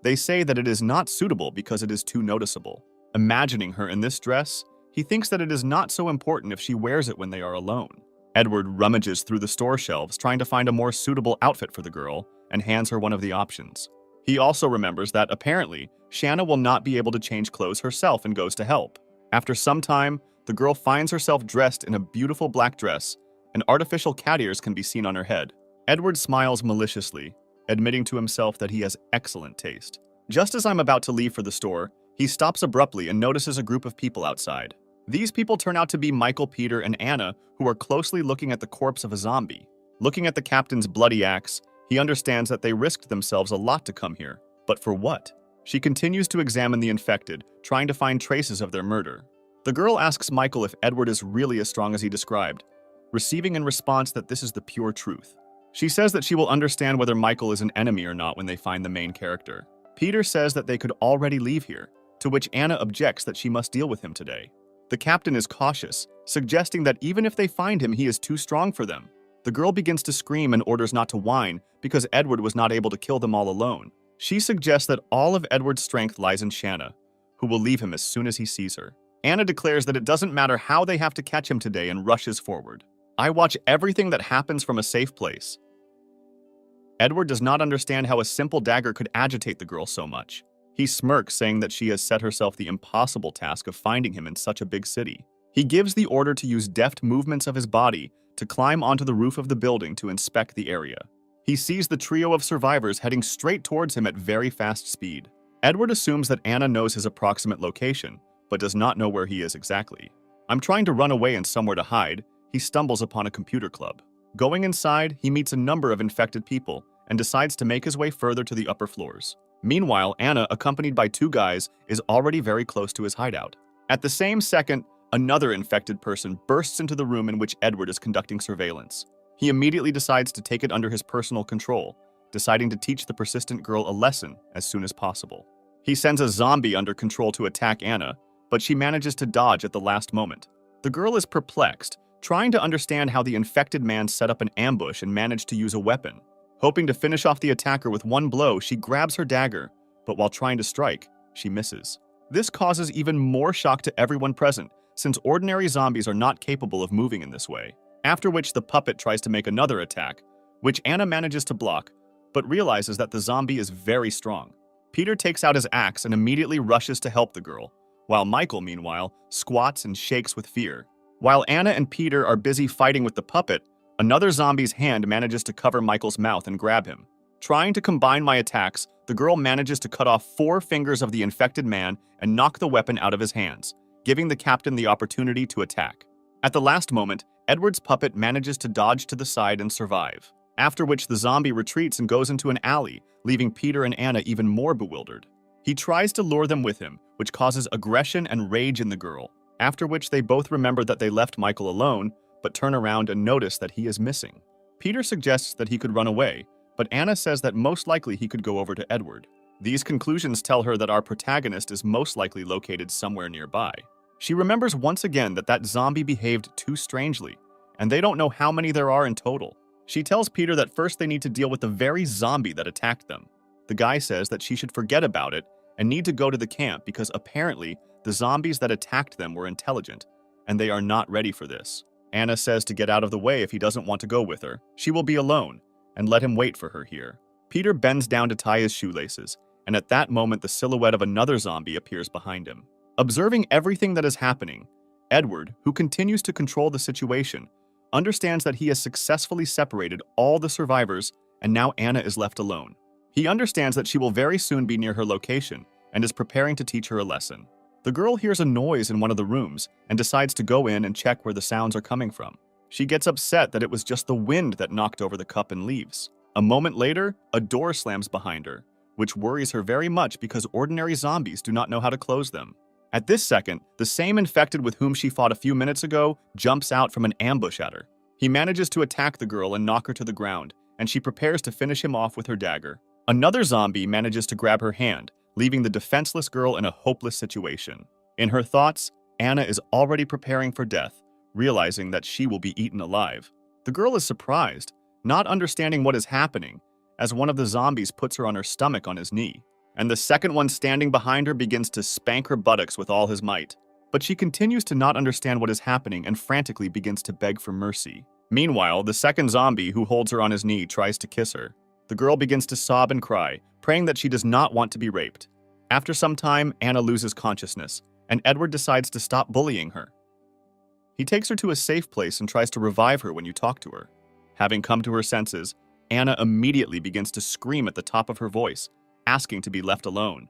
They say that it is not suitable because it is too noticeable. Imagining her in this dress, he thinks that it is not so important if she wears it when they are alone. Edward rummages through the store shelves trying to find a more suitable outfit for the girl and hands her one of the options. He also remembers that, apparently, Shanna will not be able to change clothes herself and goes to help. After some time, the girl finds herself dressed in a beautiful black dress, and artificial cat ears can be seen on her head. Edward smiles maliciously, admitting to himself that he has excellent taste. Just as I'm about to leave for the store, he stops abruptly and notices a group of people outside. These people turn out to be Michael, Peter, and Anna, who are closely looking at the corpse of a zombie. Looking at the captain's bloody axe, he understands that they risked themselves a lot to come here. But for what? She continues to examine the infected, trying to find traces of their murder. The girl asks Michael if Edward is really as strong as he described, receiving in response that this is the pure truth. She says that she will understand whether Michael is an enemy or not when they find the main character. Peter says that they could already leave here, to which Anna objects that she must deal with him today. The captain is cautious, suggesting that even if they find him, he is too strong for them. The girl begins to scream and orders not to whine because Edward was not able to kill them all alone. She suggests that all of Edward's strength lies in Shanna, who will leave him as soon as he sees her. Anna declares that it doesn't matter how they have to catch him today and rushes forward. I watch everything that happens from a safe place. Edward does not understand how a simple dagger could agitate the girl so much. He smirks, saying that she has set herself the impossible task of finding him in such a big city. He gives the order to use deft movements of his body to climb onto the roof of the building to inspect the area. He sees the trio of survivors heading straight towards him at very fast speed. Edward assumes that Anna knows his approximate location, but does not know where he is exactly. I'm trying to run away and somewhere to hide. He stumbles upon a computer club. Going inside, he meets a number of infected people and decides to make his way further to the upper floors. Meanwhile, Anna, accompanied by two guys, is already very close to his hideout. At the same second, another infected person bursts into the room in which Edward is conducting surveillance. He immediately decides to take it under his personal control, deciding to teach the persistent girl a lesson as soon as possible. He sends a zombie under control to attack Anna, but she manages to dodge at the last moment. The girl is perplexed, trying to understand how the infected man set up an ambush and managed to use a weapon. Hoping to finish off the attacker with one blow, she grabs her dagger, but while trying to strike, she misses. This causes even more shock to everyone present, since ordinary zombies are not capable of moving in this way. After which the puppet tries to make another attack, which Anna manages to block, but realizes that the zombie is very strong. Peter takes out his axe and immediately rushes to help the girl, while Michael, meanwhile, squats and shakes with fear. While Anna and Peter are busy fighting with the puppet, another zombie's hand manages to cover Michael's mouth and grab him. Trying to combine my attacks, the girl manages to cut off 4 fingers of the infected man and knock the weapon out of his hands, giving the captain the opportunity to attack. At the last moment, Edward's puppet manages to dodge to the side and survive, after which the zombie retreats and goes into an alley, leaving Peter and Anna even more bewildered. He tries to lure them with him, which causes aggression and rage in the girl, after which they both remember that they left Michael alone, but turn around and notice that he is missing. Peter suggests that he could run away, but Anna says that most likely he could go over to Edward. These conclusions tell her that our protagonist is most likely located somewhere nearby. She remembers once again that that zombie behaved too strangely, and they don't know how many there are in total. She tells Peter that first they need to deal with the very zombie that attacked them. The guy says that she should forget about it and need to go to the camp because apparently the zombies that attacked them were intelligent, and they are not ready for this. Anna says to get out of the way if he doesn't want to go with her. She will be alone, and let him wait for her here. Peter bends down to tie his shoelaces, and at that moment the silhouette of another zombie appears behind him. Observing everything that is happening, Edward, who continues to control the situation, understands that he has successfully separated all the survivors, and now Anna is left alone. He understands that she will very soon be near her location, and is preparing to teach her a lesson. The girl hears a noise in one of the rooms and decides to go in and check where the sounds are coming from. She gets upset that it was just the wind that knocked over the cup and leaves. A moment later, a door slams behind her, which worries her very much because ordinary zombies do not know how to close them. At this second, the same infected with whom she fought a few minutes ago jumps out from an ambush at her. He manages to attack the girl and knock her to the ground, and she prepares to finish him off with her dagger. Another zombie manages to grab her hand, leaving the defenseless girl in a hopeless situation. In her thoughts, Anna is already preparing for death, realizing that she will be eaten alive. The girl is surprised, not understanding what is happening, as one of the zombies puts her on her stomach on his knee, and the second one standing behind her begins to spank her buttocks with all his might. But she continues to not understand what is happening and frantically begins to beg for mercy. Meanwhile, the second zombie who holds her on his knee tries to kiss her. The girl begins to sob and cry, praying that she does not want to be raped. After some time, Anna loses consciousness, and Edward decides to stop bullying her. He takes her to a safe place and tries to revive her when you talk to her. Having come to her senses, Anna immediately begins to scream at the top of her voice, asking to be left alone.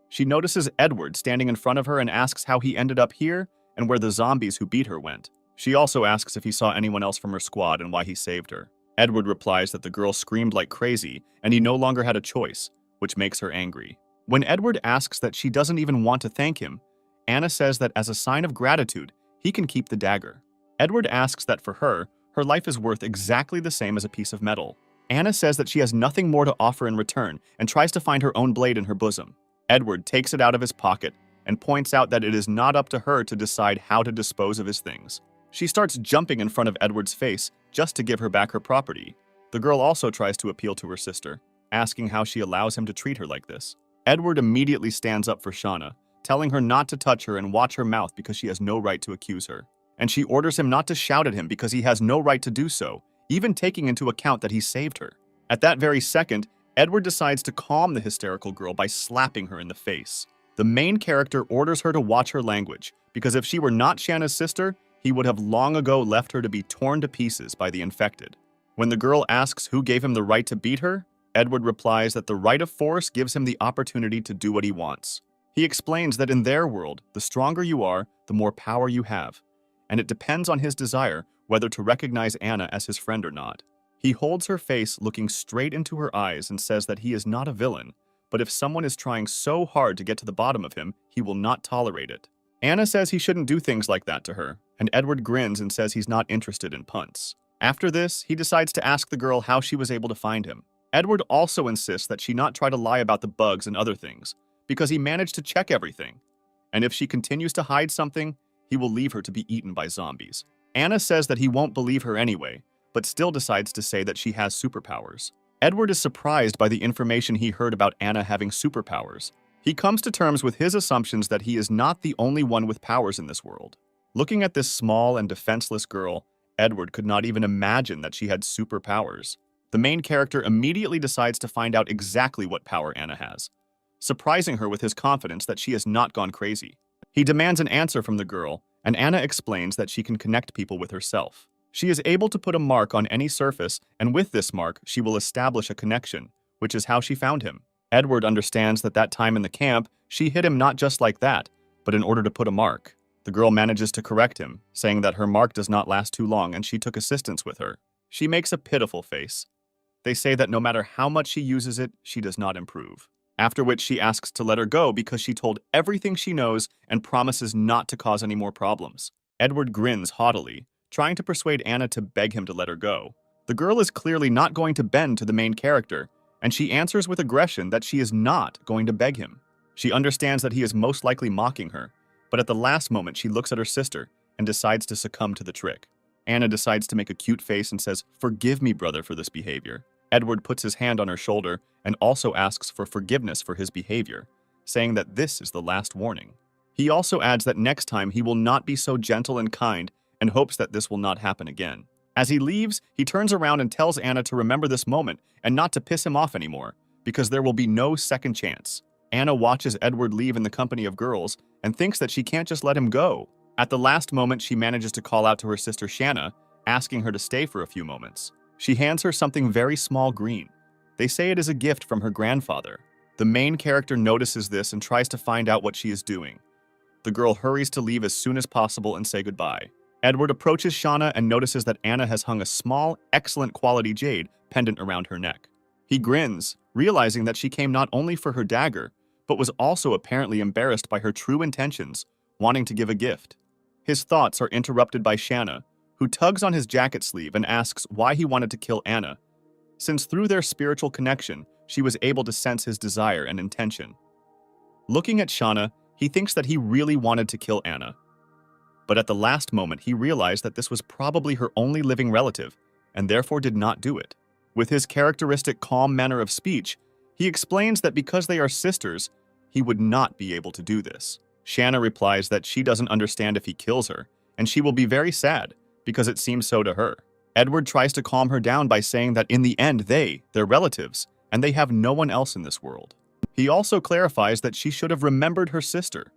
She notices Edward standing in front of her and asks how he ended up here and where the zombies who beat her went. She also asks if he saw anyone else from her squad and why he saved her. Edward replies that the girl screamed like crazy and he no longer had a choice, which makes her angry. When Edward asks that she doesn't even want to thank him, Anna says that as a sign of gratitude, he can keep the dagger. Edward asks that for her life is worth exactly the same as a piece of metal. Anna says that she has nothing more to offer in return and tries to find her own blade in her bosom. Edward takes it out of his pocket and points out that it is not up to her to decide how to dispose of his things. She starts jumping in front of Edward's face just to give her back her property. The girl also tries to appeal to her sister, asking how she allows him to treat her like this. Edward immediately stands up for Shauna, telling her not to touch her and watch her mouth because she has no right to accuse her. And she orders him not to shout at him because he has no right to do so, even taking into account that he saved her. At that very second, Edward decides to calm the hysterical girl by slapping her in the face. The main character orders her to watch her language, because if she were not Shanna's sister, he would have long ago left her to be torn to pieces by the infected. When the girl asks who gave him the right to beat her, Edward replies that the right of force gives him the opportunity to do what he wants. He explains that in their world, the stronger you are, the more power you have, and it depends on his desire whether to recognize Anna as his friend or not. He holds her face looking straight into her eyes and says that he is not a villain, but if someone is trying so hard to get to the bottom of him, he will not tolerate it. Anna says he shouldn't do things like that to her, and Edward grins and says he's not interested in punts. After this, he decides to ask the girl how she was able to find him. Edward also insists that she not try to lie about the bugs and other things, because he managed to check everything, and if she continues to hide something, he will leave her to be eaten by zombies. Anna says that he won't believe her anyway, but still decides to say that she has superpowers. Edward is surprised by the information he heard about Anna having superpowers. He comes to terms with his assumptions that he is not the only one with powers in this world. Looking at this small and defenseless girl, Edward could not even imagine that she had superpowers. The main character immediately decides to find out exactly what power Anna has, surprising her with his confidence that she has not gone crazy. He demands an answer from the girl, and Anna explains that she can connect people with herself. She is able to put a mark on any surface, and with this mark, she will establish a connection, which is how she found him. Edward understands that time in the camp, she hit him not just like that, but in order to put a mark. The girl manages to correct him, saying that her mark does not last too long and she took assistance with her. She makes a pitiful face. They say that no matter how much she uses it, she does not improve. After which she asks to let her go because she told everything she knows and promises not to cause any more problems. Edward grins haughtily, trying to persuade Anna to beg him to let her go. The girl is clearly not going to bend to the main character, and she answers with aggression that she is not going to beg him. She understands that he is most likely mocking her, but at the last moment she looks at her sister and decides to succumb to the trick. Anna decides to make a cute face and says, "Forgive me, brother, for this behavior." Edward puts his hand on her shoulder and also asks for forgiveness for his behavior, saying that this is the last warning. He also adds that next time he will not be so gentle and kind and hopes that this will not happen again. As he leaves, he turns around and tells Anna to remember this moment and not to piss him off anymore, because there will be no second chance. Anna watches Edward leave in the company of girls and thinks that she can't just let him go. At the last moment, she manages to call out to her sister Shanna, asking her to stay for a few moments. She hands her something very small green. They say it is a gift from her grandfather. The main character notices this and tries to find out what she is doing, The girl hurries to leave as soon as possible and say goodbye. Edward approaches Shauna and notices that Anna has hung a small, excellent quality jade pendant around her neck. He grins, realizing that she came not only for her dagger, but was also apparently embarrassed by her true intentions, wanting to give a gift. His thoughts are interrupted by Shanna, who tugs on his jacket sleeve and asks why he wanted to kill Anna, since through their spiritual connection, she was able to sense his desire and intention. Looking at Shauna, he thinks that he really wanted to kill Anna. But at the last moment, he realized that this was probably her only living relative, and therefore did not do it. With his characteristic calm manner of speech, he explains that because they are sisters, he would not be able to do this. Shanna replies that she doesn't understand if he kills her, and she will be very sad, because it seems so to her. Edward tries to calm her down by saying that in the end they're relatives, and they have no one else in this world. He also clarifies that she should have remembered her sister.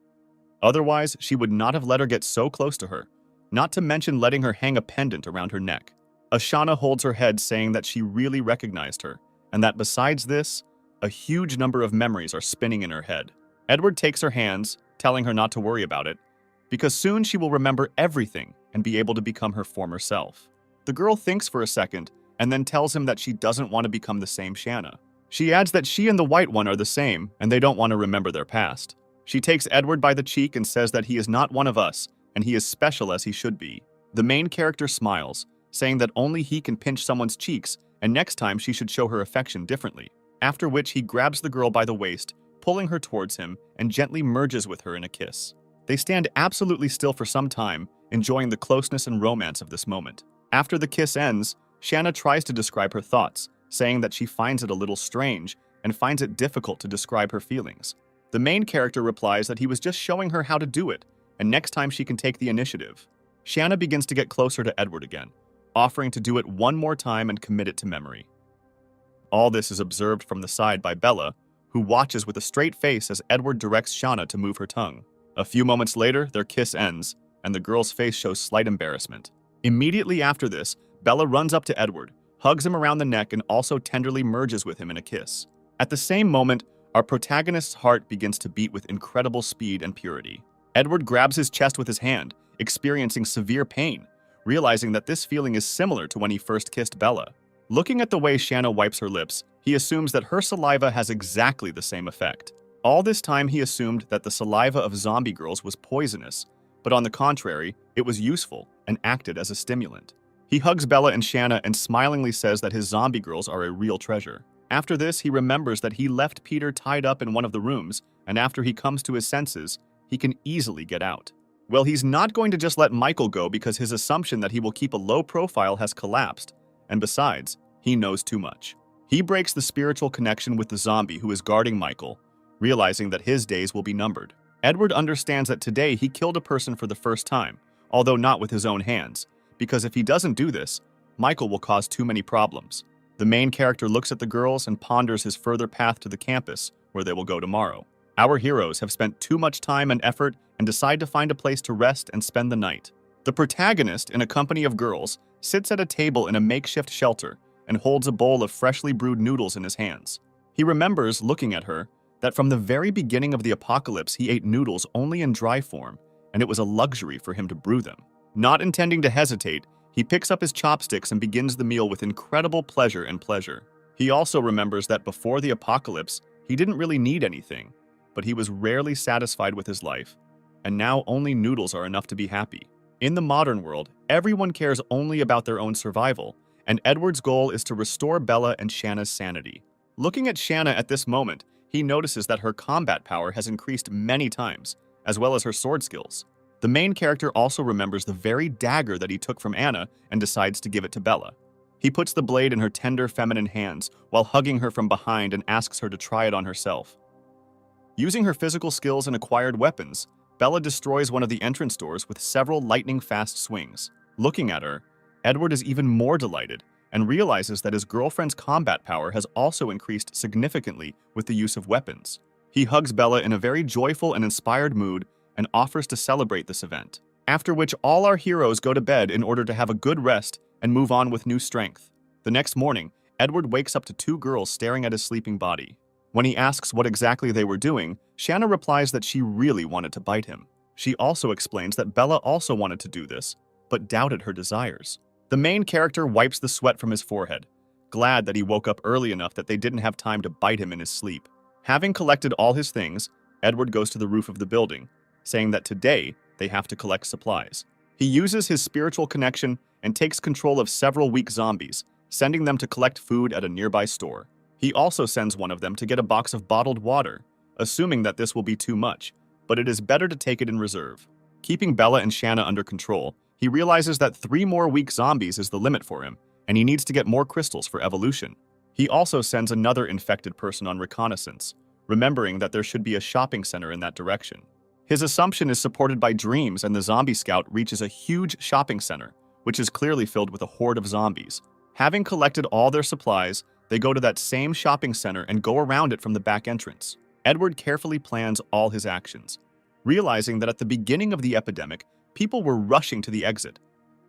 Otherwise, she would not have let her get so close to her, not to mention letting her hang a pendant around her neck. Ashana holds her head, saying that she really recognized her, and that besides this, a huge number of memories are spinning in her head. Edward takes her hands, telling her not to worry about it, because soon she will remember everything and be able to become her former self. The girl thinks for a second, and then tells him that she doesn't want to become the same Shanna. She adds that she and the White One are the same, and they don't want to remember their past. She takes Edward by the cheek and says that he is not one of us, and he is special as he should be. The main character smiles, saying that only he can pinch someone's cheeks, and next time she should show her affection differently. After which he grabs the girl by the waist, pulling her towards him, and gently merges with her in a kiss. They stand absolutely still for some time, enjoying the closeness and romance of this moment. After the kiss ends, Shanna tries to describe her thoughts, saying that she finds it a little strange and finds it difficult to describe her feelings. The main character replies that he was just showing her how to do it, and next time she can take the initiative. Shanna begins to get closer to Edward again, offering to do it one more time and commit it to memory. All this is observed from the side by Bella, who watches with a straight face as Edward directs Shanna to move her tongue. A few moments later, their kiss ends, and the girl's face shows slight embarrassment. Immediately after this, Bella runs up to Edward, hugs him around the neck, and also tenderly merges with him in a kiss. At the same moment, our protagonist's heart begins to beat with incredible speed and purity. Edward grabs his chest with his hand, experiencing severe pain, realizing that this feeling is similar to when he first kissed Bella. Looking at the way Shanna wipes her lips, he assumes that her saliva has exactly the same effect. All this time he assumed that the saliva of zombie girls was poisonous, but on the contrary, it was useful and acted as a stimulant. He hugs Bella and Shanna and smilingly says that his zombie girls are a real treasure. After this, he remembers that he left Peter tied up in one of the rooms, and after he comes to his senses, he can easily get out. Well, he's not going to just let Michael go because his assumption that he will keep a low profile has collapsed, and besides, he knows too much. He breaks the spiritual connection with the zombie who is guarding Michael, realizing that his days will be numbered. Edward understands that today he killed a person for the first time, although not with his own hands, because if he doesn't do this, Michael will cause too many problems. The main character looks at the girls and ponders his further path to the campus, where they will go tomorrow. Our heroes have spent too much time and effort and decide to find a place to rest and spend the night. The protagonist, in a company of girls, sits at a table in a makeshift shelter and holds a bowl of freshly brewed noodles in his hands. He remembers, looking at her, that from the very beginning of the apocalypse he ate noodles only in dry form, and it was a luxury for him to brew them. Not intending to hesitate, he picks up his chopsticks and begins the meal with incredible pleasure and pleasure. He also remembers that before the apocalypse, he didn't really need anything, but he was rarely satisfied with his life, and now only noodles are enough to be happy. In the modern world, everyone cares only about their own survival, and Edward's goal is to restore Bella and Shanna's sanity. Looking at Shanna at this moment, he notices that her combat power has increased many times, as well as her sword skills. The main character also remembers the very dagger that he took from Anna and decides to give it to Bella. He puts the blade in her tender feminine hands while hugging her from behind and asks her to try it on herself. Using her physical skills and acquired weapons, Bella destroys one of the entrance doors with several lightning-fast swings. Looking at her, Edward is even more delighted and realizes that his girlfriend's combat power has also increased significantly with the use of weapons. He hugs Bella in a very joyful and inspired mood and offers to celebrate this event, after which all our heroes go to bed in order to have a good rest and move on with new strength. The next morning, Edward wakes up to two girls staring at his sleeping body. When he asks what exactly they were doing, Shanna replies that she really wanted to bite him. She also explains that Bella also wanted to do this, but doubted her desires. The main character wipes the sweat from his forehead, glad that he woke up early enough that they didn't have time to bite him in his sleep. Having collected all his things, Edward goes to the roof of the building, saying that today they have to collect supplies. He uses his spiritual connection and takes control of several weak zombies, sending them to collect food at a nearby store. He also sends one of them to get a box of bottled water, assuming that this will be too much, but it is better to take it in reserve. Keeping Bella and Shanna under control, he realizes that 3 more weak zombies is the limit for him, and he needs to get more crystals for evolution. He also sends another infected person on reconnaissance, remembering that there should be a shopping center in that direction. His assumption is supported by dreams, and the zombie scout reaches a huge shopping center, which is clearly filled with a horde of zombies. Having collected all their supplies, they go to that same shopping center and go around it from the back entrance. Edward carefully plans all his actions, realizing that at the beginning of the epidemic, people were rushing to the exit,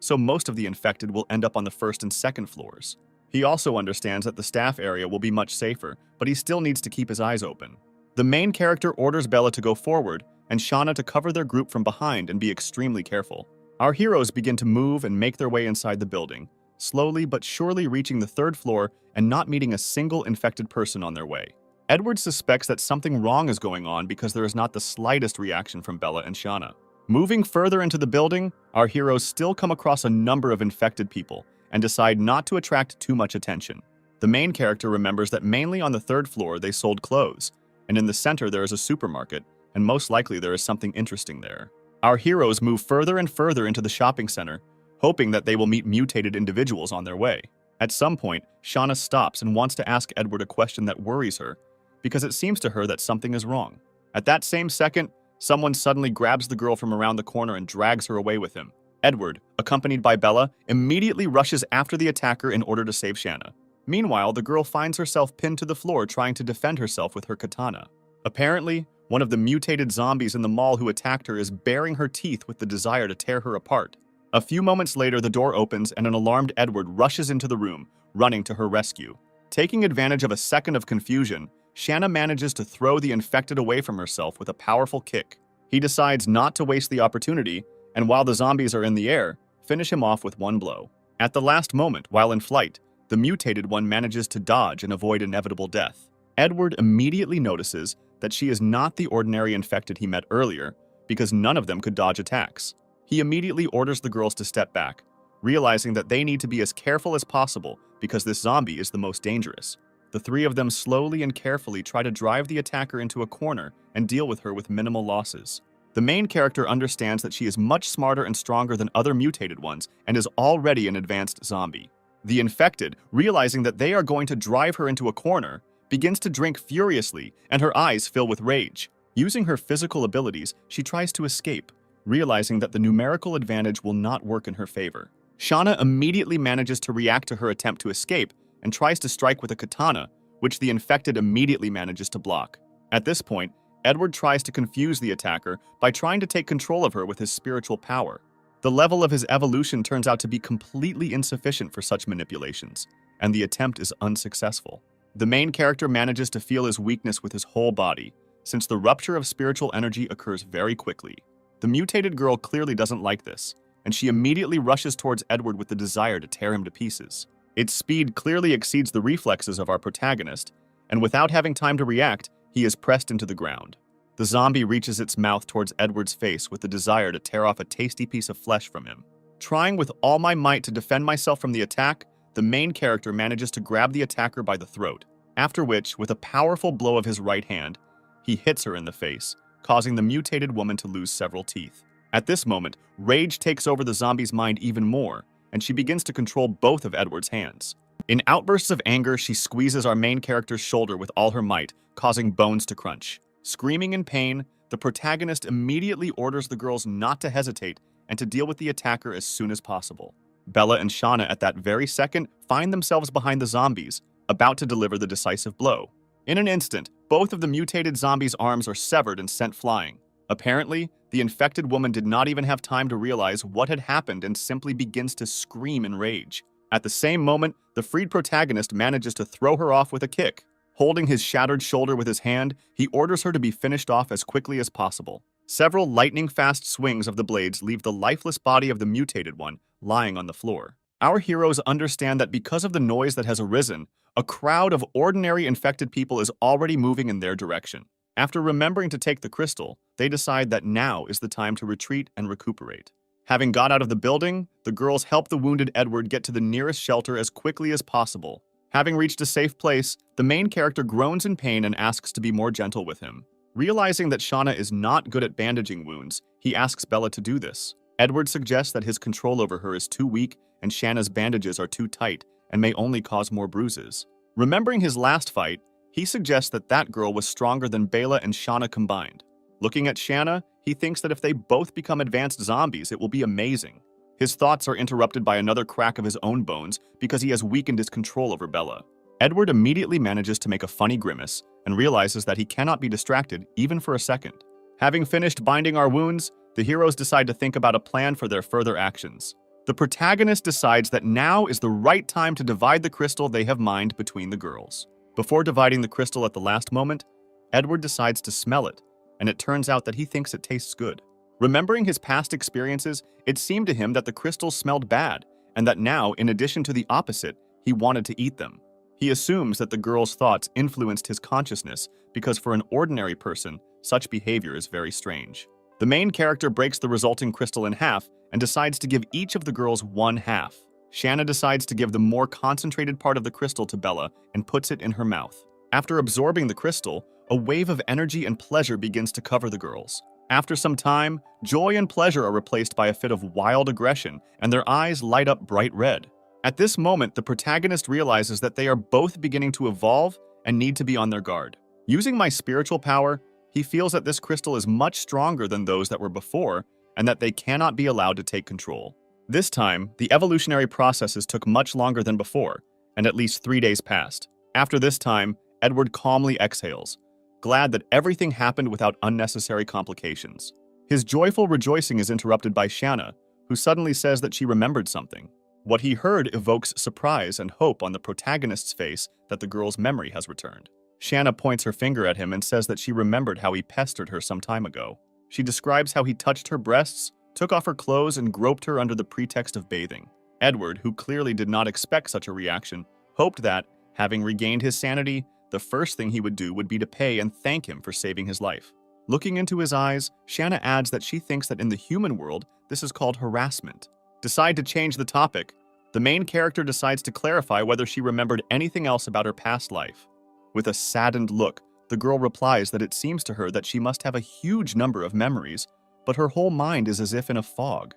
so most of the infected will end up on the first and second floors. He also understands that the staff area will be much safer, but he still needs to keep his eyes open. The main character orders Bella to go forward and Shanna to cover their group from behind and be extremely careful. Our heroes begin to move and make their way inside the building, slowly but surely reaching the 3rd floor and not meeting a single infected person on their way. Edward suspects that something wrong is going on because there is not the slightest reaction from Bella and Shanna. Moving further into the building, our heroes still come across a number of infected people and decide not to attract too much attention. The main character remembers that mainly on the 3rd floor they sold clothes, and in the center there is a supermarket, and most likely there is something interesting there. Our heroes move further and further into the shopping center, hoping that they will meet mutated individuals on their way. At some point, Shanna stops and wants to ask Edward a question that worries her, because it seems to her that something is wrong. At that same second, someone suddenly grabs the girl from around the corner and drags her away with him. Edward, accompanied by Bella, immediately rushes after the attacker in order to save Shanna. Meanwhile, the girl finds herself pinned to the floor trying to defend herself with her katana. Apparently, one of the mutated zombies in the mall who attacked her is baring her teeth with the desire to tear her apart. A few moments later, the door opens and an alarmed Edward rushes into the room, running to her rescue. Taking advantage of a second of confusion, Shanna manages to throw the infected away from herself with a powerful kick. He decides not to waste the opportunity, and while the zombies are in the air, finish him off with one blow. At the last moment, while in flight, the mutated one manages to dodge and avoid inevitable death. Edward immediately notices that she is not the ordinary infected he met earlier, because none of them could dodge attacks. He immediately orders the girls to step back, realizing that they need to be as careful as possible because this zombie is the most dangerous. The 3 of them slowly and carefully try to drive the attacker into a corner and deal with her with minimal losses. The main character understands that she is much smarter and stronger than other mutated ones and is already an advanced zombie. The infected, realizing that they are going to drive her into a corner, begins to drink furiously and her eyes fill with rage. Using her physical abilities, she tries to escape, realizing that the numerical advantage will not work in her favor. Shanna immediately manages to react to her attempt to escape and tries to strike with a katana, which the infected immediately manages to block. At this point, Edward tries to confuse the attacker by trying to take control of her with his spiritual power. The level of his evolution turns out to be completely insufficient for such manipulations, and the attempt is unsuccessful. The main character manages to feel his weakness with his whole body, since the rupture of spiritual energy occurs very quickly. The mutated girl clearly doesn't like this, and she immediately rushes towards Edward with the desire to tear him to pieces. Its speed clearly exceeds the reflexes of our protagonist, and without having time to react, he is pressed into the ground. The zombie reaches its mouth towards Edward's face with the desire to tear off a tasty piece of flesh from him. Trying with all my might to defend myself from the attack, the main character manages to grab the attacker by the throat, after which, with a powerful blow of his right hand, he hits her in the face, causing the mutated woman to lose several teeth. At this moment, rage takes over the zombie's mind even more, and she begins to control both of Edward's hands. In outbursts of anger, she squeezes our main character's shoulder with all her might, causing bones to crunch. Screaming in pain, the protagonist immediately orders the girls not to hesitate and to deal with the attacker as soon as possible. Bella and Shanna at that very second find themselves behind the zombies, about to deliver the decisive blow. In an instant, both of the mutated zombies' arms are severed and sent flying. Apparently, the infected woman did not even have time to realize what had happened and simply begins to scream in rage. At the same moment, the freed protagonist manages to throw her off with a kick. Holding his shattered shoulder with his hand, he orders her to be finished off as quickly as possible. Several lightning-fast swings of the blades leave the lifeless body of the mutated one lying on the floor. Our heroes understand that because of the noise that has arisen, a crowd of ordinary infected people is already moving in their direction. After remembering to take the crystal, they decide that now is the time to retreat and recuperate. Having got out of the building, the girls help the wounded Edward get to the nearest shelter as quickly as possible. Having reached a safe place, the main character groans in pain and asks to be more gentle with him. Realizing that Shauna is not good at bandaging wounds, he asks Bella to do this. Edward suggests that his control over her is too weak and Shanna's bandages are too tight and may only cause more bruises. Remembering his last fight, he suggests that that girl was stronger than Bella and Shauna combined. Looking at Shanna, he thinks that if they both become advanced zombies, it will be amazing. His thoughts are interrupted by another crack of his own bones because he has weakened his control over Bella. Edward immediately manages to make a funny grimace and realizes that he cannot be distracted even for a second. Having finished binding our wounds, the heroes decide to think about a plan for their further actions. The protagonist decides that now is the right time to divide the crystal they have mined between the girls. Before dividing the crystal at the last moment, Edward decides to smell it, and it turns out that he thinks it tastes good. Remembering his past experiences, it seemed to him that the crystals smelled bad, and that now, in addition to the opposite, he wanted to eat them. He assumes that the girl's thoughts influenced his consciousness because for an ordinary person, such behavior is very strange. The main character breaks the resulting crystal in half and decides to give each of the girls one half. Shanna decides to give the more concentrated part of the crystal to Bella and puts it in her mouth. After absorbing the crystal, a wave of energy and pleasure begins to cover the girls. After some time, joy and pleasure are replaced by a fit of wild aggression, and their eyes light up bright red. At this moment, the protagonist realizes that they are both beginning to evolve and need to be on their guard. Using my spiritual power, he feels that this crystal is much stronger than those that were before, and that they cannot be allowed to take control. This time, the evolutionary processes took much longer than before, and at least 3 days passed. After this time, Edward calmly exhales, glad that everything happened without unnecessary complications. His joyful rejoicing is interrupted by Shanna, who suddenly says that she remembered something. What he heard evokes surprise and hope on the protagonist's face that the girl's memory has returned. Shanna points her finger at him and says that she remembered how he pestered her some time ago. She describes how he touched her breasts, took off her clothes, and groped her under the pretext of bathing. Edward, who clearly did not expect such a reaction, hoped that, having regained his sanity, the first thing he would do would be to pay and thank him for saving his life. Looking into his eyes, Shanna adds that she thinks that in the human world, this is called harassment. Decide to change the topic. The main character decides to clarify whether she remembered anything else about her past life. With a saddened look, the girl replies that it seems to her that she must have a huge number of memories, but her whole mind is as if in a fog.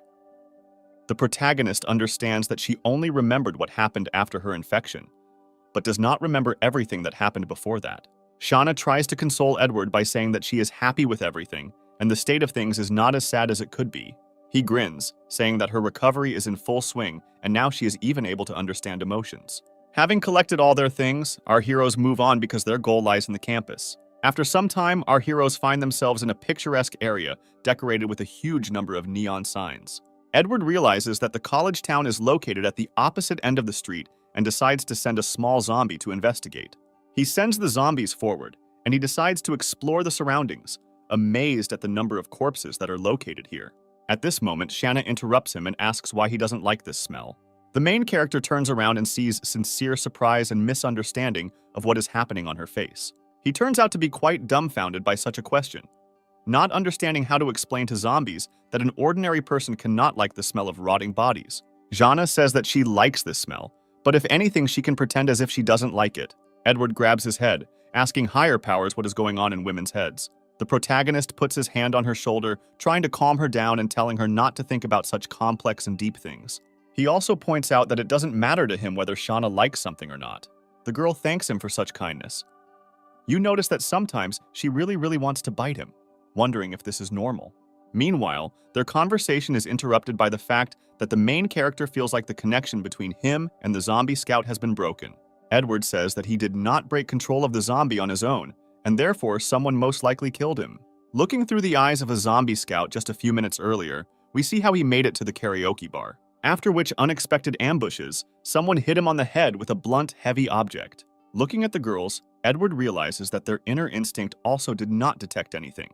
The protagonist understands that she only remembered what happened after her infection, but does not remember everything that happened before that. Shauna tries to console Edward by saying that she is happy with everything, and the state of things is not as sad as it could be. He grins, saying that her recovery is in full swing, and now she is even able to understand emotions. Having collected all their things, our heroes move on because their goal lies in the campus. After some time, our heroes find themselves in a picturesque area decorated with a huge number of neon signs. Edward realizes that the college town is located at the opposite end of the street and decides to send a small zombie to investigate. He sends the zombies forward, and he decides to explore the surroundings, amazed at the number of corpses that are located here. At this moment, Shanna interrupts him and asks why he doesn't like this smell. The main character turns around and sees sincere surprise and misunderstanding of what is happening on her face. He turns out to be quite dumbfounded by such a question, not understanding how to explain to zombies that an ordinary person cannot like the smell of rotting bodies. Jana says that she likes this smell, but if anything, she can pretend as if she doesn't like it. Edward grabs his head, asking higher powers what is going on in women's heads. The protagonist puts his hand on her shoulder, trying to calm her down and telling her not to think about such complex and deep things. He also points out that it doesn't matter to him whether Shauna likes something or not. The girl thanks him for such kindness. You notice that sometimes she really wants to bite him, wondering if this is normal. Meanwhile, their conversation is interrupted by the fact that the main character feels like the connection between him and the zombie scout has been broken. Edward says that he did not break control of the zombie on his own, and therefore someone most likely killed him. Looking through the eyes of a zombie scout just a few minutes earlier, we see how he made it to the karaoke bar. After which unexpected ambushes, someone hit him on the head with a blunt, heavy object. Looking at the girls, Edward realizes that their inner instinct also did not detect anything,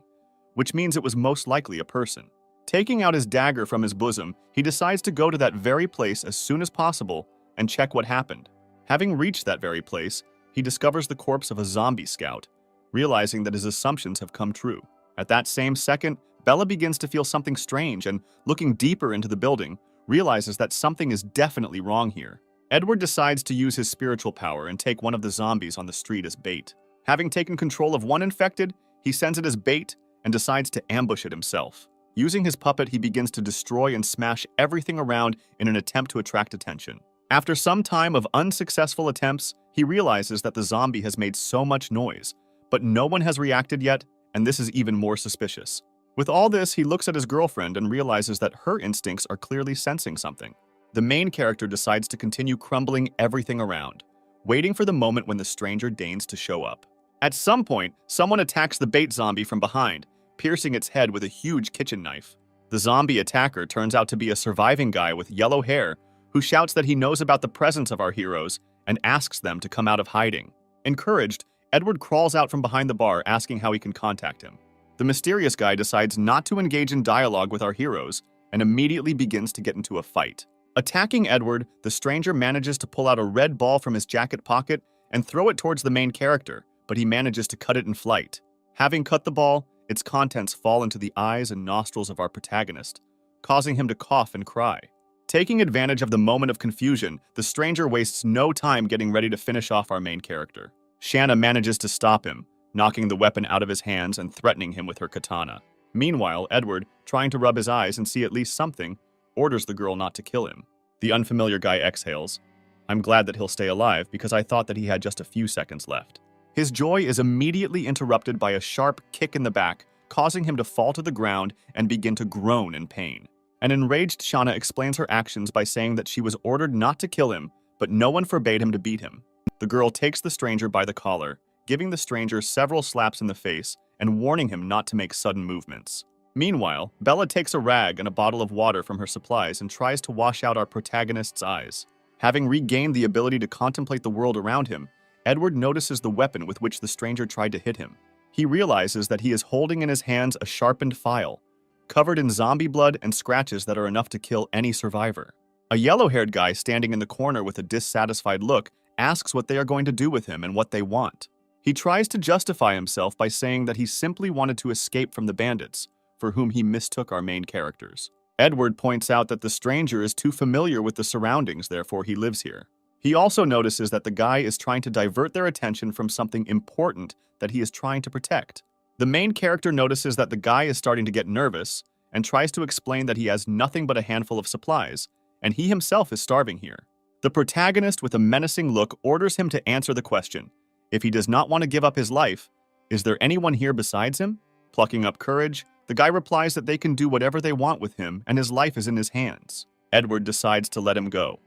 which means it was most likely a person. Taking out his dagger from his bosom, he decides to go to that very place as soon as possible and check what happened. Having reached that very place, he discovers the corpse of a zombie scout, realizing that his assumptions have come true. At that same second, Bella begins to feel something strange and, looking deeper into the building, realizes that something is definitely wrong here. Edward decides to use his spiritual power and take one of the zombies on the street as bait. Having taken control of one infected, he sends it as bait and decides to ambush it himself. Using his puppet, he begins to destroy and smash everything around in an attempt to attract attention. After some time of unsuccessful attempts, he realizes that the zombie has made so much noise, but no one has reacted yet, and this is even more suspicious. With all this, he looks at his girlfriend and realizes that her instincts are clearly sensing something. The main character decides to continue crumbling everything around, waiting for the moment when the stranger deigns to show up. At some point, someone attacks the bait zombie from behind, piercing its head with a huge kitchen knife. The zombie attacker turns out to be a surviving guy with yellow hair who shouts that he knows about the presence of our heroes and asks them to come out of hiding. Encouraged, Edward crawls out from behind the bar asking how he can contact him. The mysterious guy decides not to engage in dialogue with our heroes and immediately begins to get into a fight. Attacking Edward, the stranger manages to pull out a red ball from his jacket pocket and throw it towards the main character, but he manages to cut it in flight. Having cut the ball, its contents fall into the eyes and nostrils of our protagonist, causing him to cough and cry. Taking advantage of the moment of confusion, the stranger wastes no time getting ready to finish off our main character. Shanna manages to stop him, knocking the weapon out of his hands and threatening him with her katana. Meanwhile, Edward, trying to rub his eyes and see at least something, orders the girl not to kill him. The unfamiliar guy exhales. I'm glad that he'll stay alive because I thought that he had just a few seconds left. His joy is immediately interrupted by a sharp kick in the back, causing him to fall to the ground and begin to groan in pain. An enraged Shanna explains her actions by saying that she was ordered not to kill him, but no one forbade him to beat him. The girl takes the stranger by the collar, giving the stranger several slaps in the face and warning him not to make sudden movements. Meanwhile, Bella takes a rag and a bottle of water from her supplies and tries to wash out our protagonist's eyes. Having regained the ability to contemplate the world around him, Edward notices the weapon with which the stranger tried to hit him. He realizes that he is holding in his hands a sharpened file, covered in zombie blood and scratches that are enough to kill any survivor. A yellow-haired guy standing in the corner with a dissatisfied look asks what they are going to do with him and what they want. He tries to justify himself by saying that he simply wanted to escape from the bandits, for whom he mistook our main characters. Edward points out that the stranger is too familiar with the surroundings, therefore he lives here. He also notices that the guy is trying to divert their attention from something important that he is trying to protect. The main character notices that the guy is starting to get nervous and tries to explain that he has nothing but a handful of supplies, and he himself is starving here. The protagonist, with a menacing look, orders him to answer the question. If he does not want to give up his life, is there anyone here besides him? Plucking up courage, the guy replies that they can do whatever they want with him and his life is in his hands. Edward decides to let him go.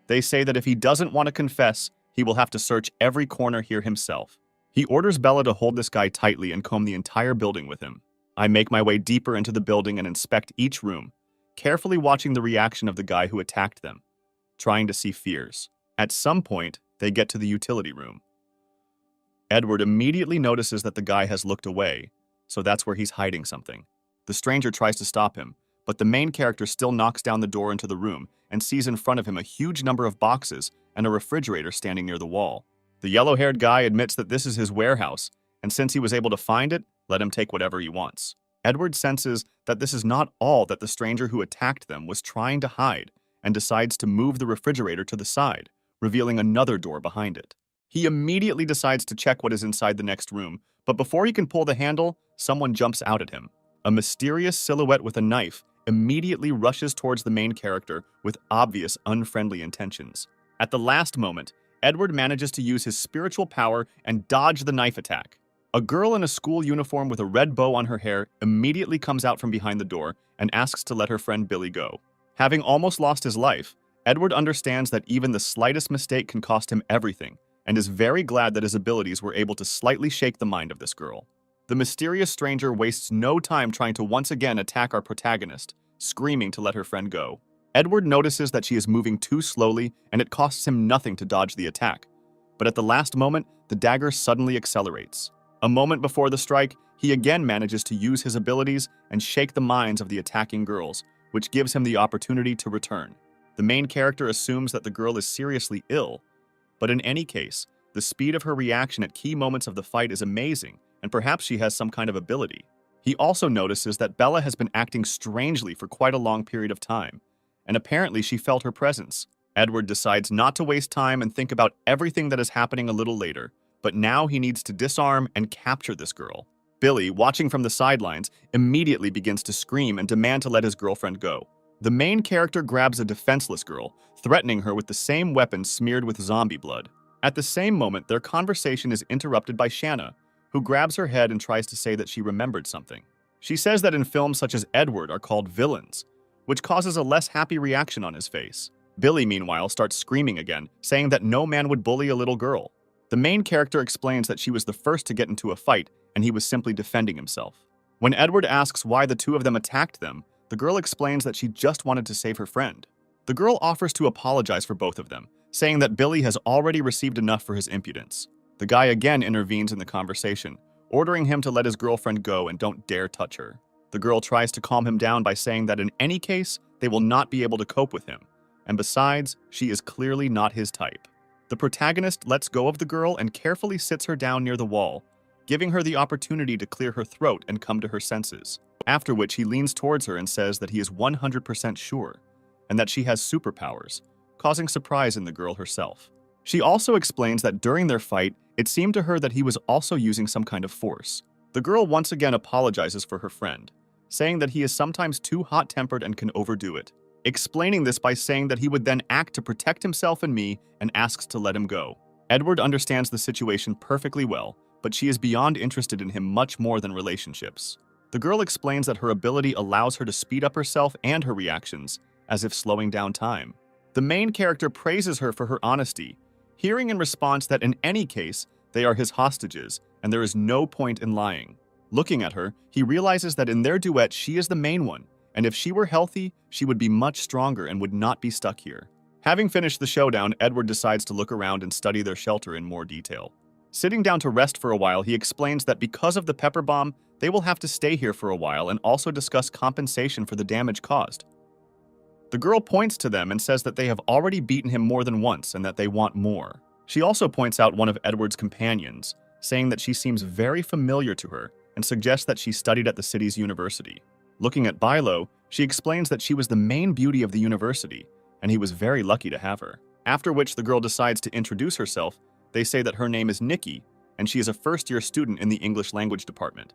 They say that if he doesn't want to confess, he will have to search every corner here himself. He orders Bella to hold this guy tightly and comb the entire building with him. I make my way deeper into the building and inspect each room, carefully watching the reaction of the guy who attacked them, trying to see fears. At some point, they get to the utility room. Edward immediately notices that the guy has looked away, so that's where he's hiding something. The stranger tries to stop him, but the main character still knocks down the door into the room and sees in front of him a huge number of boxes and a refrigerator standing near the wall. The yellow-haired guy admits that this is his warehouse, and since he was able to find it, let him take whatever he wants. Edward senses that this is not all that the stranger who attacked them was trying to hide and decides to move the refrigerator to the side, revealing another door behind it. He immediately decides to check what is inside the next room, but before he can pull the handle, someone jumps out at him. A mysterious silhouette with a knife immediately rushes towards the main character with obvious unfriendly intentions. At the last moment, Edward manages to use his spiritual power and dodge the knife attack. A girl in a school uniform with a red bow on her hair immediately comes out from behind the door and asks to let her friend Billy go. Having almost lost his life, Edward understands that even the slightest mistake can cost him everything, and is very glad that his abilities were able to slightly shake the mind of this girl. The mysterious stranger wastes no time trying to once again attack our protagonist, screaming to let her friend go. Edward notices that she is moving too slowly and it costs him nothing to dodge the attack. But at the last moment, the dagger suddenly accelerates. A moment before the strike, he again manages to use his abilities and shake the minds of the attacking girls, which gives him the opportunity to return. The main character assumes that the girl is seriously ill, but in any case, the speed of her reaction at key moments of the fight is amazing, and perhaps she has some kind of ability. He also notices that Bella has been acting strangely for quite a long period of time, and apparently she felt her presence. Edward decides not to waste time and think about everything that is happening a little later, but now he needs to disarm and capture this girl. Billy, watching from the sidelines, immediately begins to scream and demand to let his girlfriend go. The main character grabs a defenseless girl, threatening her with the same weapon smeared with zombie blood. At the same moment, their conversation is interrupted by Shanna, who grabs her head and tries to say that she remembered something. She says that in films such as Edward are called villains, which causes a less happy reaction on his face. Billy, meanwhile, starts screaming again, saying that no man would bully a little girl. The main character explains that she was the first to get into a fight, and he was simply defending himself. When Edward asks why the two of them attacked them, the girl explains that she just wanted to save her friend. The girl offers to apologize for both of them, saying that Billy has already received enough for his impudence. The guy again intervenes in the conversation, ordering him to let his girlfriend go and don't dare touch her. The girl tries to calm him down by saying that in any case, they will not be able to cope with him, and besides, she is clearly not his type. The protagonist lets go of the girl and carefully sits her down near the wall, giving her the opportunity to clear her throat and come to her senses, after which he leans towards her and says that he is 100% sure, and that she has superpowers, causing surprise in the girl herself. She also explains that during their fight, it seemed to her that he was also using some kind of force. The girl once again apologizes for her friend, saying that he is sometimes too hot-tempered and can overdo it, explaining this by saying that he would then act to protect himself and me and asks to let him go. Edward understands the situation perfectly well, but she is beyond interested in him much more than relationships. The girl explains that her ability allows her to speed up herself and her reactions, as if slowing down time. The main character praises her for her honesty, hearing in response that in any case, they are his hostages, and there is no point in lying. Looking at her, he realizes that in their duet, she is the main one, and if she were healthy, she would be much stronger and would not be stuck here. Having finished the showdown, Edward decides to look around and study their shelter in more detail. Sitting down to rest for a while, he explains that because of the pepper bomb, they will have to stay here for a while and also discuss compensation for the damage caused. The girl points to them and says that they have already beaten him more than once and that they want more. She also points out one of Edward's companions, saying that she seems very familiar to her and suggests that she studied at the city's university. Looking at Bilo, she explains that she was the main beauty of the university, and he was very lucky to have her. After which the girl decides to introduce herself. They say that her name is Nikki, and she is a first-year student in the English language department,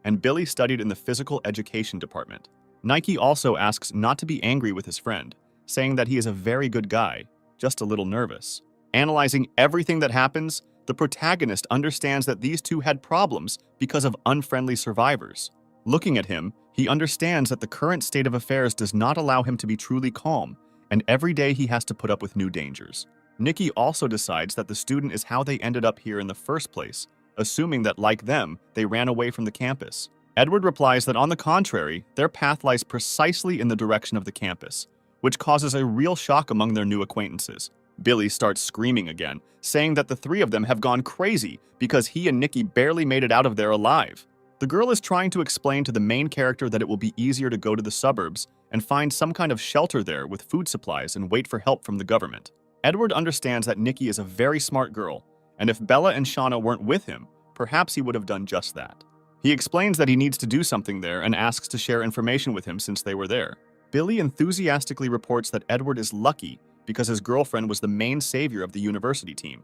and Billy studied in the physical education department. Nike also asks not to be angry with his friend, saying that he is a very good guy, just a little nervous. Analyzing everything that happens, the protagonist understands that these two had problems because of unfriendly survivors. Looking at him, he understands that the current state of affairs does not allow him to be truly calm, and every day he has to put up with new dangers. Nikki also decides that the student is how they ended up here in the first place, assuming that, like them, they ran away from the campus. Edward replies that on the contrary, their path lies precisely in the direction of the campus, which causes a real shock among their new acquaintances. Billy starts screaming again, saying that the three of them have gone crazy because he and Nikki barely made it out of there alive. The girl is trying to explain to the main character that it will be easier to go to the suburbs and find some kind of shelter there with food supplies and wait for help from the government. Edward understands that Nikki is a very smart girl, and if Bella and Shauna weren't with him, perhaps he would have done just that. He explains that he needs to do something there and asks to share information with him since they were there. Billy enthusiastically reports that Edward is lucky because his girlfriend was the main savior of the university team,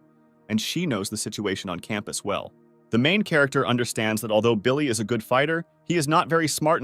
and she knows the situation on campus well. The main character understands that although Billy is a good fighter, he is not very smart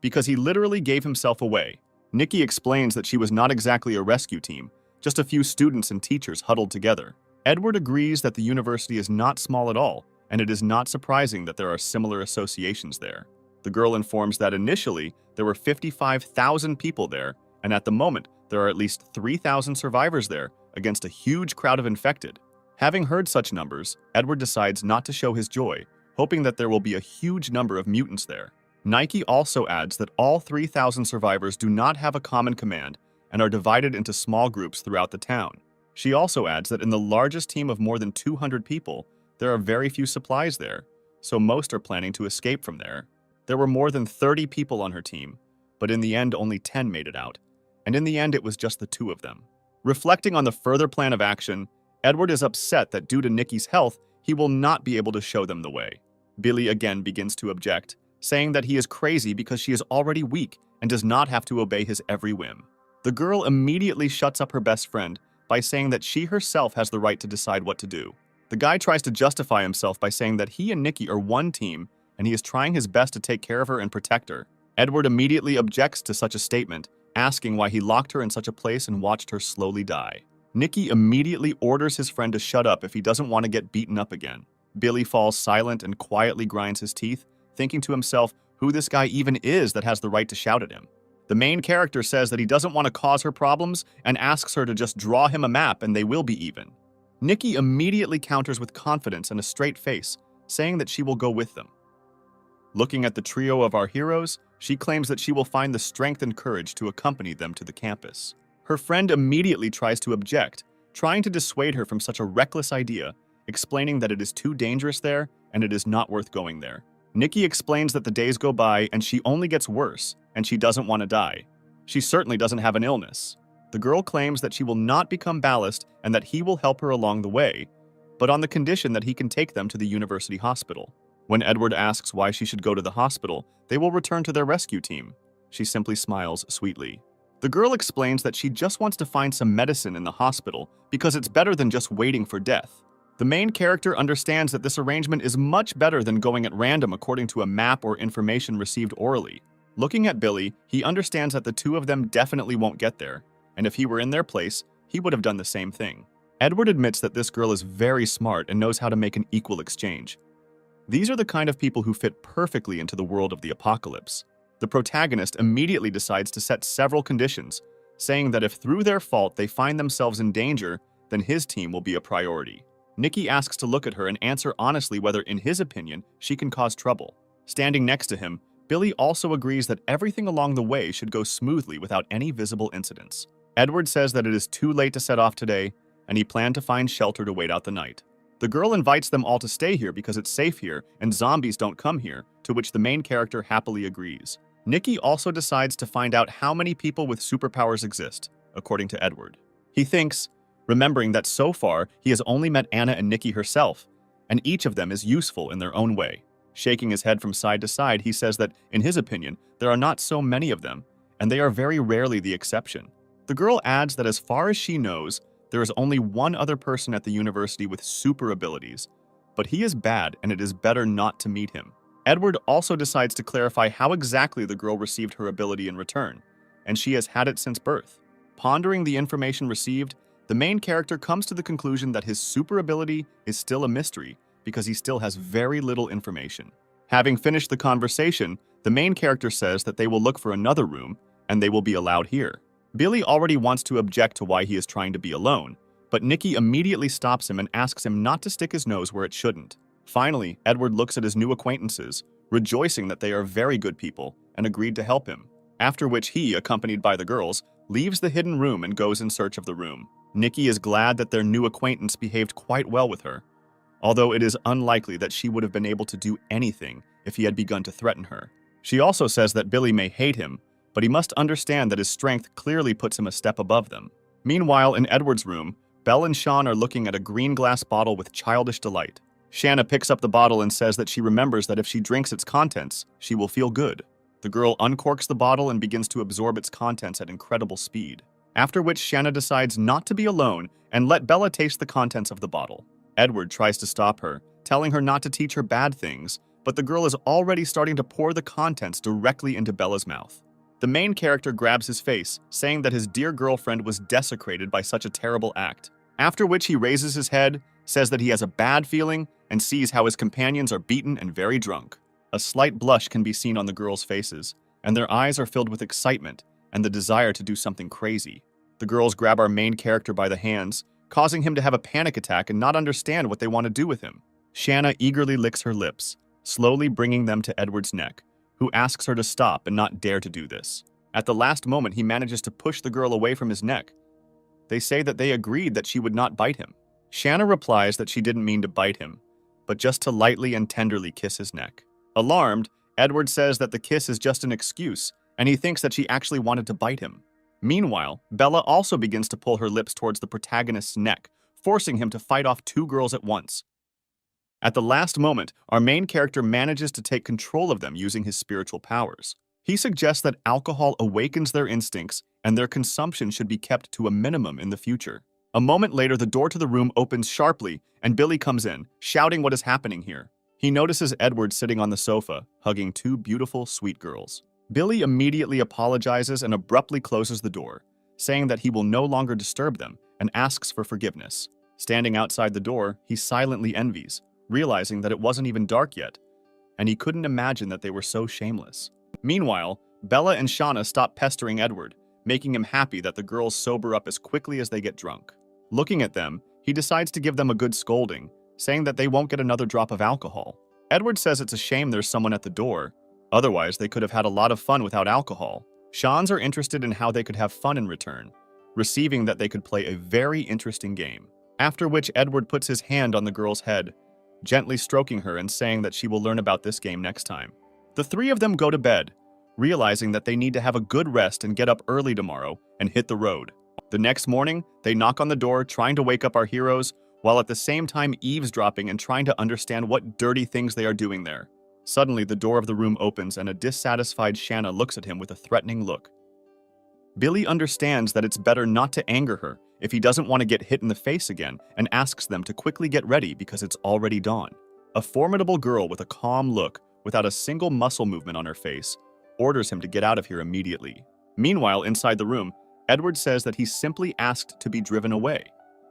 because he literally gave himself away. Nikki explains that she was not exactly a rescue team, just a few students and teachers huddled together. Edward agrees that the university is not small at all, and it is not surprising that there are similar associations there. The girl informs that initially, there were 55,000 people there, and at the moment, there are at least 3,000 survivors there against a huge crowd of infected. Having heard such numbers, Edward decides not to show his joy, hoping that there will be a huge number of mutants there. Nike also adds that all 3,000 survivors do not have a common command and are divided into small groups throughout the town. She also adds that in the largest team of more than 200 people, there are very few supplies there, so most are planning to escape from there. There were more than 30 people on her team, but in the end only 10 made it out, and in the end it was just the two of them. Reflecting on the further plan of action, Edward is upset that due to Nikki's health, he will not be able to show them the way. Billy again begins to object, saying that he is crazy because she is already weak and does not have to obey his every whim. The girl immediately shuts up her best friend by saying that she herself has the right to decide what to do. The guy tries to justify himself by saying that he and Nikki are one team and he is trying his best to take care of her and protect her. Edward immediately objects to such a statement, asking why he locked her in such a place and watched her slowly die. Nikki immediately orders his friend to shut up if he doesn't want to get beaten up again. Billy falls silent and quietly grinds his teeth, thinking to himself who this guy even is that has the right to shout at him. The main character says that he doesn't want to cause her problems and asks her to just draw him a map and they will be even. Nikki immediately counters with confidence and a straight face, saying that she will go with them. Looking at the trio of our heroes, she claims that she will find the strength and courage to accompany them to the campus. Her friend immediately tries to object, trying to dissuade her from such a reckless idea, explaining that it is too dangerous there and it is not worth going there. Nikki explains that the days go by and she only gets worse, and she doesn't want to die. She certainly doesn't have an illness. The girl claims that she will not become ballast and that he will help her along the way, but on the condition that he can take them to the university hospital. When Edward asks why she should go to the hospital, they will return to their rescue team. She simply smiles sweetly. The girl explains that she just wants to find some medicine in the hospital because it's better than just waiting for death. The main character understands that this arrangement is much better than going at random according to a map or information received orally. Looking at Billy, he understands that the two of them definitely won't get there, and if he were in their place, he would have done the same thing. Edward admits that this girl is very smart and knows how to make an equal exchange. These are the kind of people who fit perfectly into the world of the apocalypse. The protagonist immediately decides to set several conditions, saying that if through their fault they find themselves in danger, then his team will be a priority. Nikki asks to look at her and answer honestly whether, in his opinion, she can cause trouble. Standing next to him, Billy also agrees that everything along the way should go smoothly without any visible incidents. Edward says that it is too late to set off today, and he planned to find shelter to wait out the night. The girl invites them all to stay here because it's safe here and zombies don't come here, to which the main character happily agrees. Nikki also decides to find out how many people with superpowers exist, according to Edward. He thinks, remembering that so far he has only met Anna and Nikki herself, and each of them is useful in their own way. Shaking his head from side to side, he says that, in his opinion, there are not so many of them, and they are very rarely the exception. The girl adds that as far as she knows, there is only one other person at the university with super abilities, but he is bad and it is better not to meet him. Edward also decides to clarify how exactly the girl received her ability in return, and she has had it since birth. Pondering the information received, the main character comes to the conclusion that his super ability is still a mystery because he still has very little information. Having finished the conversation, the main character says that they will look for another room and they will be allowed here. Billy already wants to object to why he is trying to be alone, but Nikki immediately stops him and asks him not to stick his nose where it shouldn't. Finally, Edward looks at his new acquaintances, rejoicing that they are very good people, and agreed to help him. After which he, accompanied by the girls, leaves the hidden room and goes in search of the room. Nikki is glad that their new acquaintance behaved quite well with her, although it is unlikely that she would have been able to do anything if he had begun to threaten her. She also says that Billy may hate him, but he must understand that his strength clearly puts him a step above them. Meanwhile, in Edward's room, Belle and Sean are looking at a green glass bottle with childish delight. Shanna picks up the bottle and says that she remembers that if she drinks its contents, she will feel good. The girl uncorks the bottle and begins to absorb its contents at incredible speed. After which Shanna decides not to be alone and let Bella taste the contents of the bottle. Edward tries to stop her, telling her not to teach her bad things, but the girl is already starting to pour the contents directly into Bella's mouth. The main character grabs his face, saying that his dear girlfriend was desecrated by such a terrible act. After which he raises his head, says that he has a bad feeling, and sees how his companions are beaten and very drunk. A slight blush can be seen on the girls' faces, and their eyes are filled with excitement and the desire to do something crazy. The girls grab our main character by the hands, causing him to have a panic attack and not understand what they want to do with him. Shanna eagerly licks her lips, slowly bringing them to Edward's neck, who asks her to stop and not dare to do this. At the last moment, he manages to push the girl away from his neck. They say that they agreed that she would not bite him. Shanna replies that she didn't mean to bite him, but just to lightly and tenderly kiss his neck. Alarmed, Edward says that the kiss is just an excuse, and he thinks that she actually wanted to bite him. Meanwhile, Bella also begins to pull her lips towards the protagonist's neck, forcing him to fight off two girls at once. At the last moment, our main character manages to take control of them using his spiritual powers. He suggests that alcohol awakens their instincts and their consumption should be kept to a minimum in the future. A moment later, the door to the room opens sharply and Billy comes in, shouting what is happening here. He notices Edward sitting on the sofa, hugging two beautiful, sweet girls. Billy immediately apologizes and abruptly closes the door, saying that he will no longer disturb them and asks for forgiveness. Standing outside the door, he silently envies, realizing that it wasn't even dark yet, and he couldn't imagine that they were so shameless. Meanwhile, Bella and Shauna stop pestering Edward, making him happy that the girls sober up as quickly as they get drunk. Looking at them, he decides to give them a good scolding, saying that they won't get another drop of alcohol. Edward says it's a shame there's someone at the door, otherwise they could have had a lot of fun without alcohol. Shans are interested in how they could have fun in return, receiving that they could play a very interesting game. After which Edward puts his hand on the girl's head, gently stroking her and saying that she will learn about this game next time. The three of them go to bed, realizing that they need to have a good rest and get up early tomorrow and hit the road. The next morning, they knock on the door trying to wake up our heroes, while at the same time eavesdropping and trying to understand what dirty things they are doing there. Suddenly, the door of the room opens and a dissatisfied Shanna looks at him with a threatening look. Billy understands that it's better not to anger her if he doesn't want to get hit in the face again and asks them to quickly get ready because it's already dawn. A formidable girl with a calm look, without a single muscle movement on her face, orders him to get out of here immediately. Meanwhile, inside the room, Edward says that he simply asked to be driven away,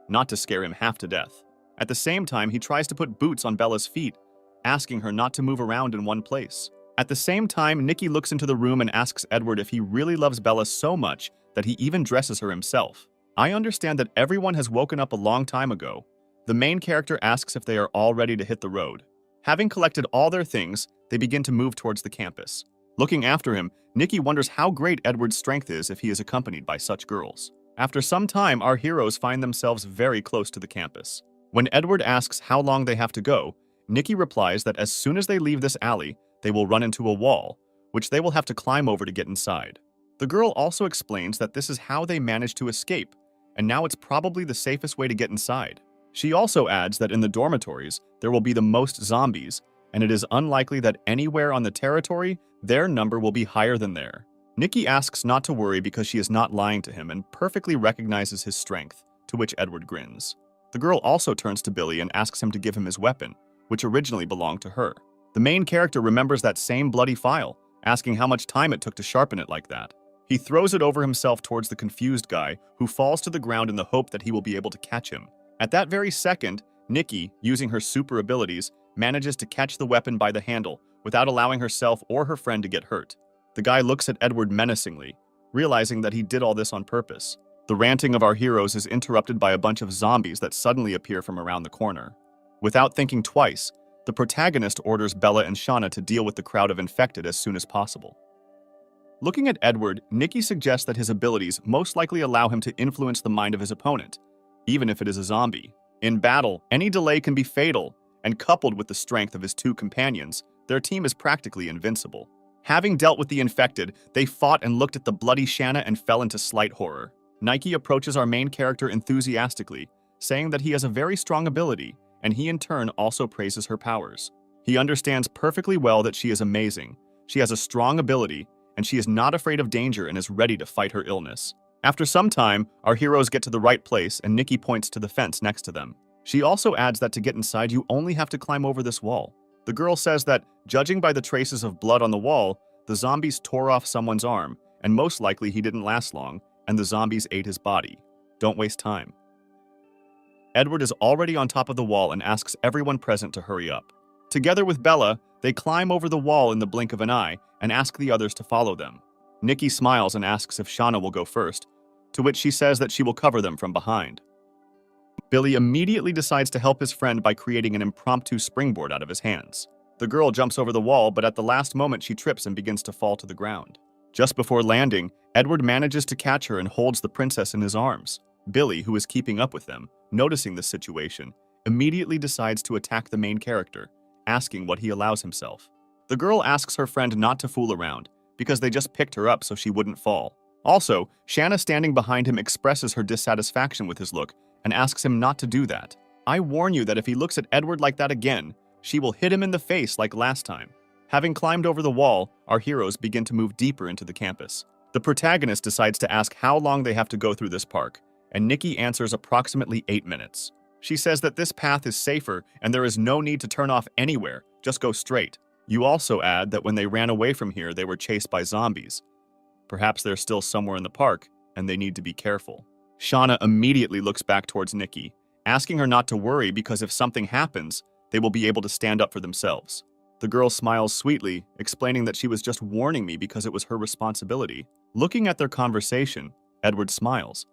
not to scare him half to death. At the same time, he tries to put boots on Bella's feet, asking her not to move around in one place. At the same time, Nikki looks into the room and asks Edward if he really loves Bella so much that he even dresses her himself. I understand that everyone has woken up a long time ago. The main character asks if they are all ready to hit the road. Having collected all their things, they begin to move towards the campus. Looking after him, Nikki wonders how great Edward's strength is if he is accompanied by such girls. After some time, our heroes find themselves very close to the campus. When Edward asks how long they have to go, Nikki replies that as soon as they leave this alley, they will run into a wall, which they will have to climb over to get inside. The girl also explains that this is how they managed to escape, and now it's probably the safest way to get inside. She also adds that in the dormitories, there will be the most zombies, and it is unlikely that anywhere on the territory, their number will be higher than there. Nikki asks not to worry because she is not lying to him and perfectly recognizes his strength, to which Edward grins. The girl also turns to Billy and asks him to give him his weapon, which originally belonged to her. The main character remembers that same bloody file, asking how much time it took to sharpen it like that. He throws it over himself towards the confused guy, who falls to the ground in the hope that he will be able to catch him. At that very second, Nikki, using her super abilities, manages to catch the weapon by the handle without allowing herself or her friend to get hurt. The guy looks at Edward menacingly, realizing that he did all this on purpose. The ranting of our heroes is interrupted by a bunch of zombies that suddenly appear from around the corner. Without thinking twice, the protagonist orders Bella and Shauna to deal with the crowd of infected as soon as possible. Looking at Edward, Nikki suggests that his abilities most likely allow him to influence the mind of his opponent, even if it is a zombie. In battle, any delay can be fatal, and coupled with the strength of his two companions, their team is practically invincible. Having dealt with the infected, they fought and looked at the bloody Shanna and fell into slight horror. Nike approaches our main character enthusiastically, saying that he has a very strong ability, and he in turn also praises her powers. He understands perfectly well that she is amazing, she has a strong ability, and she is not afraid of danger and is ready to fight her illness. After some time, our heroes get to the right place and Nikki points to the fence next to them. She also adds that to get inside you only have to climb over this wall. The girl says that, judging by the traces of blood on the wall, the zombies tore off someone's arm, and most likely he didn't last long, and the zombies ate his body. Don't waste time. Edward is already on top of the wall and asks everyone present to hurry up. Together with Bella, they climb over the wall in the blink of an eye and ask the others to follow them. Nikki smiles and asks if Shauna will go first, to which she says that she will cover them from behind. Billy immediately decides to help his friend by creating an impromptu springboard out of his hands. The girl jumps over the wall, but at the last moment she trips and begins to fall to the ground. Just before landing, Edward manages to catch her and holds the princess in his arms. Billy, who is keeping up with them, noticing the situation, immediately decides to attack the main character, asking what he allows himself. The girl asks her friend not to fool around, because they just picked her up so she wouldn't fall. Also, Shanna standing behind him expresses her dissatisfaction with his look and asks him not to do that. I warn you that if he looks at Edward like that again, she will hit him in the face like last time. Having climbed over the wall, our heroes begin to move deeper into the campus. The protagonist decides to ask how long they have to go through this park, and Nikki answers approximately 8 minutes. She says that this path is safer and there is no need to turn off anywhere, just go straight. You also add that when they ran away from here, they were chased by zombies. Perhaps they're still somewhere in the park, and they need to be careful. Shauna immediately looks back towards Nikki, asking her not to worry because if something happens, they will be able to stand up for themselves. The girl smiles sweetly, explaining that she was just warning me because it was her responsibility. Looking at their conversation, Edward smiles,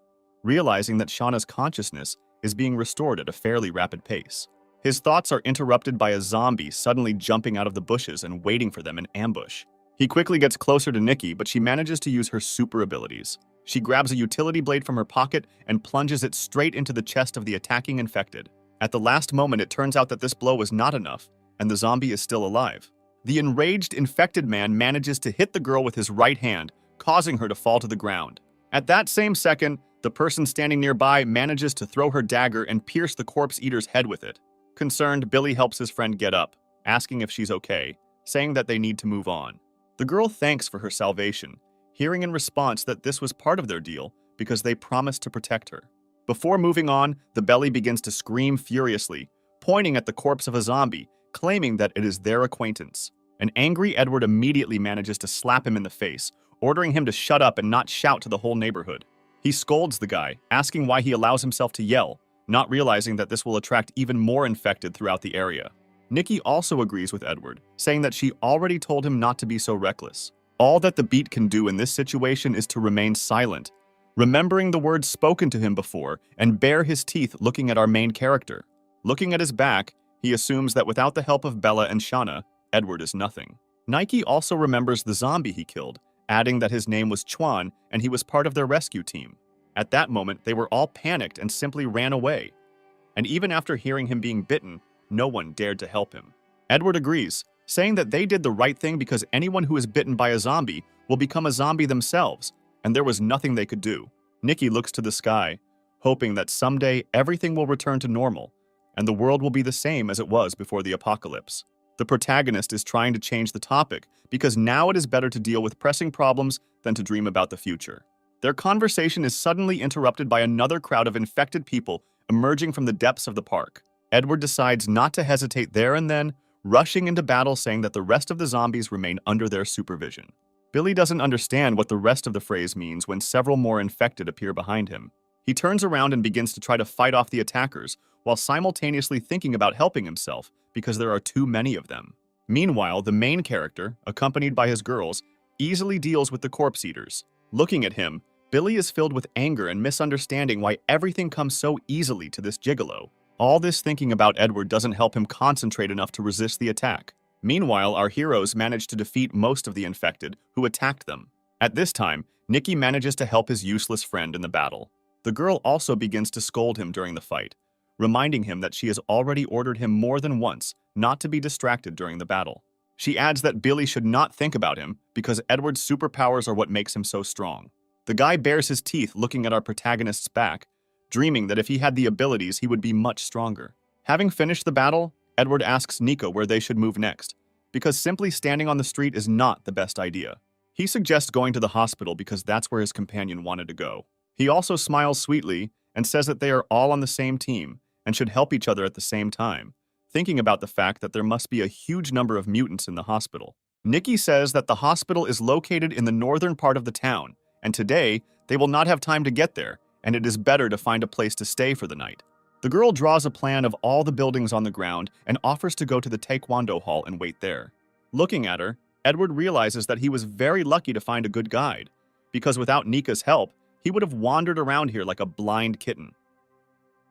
realizing that Shauna's consciousness is being restored at a fairly rapid pace. His thoughts are interrupted by a zombie suddenly jumping out of the bushes and waiting for them in ambush. He quickly gets closer to Nikki, but she manages to use her super abilities. She grabs a utility blade from her pocket and plunges it straight into the chest of the attacking infected. At the last moment, it turns out that this blow was not enough, and the zombie is still alive. The enraged infected man manages to hit the girl with his right hand, causing her to fall to the ground. At that same second, the person standing nearby manages to throw her dagger and pierce the corpse eater's head with it. Concerned, Billy helps his friend get up, asking if she's okay, saying that they need to move on. The girl thanks for her salvation, hearing in response that this was part of their deal because they promised to protect her. Before moving on, the belly begins to scream furiously, pointing at the corpse of a zombie, claiming that it is their acquaintance. An angry Edward immediately manages to slap him in the face, ordering him to shut up and not shout to the whole neighborhood. He scolds the guy, asking why he allows himself to yell, not realizing that this will attract even more infected throughout the area. Nikki also agrees with Edward, saying that she already told him not to be so reckless. All that the Beat can do in this situation is to remain silent, remembering the words spoken to him before and bare his teeth looking at our main character. Looking at his back, he assumes that without the help of Bella and Shauna, Edward is nothing. Nike also remembers the zombie he killed, adding that his name was Chuan and he was part of their rescue team. At that moment, they were all panicked and simply ran away. And even after hearing him being bitten, no one dared to help him. Edward agrees, saying that they did the right thing because anyone who is bitten by a zombie will become a zombie themselves, and there was nothing they could do. Nikki looks to the sky, hoping that someday everything will return to normal, and the world will be the same as it was before the apocalypse. The protagonist is trying to change the topic because now it is better to deal with pressing problems than to dream about the future. Their conversation is suddenly interrupted by another crowd of infected people emerging from the depths of the park. Edward decides not to hesitate there and then, rushing into battle saying that the rest of the zombies remain under their supervision. Billy doesn't understand what the rest of the phrase means when several more infected appear behind him. He turns around and begins to try to fight off the attackers, while simultaneously thinking about helping himself because there are too many of them. Meanwhile, the main character, accompanied by his girls, easily deals with the corpse eaters. Looking at him, Billy is filled with anger and misunderstanding why everything comes so easily to this gigolo. All this thinking about Edward doesn't help him concentrate enough to resist the attack. Meanwhile, our heroes manage to defeat most of the infected who attacked them. At this time, Nikki manages to help his useless friend in the battle. The girl also begins to scold him during the fight, reminding him that she has already ordered him more than once not to be distracted during the battle. She adds that Billy should not think about him because Edward's superpowers are what makes him so strong. The guy bares his teeth looking at our protagonist's back, dreaming that if he had the abilities, he would be much stronger. Having finished the battle, Edward asks Nico where they should move next, because simply standing on the street is not the best idea. He suggests going to the hospital because that's where his companion wanted to go. He also smiles sweetly and says that they are all on the same team and should help each other at the same time, thinking about the fact that there must be a huge number of mutants in the hospital. Nikki says that the hospital is located in the northern part of the town, and today they will not have time to get there, and it is better to find a place to stay for the night. The girl draws a plan of all the buildings on the ground and offers to go to the Taekwondo hall and wait there. Looking at her, Edward realizes that he was very lucky to find a good guide, because without Nika's help, he would have wandered around here like a blind kitten.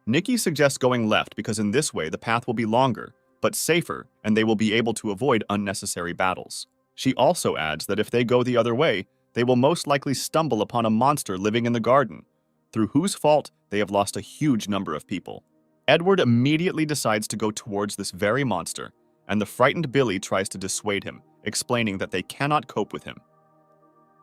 Nikki suggests going left because in this way the path will be longer, but safer, and they will be able to avoid unnecessary battles. She also adds that if they go the other way, they will most likely stumble upon a monster living in the garden, through whose fault they have lost a huge number of people. Edward immediately decides to go towards this very monster, and the frightened Billy tries to dissuade him, explaining that they cannot cope with him.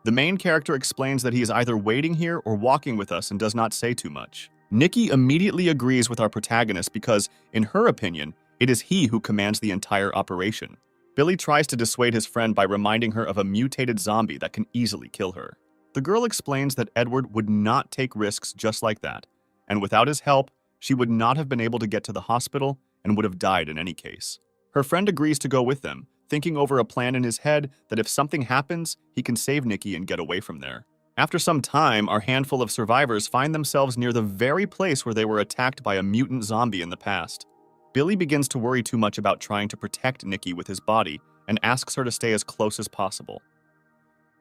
The main character explains that he is either waiting here or walking with us and does not say too much. Nikki immediately agrees with our protagonist because, in her opinion, it is he who commands the entire operation. Billy tries to dissuade his friend by reminding her of a mutated zombie that can easily kill her. The girl explains that Edward would not take risks just like that, and without his help, she would not have been able to get to the hospital and would have died in any case. Her friend agrees to go with them, thinking over a plan in his head that if something happens, he can save Nikki and get away from there. After some time, our handful of survivors find themselves near the very place where they were attacked by a mutant zombie in the past. Billy begins to worry too much about trying to protect Nikki with his body and asks her to stay as close as possible.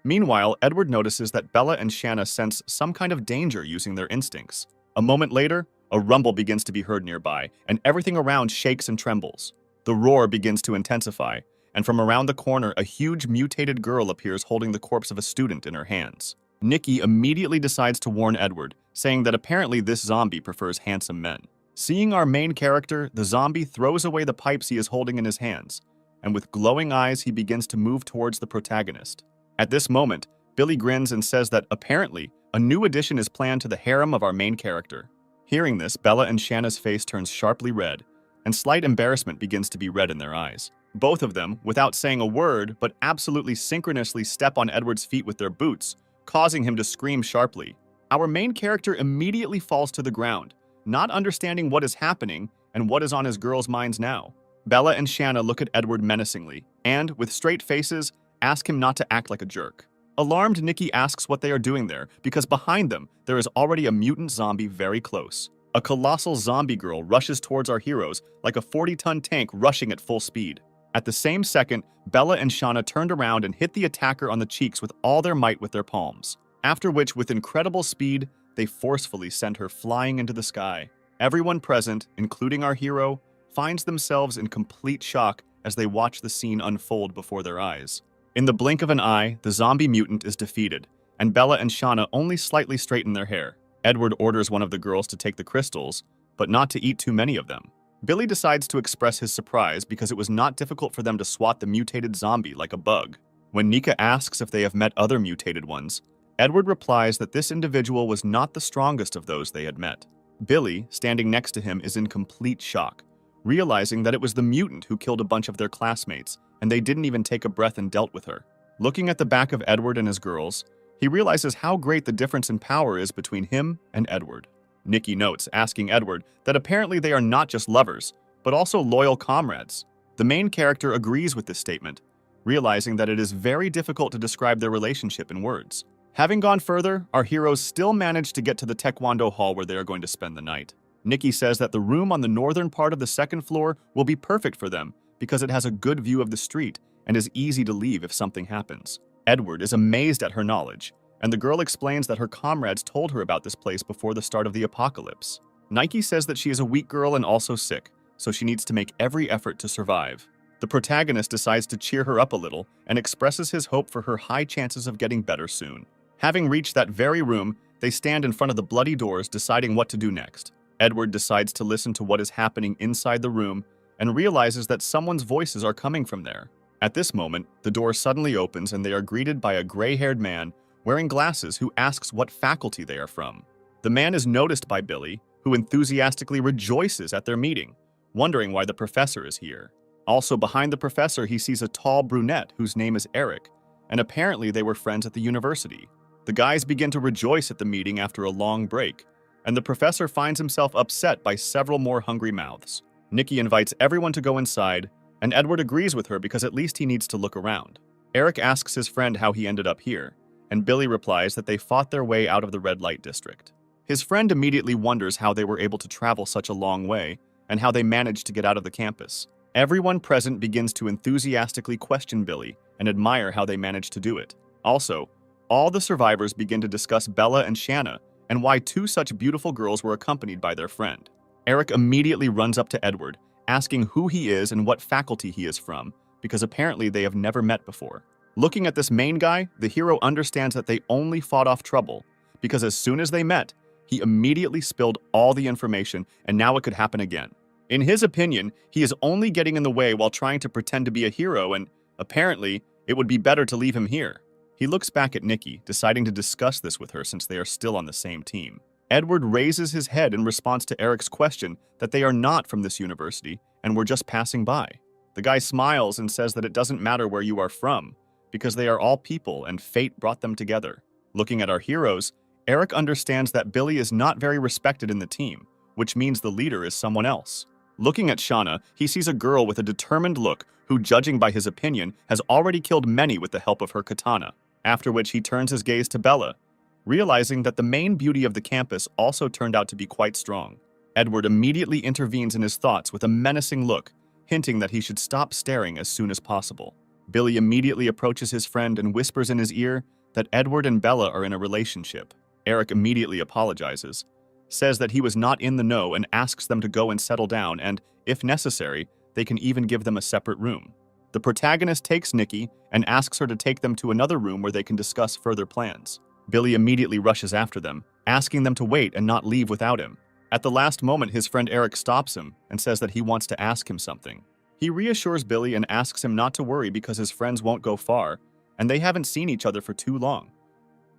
Meanwhile, Edward notices that Bella and Shanna sense some kind of danger using their instincts. A moment later, a rumble begins to be heard nearby, and everything around shakes and trembles. The roar begins to intensify, and from around the corner, a huge mutated girl appears holding the corpse of a student in her hands. Nikki immediately decides to warn Edward, saying that apparently this zombie prefers handsome men. Seeing our main character, the zombie throws away the pipes he is holding in his hands, and with glowing eyes, he begins to move towards the protagonist. At this moment, Billy grins and says that apparently, a new addition is planned to the harem of our main character. Hearing this, Bella and Shanna's face turns sharply red, and slight embarrassment begins to be read in their eyes. Both of them, without saying a word, but absolutely synchronously step on Edward's feet with their boots, causing him to scream sharply. Our main character immediately falls to the ground, not understanding what is happening and what is on his girls' minds now. Bella and Shanna look at Edward menacingly, and, with straight faces, ask him not to act like a jerk. Alarmed, Nikki asks what they are doing there, because behind them, there is already a mutant zombie very close. A colossal zombie girl rushes towards our heroes like a 40-ton tank rushing at full speed. At the same second, Bella and Shanna turned around and hit the attacker on the cheeks with all their might with their palms, after which, with incredible speed, they forcefully sent her flying into the sky. Everyone present, including our hero, finds themselves in complete shock as they watch the scene unfold before their eyes. In the blink of an eye, the zombie mutant is defeated, and Bella and Shanna only slightly straighten their hair. Edward orders one of the girls to take the crystals, but not to eat too many of them. Billy decides to express his surprise because it was not difficult for them to swat the mutated zombie like a bug. When Nika asks if they have met other mutated ones, Edward replies that this individual was not the strongest of those they had met. Billy, standing next to him, is in complete shock, realizing that it was the mutant who killed a bunch of their classmates, and they didn't even take a breath and dealt with her. Looking at the back of Edward and his girls, he realizes how great the difference in power is between him and Edward. Nikki notes, asking Edward that apparently they are not just lovers, but also loyal comrades. The main character agrees with this statement, realizing that it is very difficult to describe their relationship in words. Having gone further, our heroes still manage to get to the Taekwondo hall where they are going to spend the night. Nikki says that the room on the northern part of the second floor will be perfect for them because it has a good view of the street and is easy to leave if something happens. Edward is amazed at her knowledge, and the girl explains that her comrades told her about this place before the start of the apocalypse. Nike says that she is a weak girl and also sick, so she needs to make every effort to survive. The protagonist decides to cheer her up a little and expresses his hope for her high chances of getting better soon. Having reached that very room, they stand in front of the bloody doors deciding what to do next. Edward decides to listen to what is happening inside the room and realizes that someone's voices are coming from there. At this moment, the door suddenly opens and they are greeted by a gray-haired man wearing glasses who asks what faculty they are from. The man is noticed by Billy, who enthusiastically rejoices at their meeting, wondering why the professor is here. Also behind the professor, he sees a tall brunette whose name is Eric, and apparently they were friends at the university. The guys begin to rejoice at the meeting after a long break, and the professor finds himself upset by several more hungry mouths. Nikki invites everyone to go inside, and Edward agrees with her because at least he needs to look around. Eric asks his friend how he ended up here, and Billy replies that they fought their way out of the red light district. His friend immediately wonders how they were able to travel such a long way and how they managed to get out of the campus. Everyone present begins to enthusiastically question Billy and admire how they managed to do it. Also, all the survivors begin to discuss Bella and Shanna and why two such beautiful girls were accompanied by their friend. Eric immediately runs up to Edward, asking who he is and what faculty he is from, because apparently they have never met before. Looking at this main guy, the hero understands that they only fought off trouble, because as soon as they met, He immediately spilled all the information, and now it could happen again. In his opinion, he is only getting in the way while trying to pretend to be a hero, and apparently, it would be better to leave him here. He looks back at Nikki, deciding to discuss this with her since they are still on the same team. Edward raises his head in response to Eric's question that they are not from this university and were just passing by. The guy smiles and says that it doesn't matter where you are from, because they are all people and fate brought them together. Looking at our heroes, Eric understands that Billy is not very respected in the team, which means the leader is someone else. Looking at Shauna, he sees a girl with a determined look who, judging by his opinion, has already killed many with the help of her katana, after which he turns his gaze to Bella, realizing that the main beauty of the campus also turned out to be quite strong. Edward immediately intervenes in his thoughts with a menacing look, hinting that he should stop staring as soon as possible. Billy immediately approaches his friend and whispers in his ear that Edward and Bella are in a relationship. Eric immediately apologizes, says that he was not in the know and asks them to go and settle down and, if necessary, they can even give them a separate room. The protagonist takes Nikki and asks her to take them to another room where they can discuss further plans. Billy immediately rushes after them, asking them to wait and not leave without him. At the last moment, his friend Eric stops him and says that he wants to ask him something. He reassures Billy and asks him not to worry because his friends won't go far, and they haven't seen each other for too long.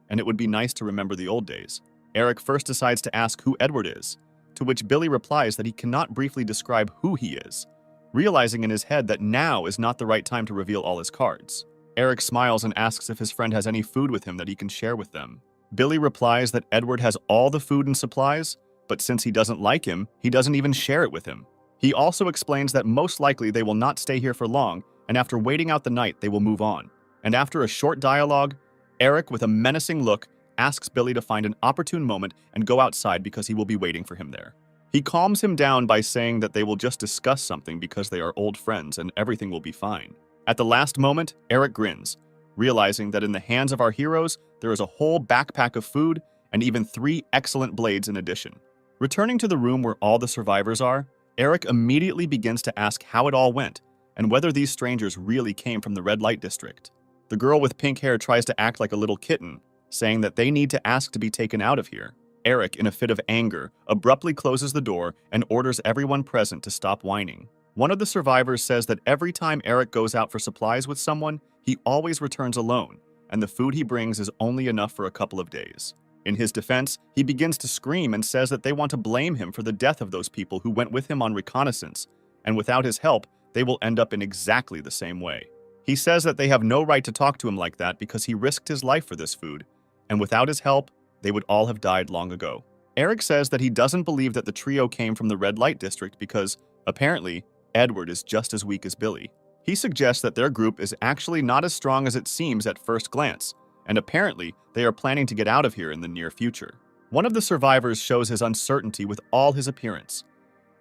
And it would be nice to remember the old days. Eric first decides to ask who Edward is, to which Billy replies that he cannot briefly describe who he is, realizing in his head that now is not the right time to reveal all his cards. Eric smiles and asks if his friend has any food with him that he can share with them. Billy replies that Edward has all the food and supplies, but since he doesn't like him, he doesn't even share it with him. He also explains that most likely they will not stay here for long, and after waiting out the night, they will move on. And after a short dialogue, Eric, with a menacing look, asks Billy to find an opportune moment and go outside because he will be waiting for him there. He calms him down by saying that they will just discuss something because they are old friends and everything will be fine. At the last moment, Eric grins, realizing that in the hands of our heroes, there is a whole backpack of food and even 3 excellent blades in addition. Returning to the room where all the survivors are, Eric immediately begins to ask how it all went and whether these strangers really came from the red light district. The girl with pink hair tries to act like a little kitten, saying that they need to ask to be taken out of here. Eric, in a fit of anger, abruptly closes the door and orders everyone present to stop whining. One of the survivors says that every time Eric goes out for supplies with someone, he always returns alone, and the food he brings is only enough for a couple of days. In his defense, he begins to scream and says that they want to blame him for the death of those people who went with him on reconnaissance, and without his help, they will end up in exactly the same way. He says that they have no right to talk to him like that because he risked his life for this food, and without his help, they would all have died long ago. Eric says that he doesn't believe that the trio came from the red light district because, apparently, Edward is just as weak as Billy. He suggests that their group is actually not as strong as it seems at first glance, and apparently they are planning to get out of here in the near future. One of the survivors shows his uncertainty with all his appearance.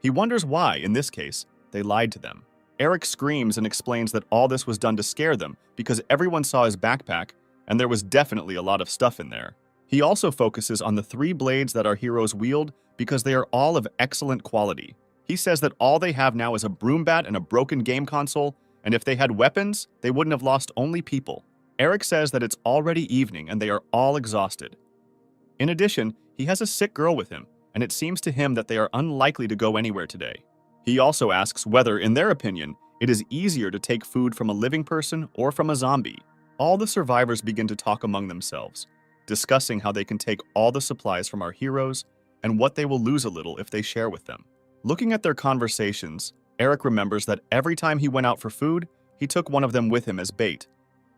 He wonders why, in this case, they lied to them. Eric screams and explains that all this was done to scare them because everyone saw his backpack and there was definitely a lot of stuff in there. He also focuses on the 3 blades that our heroes wield because they are all of excellent quality. He says that all they have now is a broom bat and a broken game console, and if they had weapons, they wouldn't have lost only people. Eric says that it's already evening and they are all exhausted. In addition, he has a sick girl with him, and it seems to him that they are unlikely to go anywhere today. He also asks whether, in their opinion, it is easier to take food from a living person or from a zombie. All the survivors begin to talk among themselves, discussing how they can take all the supplies from our heroes and what they will lose a little if they share with them. Looking at their conversations, Eric remembers that every time he went out for food, he took one of them with him as bait.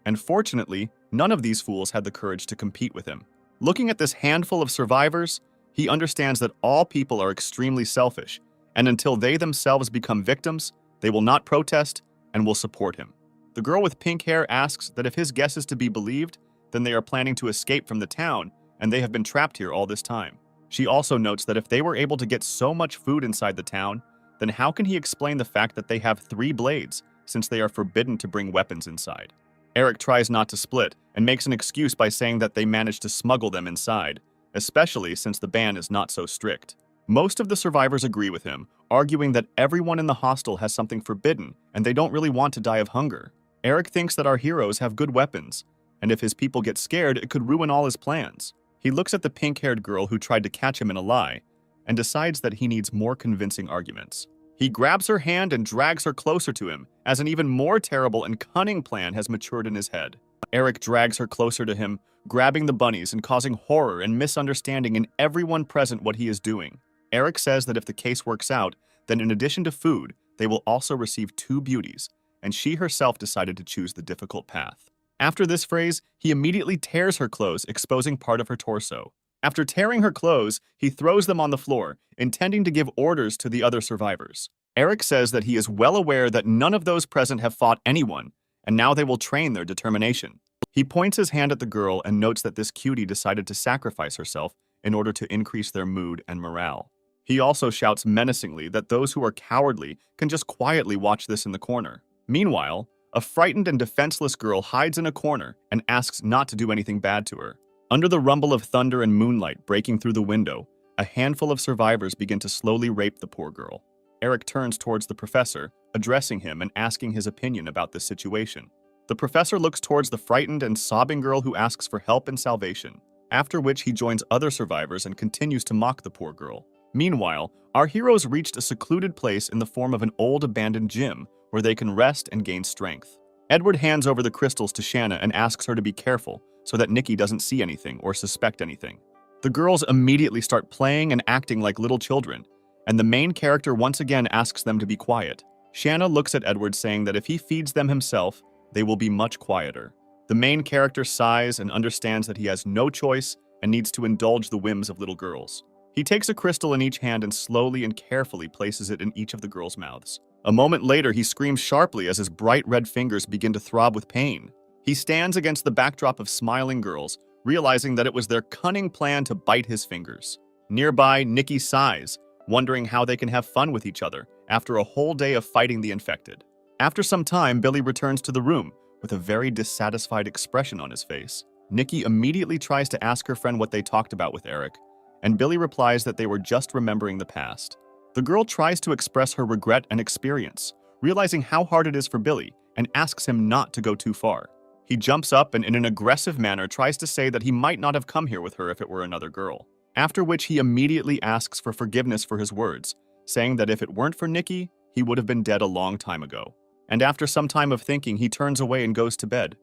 And fortunately, none of these fools had the courage to compete with him. Looking at this handful of survivors, he understands that all people are extremely selfish, and until they themselves become victims, they will not protest and will support him. The girl with pink hair asks that if his guess is to be believed, then they are planning to escape from the town, and they have been trapped here all this time. She also notes that if they were able to get so much food inside the town, then how can he explain the fact that they have 3 blades, since they are forbidden to bring weapons inside? Eric tries not to split, and makes an excuse by saying that they managed to smuggle them inside, especially since the ban is not so strict. Most of the survivors agree with him, arguing that everyone in the hostel has something forbidden, and they don't really want to die of hunger. Eric thinks that our heroes have good weapons, and if his people get scared, it could ruin all his plans. He looks at the pink-haired girl who tried to catch him in a lie and decides that he needs more convincing arguments. He grabs her hand and drags her closer to him as an even more terrible and cunning plan has matured in his head. Eric drags her closer to him, grabbing the bunnies and causing horror and misunderstanding in everyone present what he is doing. Eric says that if the case works out, then in addition to food, they will also receive 2 beauties, and she herself decided to choose the difficult path. After this phrase, he immediately tears her clothes, exposing part of her torso. After tearing her clothes, he throws them on the floor, intending to give orders to the other survivors. Eric says that he is well aware that none of those present have fought anyone, and now they will train their determination. He points his hand at the girl and notes that this cutie decided to sacrifice herself in order to increase their mood and morale. He also shouts menacingly that those who are cowardly can just quietly watch this in the corner. Meanwhile, a frightened and defenseless girl hides in a corner and asks not to do anything bad to her. Under the rumble of thunder and moonlight breaking through the window, a handful of survivors begin to slowly rape the poor girl. Eric turns towards the professor, addressing him and asking his opinion about this situation. The professor looks towards the frightened and sobbing girl who asks for help and salvation, after which he joins other survivors and continues to mock the poor girl. Meanwhile, our heroes reached a secluded place in the form of an old abandoned gym where they can rest and gain strength. Edward hands over the crystals to Shanna and asks her to be careful so that Nikki doesn't see anything or suspect anything. The girls immediately start playing and acting like little children, and the main character once again asks them to be quiet. Shanna looks at Edward saying that if he feeds them himself, they will be much quieter. The main character sighs and understands that he has no choice and needs to indulge the whims of little girls. He takes a crystal in each hand and slowly and carefully places it in each of the girls' mouths. A moment later, he screams sharply as his bright red fingers begin to throb with pain. He stands against the backdrop of smiling girls, realizing that it was their cunning plan to bite his fingers. Nearby, Nikki sighs, wondering how they can have fun with each other after a whole day of fighting the infected. After some time, Billy returns to the room with a very dissatisfied expression on his face. Nikki immediately tries to ask her friend what they talked about with Eric, and Billy replies that they were just remembering the past. The girl tries to express her regret and experience, realizing how hard it is for Billy, and asks him not to go too far. He jumps up and in an aggressive manner tries to say that he might not have come here with her if it were another girl. After which he immediately asks for forgiveness for his words, saying that if it weren't for Nikki, he would have been dead a long time ago. And after some time of thinking, he turns away and goes to bed,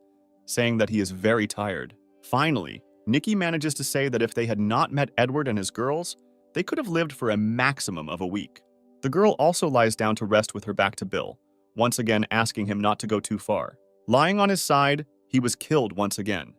saying that he is very tired. Finally, Nikki manages to say that if they had not met Edward and his girls, they could have lived for a maximum of a week. The girl also lies down to rest with her back to Bill, once again asking him not to go too far. Lying on his side, he was killed once again,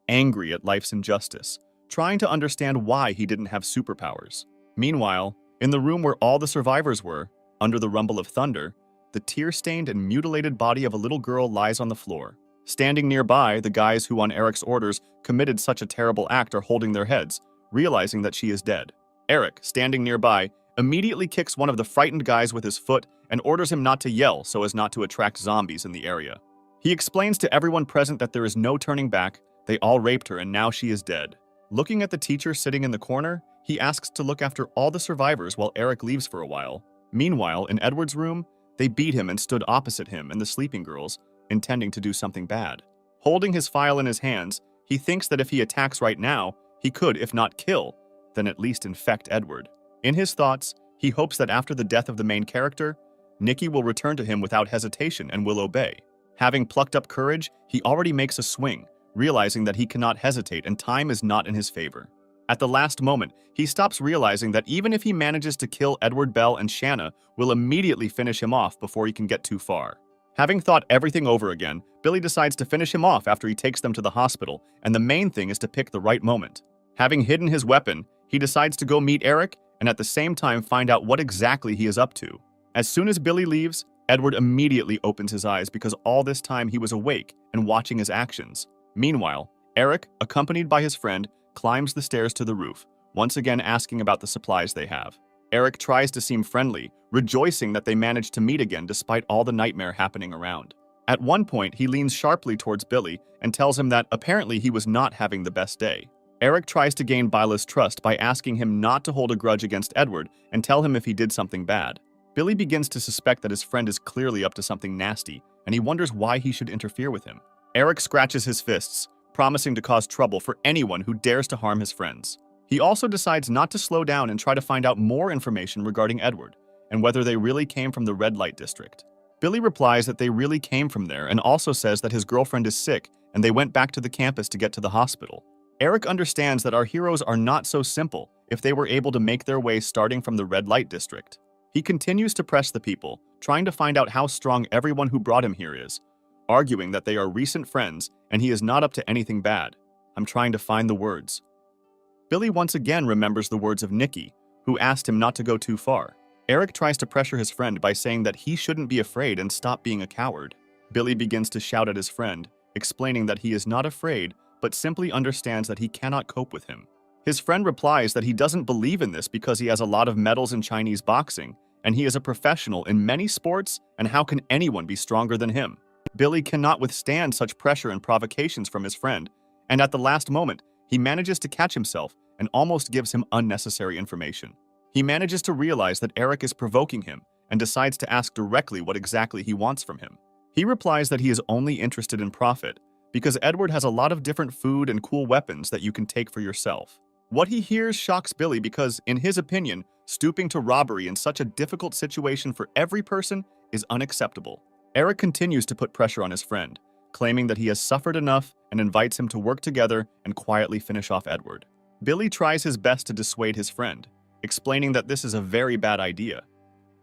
angry at life's injustice, trying to understand why he didn't have superpowers. Meanwhile, in the room where all the survivors were, under the rumble of thunder, the tear-stained and mutilated body of a little girl lies on the floor. Standing nearby, the guys who on Eric's orders committed such a terrible act are holding their heads, realizing that she is dead. Eric, standing nearby, immediately kicks one of the frightened guys with his foot and orders him not to yell so as not to attract zombies in the area. He explains to everyone present that there is no turning back, they all raped her and now she is dead. Looking at the teacher sitting in the corner, he asks to look after all the survivors while Eric leaves for a while. Meanwhile, in Edward's room, they beat him and stood opposite him and the sleeping girls, intending to do something bad. Holding his file in his hands, he thinks that if he attacks right now, he could, if not kill, then at least infect Edward. In his thoughts, he hopes that after the death of the main character, Nikki will return to him without hesitation and will obey. Having plucked up courage, he already makes a swing, realizing that he cannot hesitate and time is not in his favor. At the last moment, he stops realizing that even if he manages to kill Edward, Bell, and Shanna, will immediately finish him off before he can get too far. Having thought everything over again, Billy decides to finish him off after he takes them to the hospital, and the main thing is to pick the right moment. Having hidden his weapon, he decides to go meet Eric and at the same time find out what exactly he is up to. As soon as Billy leaves, Edward immediately opens his eyes because all this time he was awake and watching his actions. Meanwhile, Eric, accompanied by his friend, climbs the stairs to the roof, once again asking about the supplies they have. Eric tries to seem friendly, rejoicing that they managed to meet again despite all the nightmare happening around. At one point, he leans sharply towards Billy and tells him that apparently he was not having the best day. Eric tries to gain Bila's trust by asking him not to hold a grudge against Edward and tell him if he did something bad. Billy begins to suspect that his friend is clearly up to something nasty, and he wonders why he should interfere with him. Eric scratches his fists, promising to cause trouble for anyone who dares to harm his friends. He also decides not to slow down and try to find out more information regarding Edward and whether they really came from the red light district. Billy replies that they really came from there and also says that his girlfriend is sick and they went back to the campus to get to the hospital. Eric understands that our heroes are not so simple if they were able to make their way starting from the red light district. He continues to press the people, trying to find out how strong everyone who brought him here is, arguing that they are recent friends and he is not up to anything bad. I'm trying to find the words. Billy once again remembers the words of Nikki, who asked him not to go too far. Eric tries to pressure his friend by saying that he shouldn't be afraid and stop being a coward. Billy begins to shout at his friend, explaining that he is not afraid, but simply understands that he cannot cope with him. His friend replies that he doesn't believe in this because he has a lot of medals in Chinese boxing, and he is a professional in many sports, and how can anyone be stronger than him? Billy cannot withstand such pressure and provocations from his friend, and at the last moment, he manages to catch himself and almost gives him unnecessary information. He manages to realize that Eric is provoking him and decides to ask directly what exactly he wants from him. He replies that he is only interested in profit because Edward has a lot of different food and cool weapons that you can take for yourself. What he hears shocks Billy because, in his opinion, stooping to robbery in such a difficult situation for every person is unacceptable. Eric continues to put pressure on his friend, claiming that he has suffered enough and invites him to work together and quietly finish off Edward. Billy tries his best to dissuade his friend, explaining that this is a very bad idea.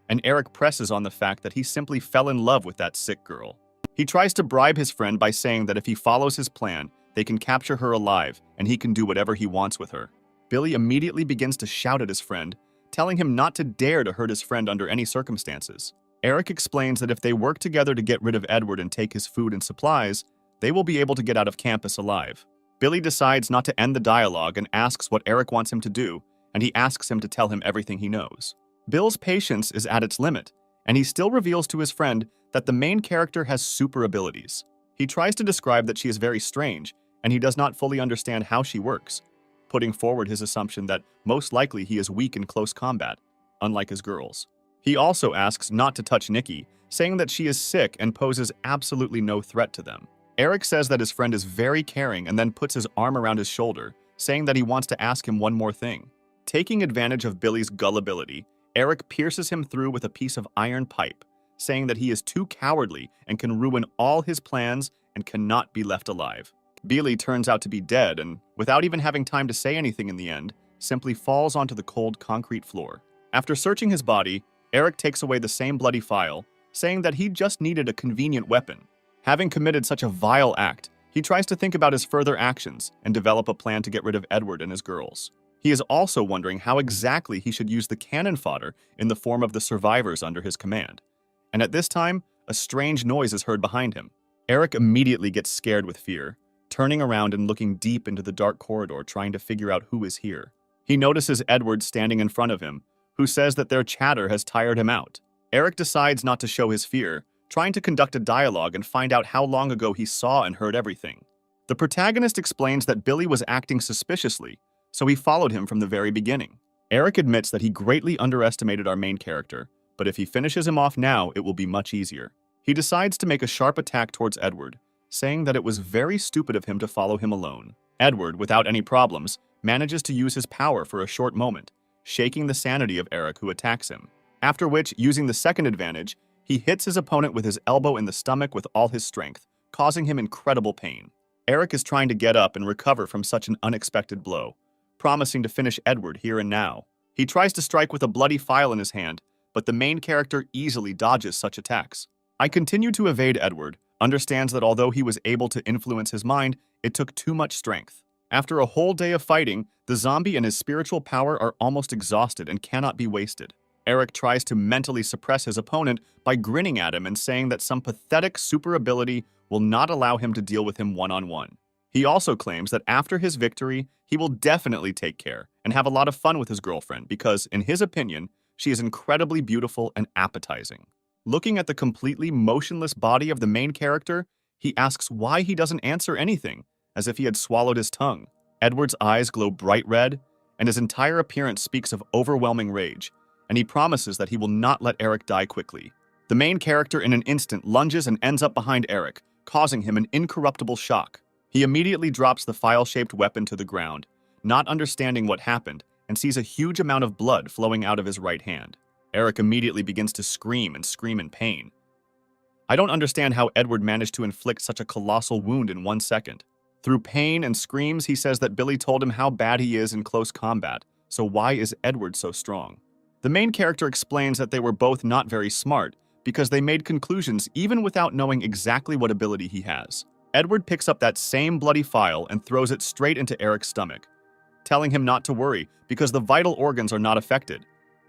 And Eric presses on the fact that he simply fell in love with that sick girl. He tries to bribe his friend by saying that if he follows his plan, they can capture her alive and he can do whatever he wants with her. Billy immediately begins to shout at his friend, telling him not to dare to hurt his friend under any circumstances. Eric explains that if they work together to get rid of Edward and take his food and supplies, they will be able to get out of campus alive. Billy decides not to end the dialogue and asks what Eric wants him to do, and he asks him to tell him everything he knows. Bill's patience is at its limit, and he still reveals to his friend that the main character has super abilities. He tries to describe that she is very strange, and he does not fully understand how she works, putting forward his assumption that most likely he is weak in close combat, unlike his girls. He also asks not to touch Nikki, saying that she is sick and poses absolutely no threat to them. Eric says that his friend is very caring and then puts his arm around his shoulder, saying that he wants to ask him one more thing. Taking advantage of Billy's gullibility, Eric pierces him through with a piece of iron pipe, saying that he is too cowardly and can ruin all his plans and cannot be left alive. Billy turns out to be dead and, without even having time to say anything in the end, simply falls onto the cold concrete floor. After searching his body, Eric takes away the same bloody file, saying that he just needed a convenient weapon. Having committed such a vile act, he tries to think about his further actions and develop a plan to get rid of Edward and his girls. He is also wondering how exactly he should use the cannon fodder in the form of the survivors under his command. And at this time, a strange noise is heard behind him. Eric immediately gets scared with fear, turning around and looking deep into the dark corridor trying to figure out who is here. He notices Edward standing in front of him, who says that their chatter has tired him out. Eric decides not to show his fear, trying to conduct a dialogue and find out how long ago he saw and heard everything. The protagonist explains that Billy was acting suspiciously, so he followed him from the very beginning. Eric admits that he greatly underestimated our main character, but if he finishes him off now, it will be much easier. He decides to make a sharp attack towards Edward, saying that it was very stupid of him to follow him alone. Edward, without any problems, manages to use his power for a short moment, shaking the sanity of Eric, who attacks him. After which, using the second advantage, he hits his opponent with his elbow in the stomach with all his strength, causing him incredible pain. Eric is trying to get up and recover from such an unexpected blow, promising to finish Edward here and now. He tries to strike with a bloody file in his hand, but the main character easily dodges such attacks. I continue to evade Edward, understands that although he was able to influence his mind, it took too much strength. After a whole day of fighting, the zombie and his spiritual power are almost exhausted and cannot be wasted. Eric tries to mentally suppress his opponent by grinning at him and saying that some pathetic super ability will not allow him to deal with him one-on-one. He also claims that after his victory, he will definitely take care and have a lot of fun with his girlfriend because, in his opinion, she is incredibly beautiful and appetizing. Looking at the completely motionless body of the main character, he asks why he doesn't answer anything, as if he had swallowed his tongue. Edward's eyes glow bright red, and his entire appearance speaks of overwhelming rage, and he promises that he will not let Eric die quickly. The main character in an instant lunges and ends up behind Eric, causing him an incorruptible shock. He immediately drops the file-shaped weapon to the ground, not understanding what happened, and sees a huge amount of blood flowing out of his right hand. Eric immediately begins to scream in pain. I don't understand how Edward managed to inflict such a colossal wound in 1 second. Through pain and screams, he says that Billy told him how bad he is in close combat, so why is Edward so strong? The main character explains that they were both not very smart because they made conclusions even without knowing exactly what ability he has. Edward picks up that same bloody file and throws it straight into Eric's stomach, telling him not to worry because the vital organs are not affected,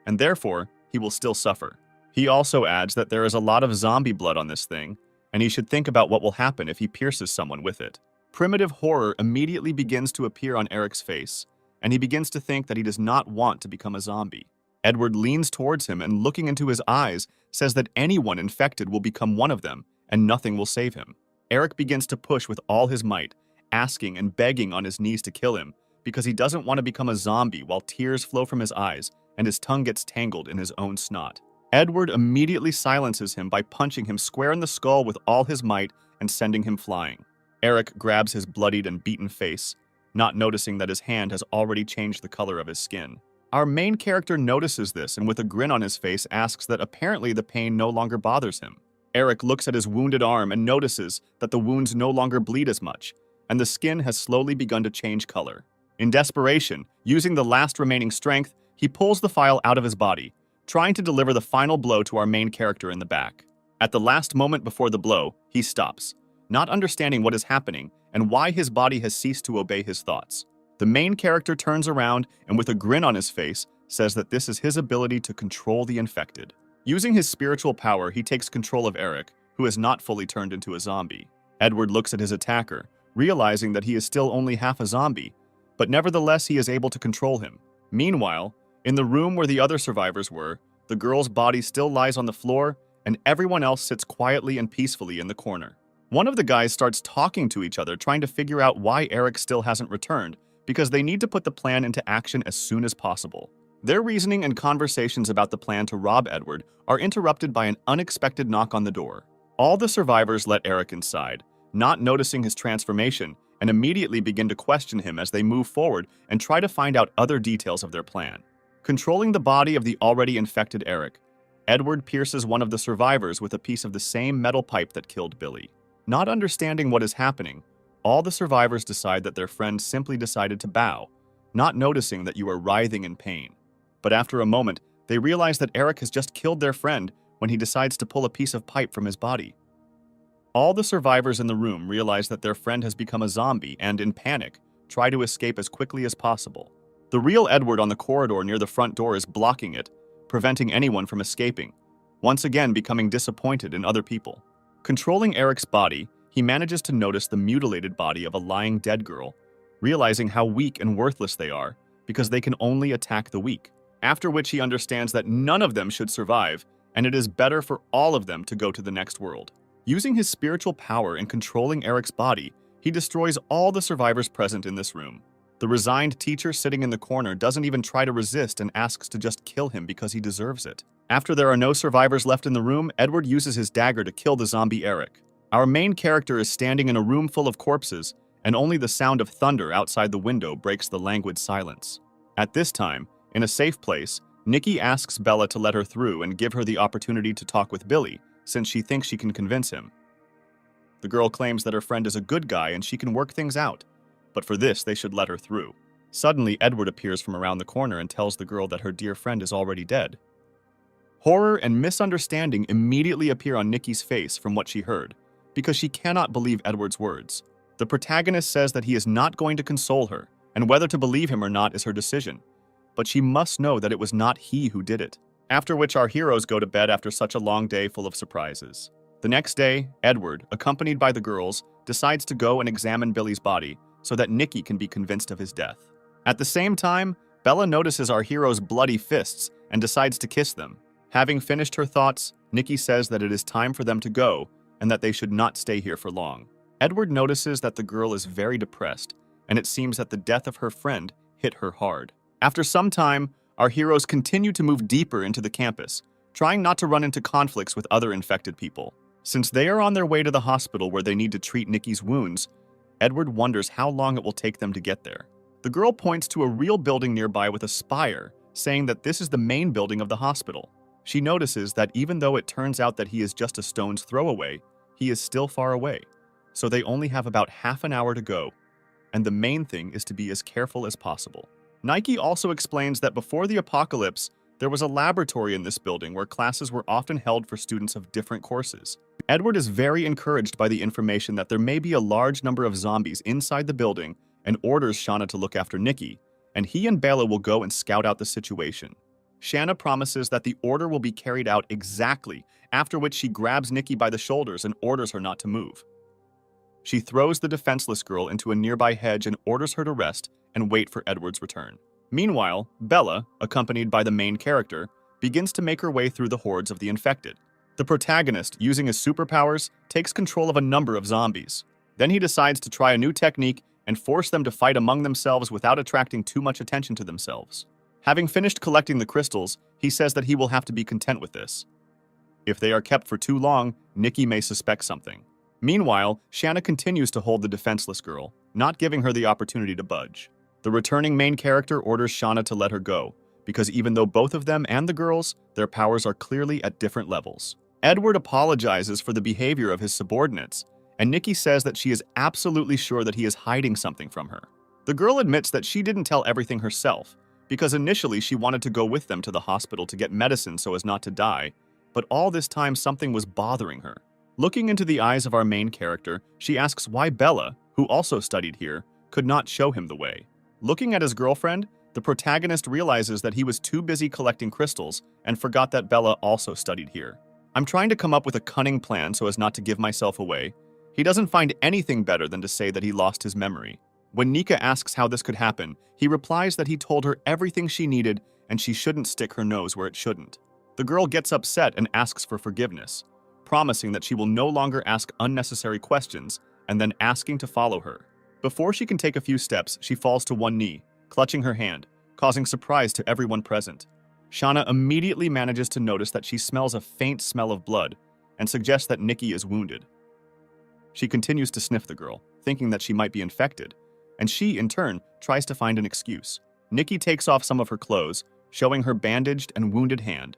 and therefore, he will still suffer. He also adds that there is a lot of zombie blood on this thing, and he should think about what will happen if he pierces someone with it. Primitive horror immediately begins to appear on Eric's face, and he begins to think that he does not want to become a zombie. Edward leans towards him and, looking into his eyes, says that anyone infected will become one of them, and nothing will save him. Eric begins to push with all his might, asking and begging on his knees to kill him, because he doesn't want to become a zombie while tears flow from his eyes and his tongue gets tangled in his own snot. Edward immediately silences him by punching him square in the skull with all his might and sending him flying. Eric grabs his bloodied and beaten face, not noticing that his hand has already changed the color of his skin. Our main character notices this and with a grin on his face asks that apparently the pain no longer bothers him. Eric looks at his wounded arm and notices that the wounds no longer bleed as much, and the skin has slowly begun to change color. In desperation, using the last remaining strength, he pulls the file out of his body, trying to deliver the final blow to our main character in the back. At the last moment before the blow, he stops, not understanding what is happening and why his body has ceased to obey his thoughts. The main character turns around and with a grin on his face says that this is his ability to control the infected. Using his spiritual power, he takes control of Eric, who has not fully turned into a zombie. Edward looks at his attacker, realizing that he is still only half a zombie, but nevertheless he is able to control him. Meanwhile, in the room where the other survivors were, the girl's body still lies on the floor, and everyone else sits quietly and peacefully in the corner. One of the guys starts talking to each other, trying to figure out why Eric still hasn't returned, because they need to put the plan into action as soon as possible. Their reasoning and conversations about the plan to rob Edward are interrupted by an unexpected knock on the door. All the survivors let Eric inside, not noticing his transformation, and immediately begin to question him as they move forward and try to find out other details of their plan. Controlling the body of the already infected Eric, Edward pierces one of the survivors with a piece of the same metal pipe that killed Billy. Not understanding what is happening, all the survivors decide that their friend simply decided to bow, not noticing that you are writhing in pain. But after a moment, they realize that Eric has just killed their friend when he decides to pull a piece of pipe from his body. All the survivors in the room realize that their friend has become a zombie and, in panic, try to escape as quickly as possible. The real Edward on the corridor near the front door is blocking it, preventing anyone from escaping, once again becoming disappointed in other people. Controlling Eric's body, he manages to notice the mutilated body of a lying dead girl, realizing how weak and worthless they are because they can only attack the weak. After which he understands that none of them should survive, and it is better for all of them to go to the next world. Using his spiritual power in controlling Eric's body, he destroys all the survivors present in this room. The resigned teacher sitting in the corner doesn't even try to resist and asks to just kill him because he deserves it. After there are no survivors left in the room, Edward uses his dagger to kill the zombie Eric. Our main character is standing in a room full of corpses, and only the sound of thunder outside the window breaks the languid silence. At this time, in a safe place, Nikki asks Bella to let her through and give her the opportunity to talk with Billy, since she thinks she can convince him. The girl claims that her friend is a good guy and she can work things out, but for this they should let her through. Suddenly, Edward appears from around the corner and tells the girl that her dear friend is already dead. Horror and misunderstanding immediately appear on Nikki's face from what she heard, because she cannot believe Edward's words. The protagonist says that he is not going to console her, and whether to believe him or not is her decision. But she must know that it was not he who did it. After which our heroes go to bed after such a long day full of surprises. The next day, Edward, accompanied by the girls, decides to go and examine Billy's body so that Nikki can be convinced of his death. At the same time, Bella notices our heroes' bloody fists and decides to kiss them. Having finished her thoughts, Nikki says that it is time for them to go and that they should not stay here for long. Edward notices that the girl is very depressed, and it seems that the death of her friend hit her hard. After some time, our heroes continue to move deeper into the campus, trying not to run into conflicts with other infected people. Since they are on their way to the hospital where they need to treat Nikki's wounds, Edward wonders how long it will take them to get there. The girl points to a real building nearby with a spire, saying that this is the main building of the hospital. She notices that even though it turns out that he is just a stone's throw away, he is still far away, so they only have about half an hour to go, and the main thing is to be as careful as possible. Nike also explains that before the apocalypse, there was a laboratory in this building where classes were often held for students of different courses. Edward is very encouraged by the information that there may be a large number of zombies inside the building and orders Shauna to look after Nikki, and he and Bella will go and scout out the situation. Shanna promises that the order will be carried out exactly, after which she grabs Nikki by the shoulders and orders her not to move. She throws the defenseless girl into a nearby hedge and orders her to rest and wait for Edward's return. Meanwhile, Bella, accompanied by the main character, begins to make her way through the hordes of the infected. The protagonist, using his superpowers, takes control of a number of zombies. Then he decides to try a new technique and force them to fight among themselves without attracting too much attention to themselves. Having finished collecting the crystals, he says that he will have to be content with this. If they are kept for too long, Nikki may suspect something. Meanwhile, Shanna continues to hold the defenseless girl, not giving her the opportunity to budge. The returning main character orders Shauna to let her go, because even though both of them and the girls, their powers are clearly at different levels. Edward apologizes for the behavior of his subordinates, and Nikki says that she is absolutely sure that he is hiding something from her. The girl admits that she didn't tell everything herself, because initially she wanted to go with them to the hospital to get medicine so as not to die, but all this time something was bothering her. Looking into the eyes of our main character, she asks why Bella, who also studied here, could not show him the way. Looking at his girlfriend, the protagonist realizes that he was too busy collecting crystals and forgot that Bella also studied here. I'm trying to come up with a cunning plan so as not to give myself away. He doesn't find anything better than to say that he lost his memory. When Nika asks how this could happen, he replies that he told her everything she needed and she shouldn't stick her nose where it shouldn't. The girl gets upset and asks for forgiveness, promising that she will no longer ask unnecessary questions and then asking to follow her. Before she can take a few steps, she falls to one knee, clutching her hand, causing surprise to everyone present. Shauna immediately manages to notice that she smells a faint smell of blood and suggests that Nikki is wounded. She continues to sniff the girl, thinking that she might be infected, and she, in turn, tries to find an excuse. Nikki takes off some of her clothes, showing her bandaged and wounded hand,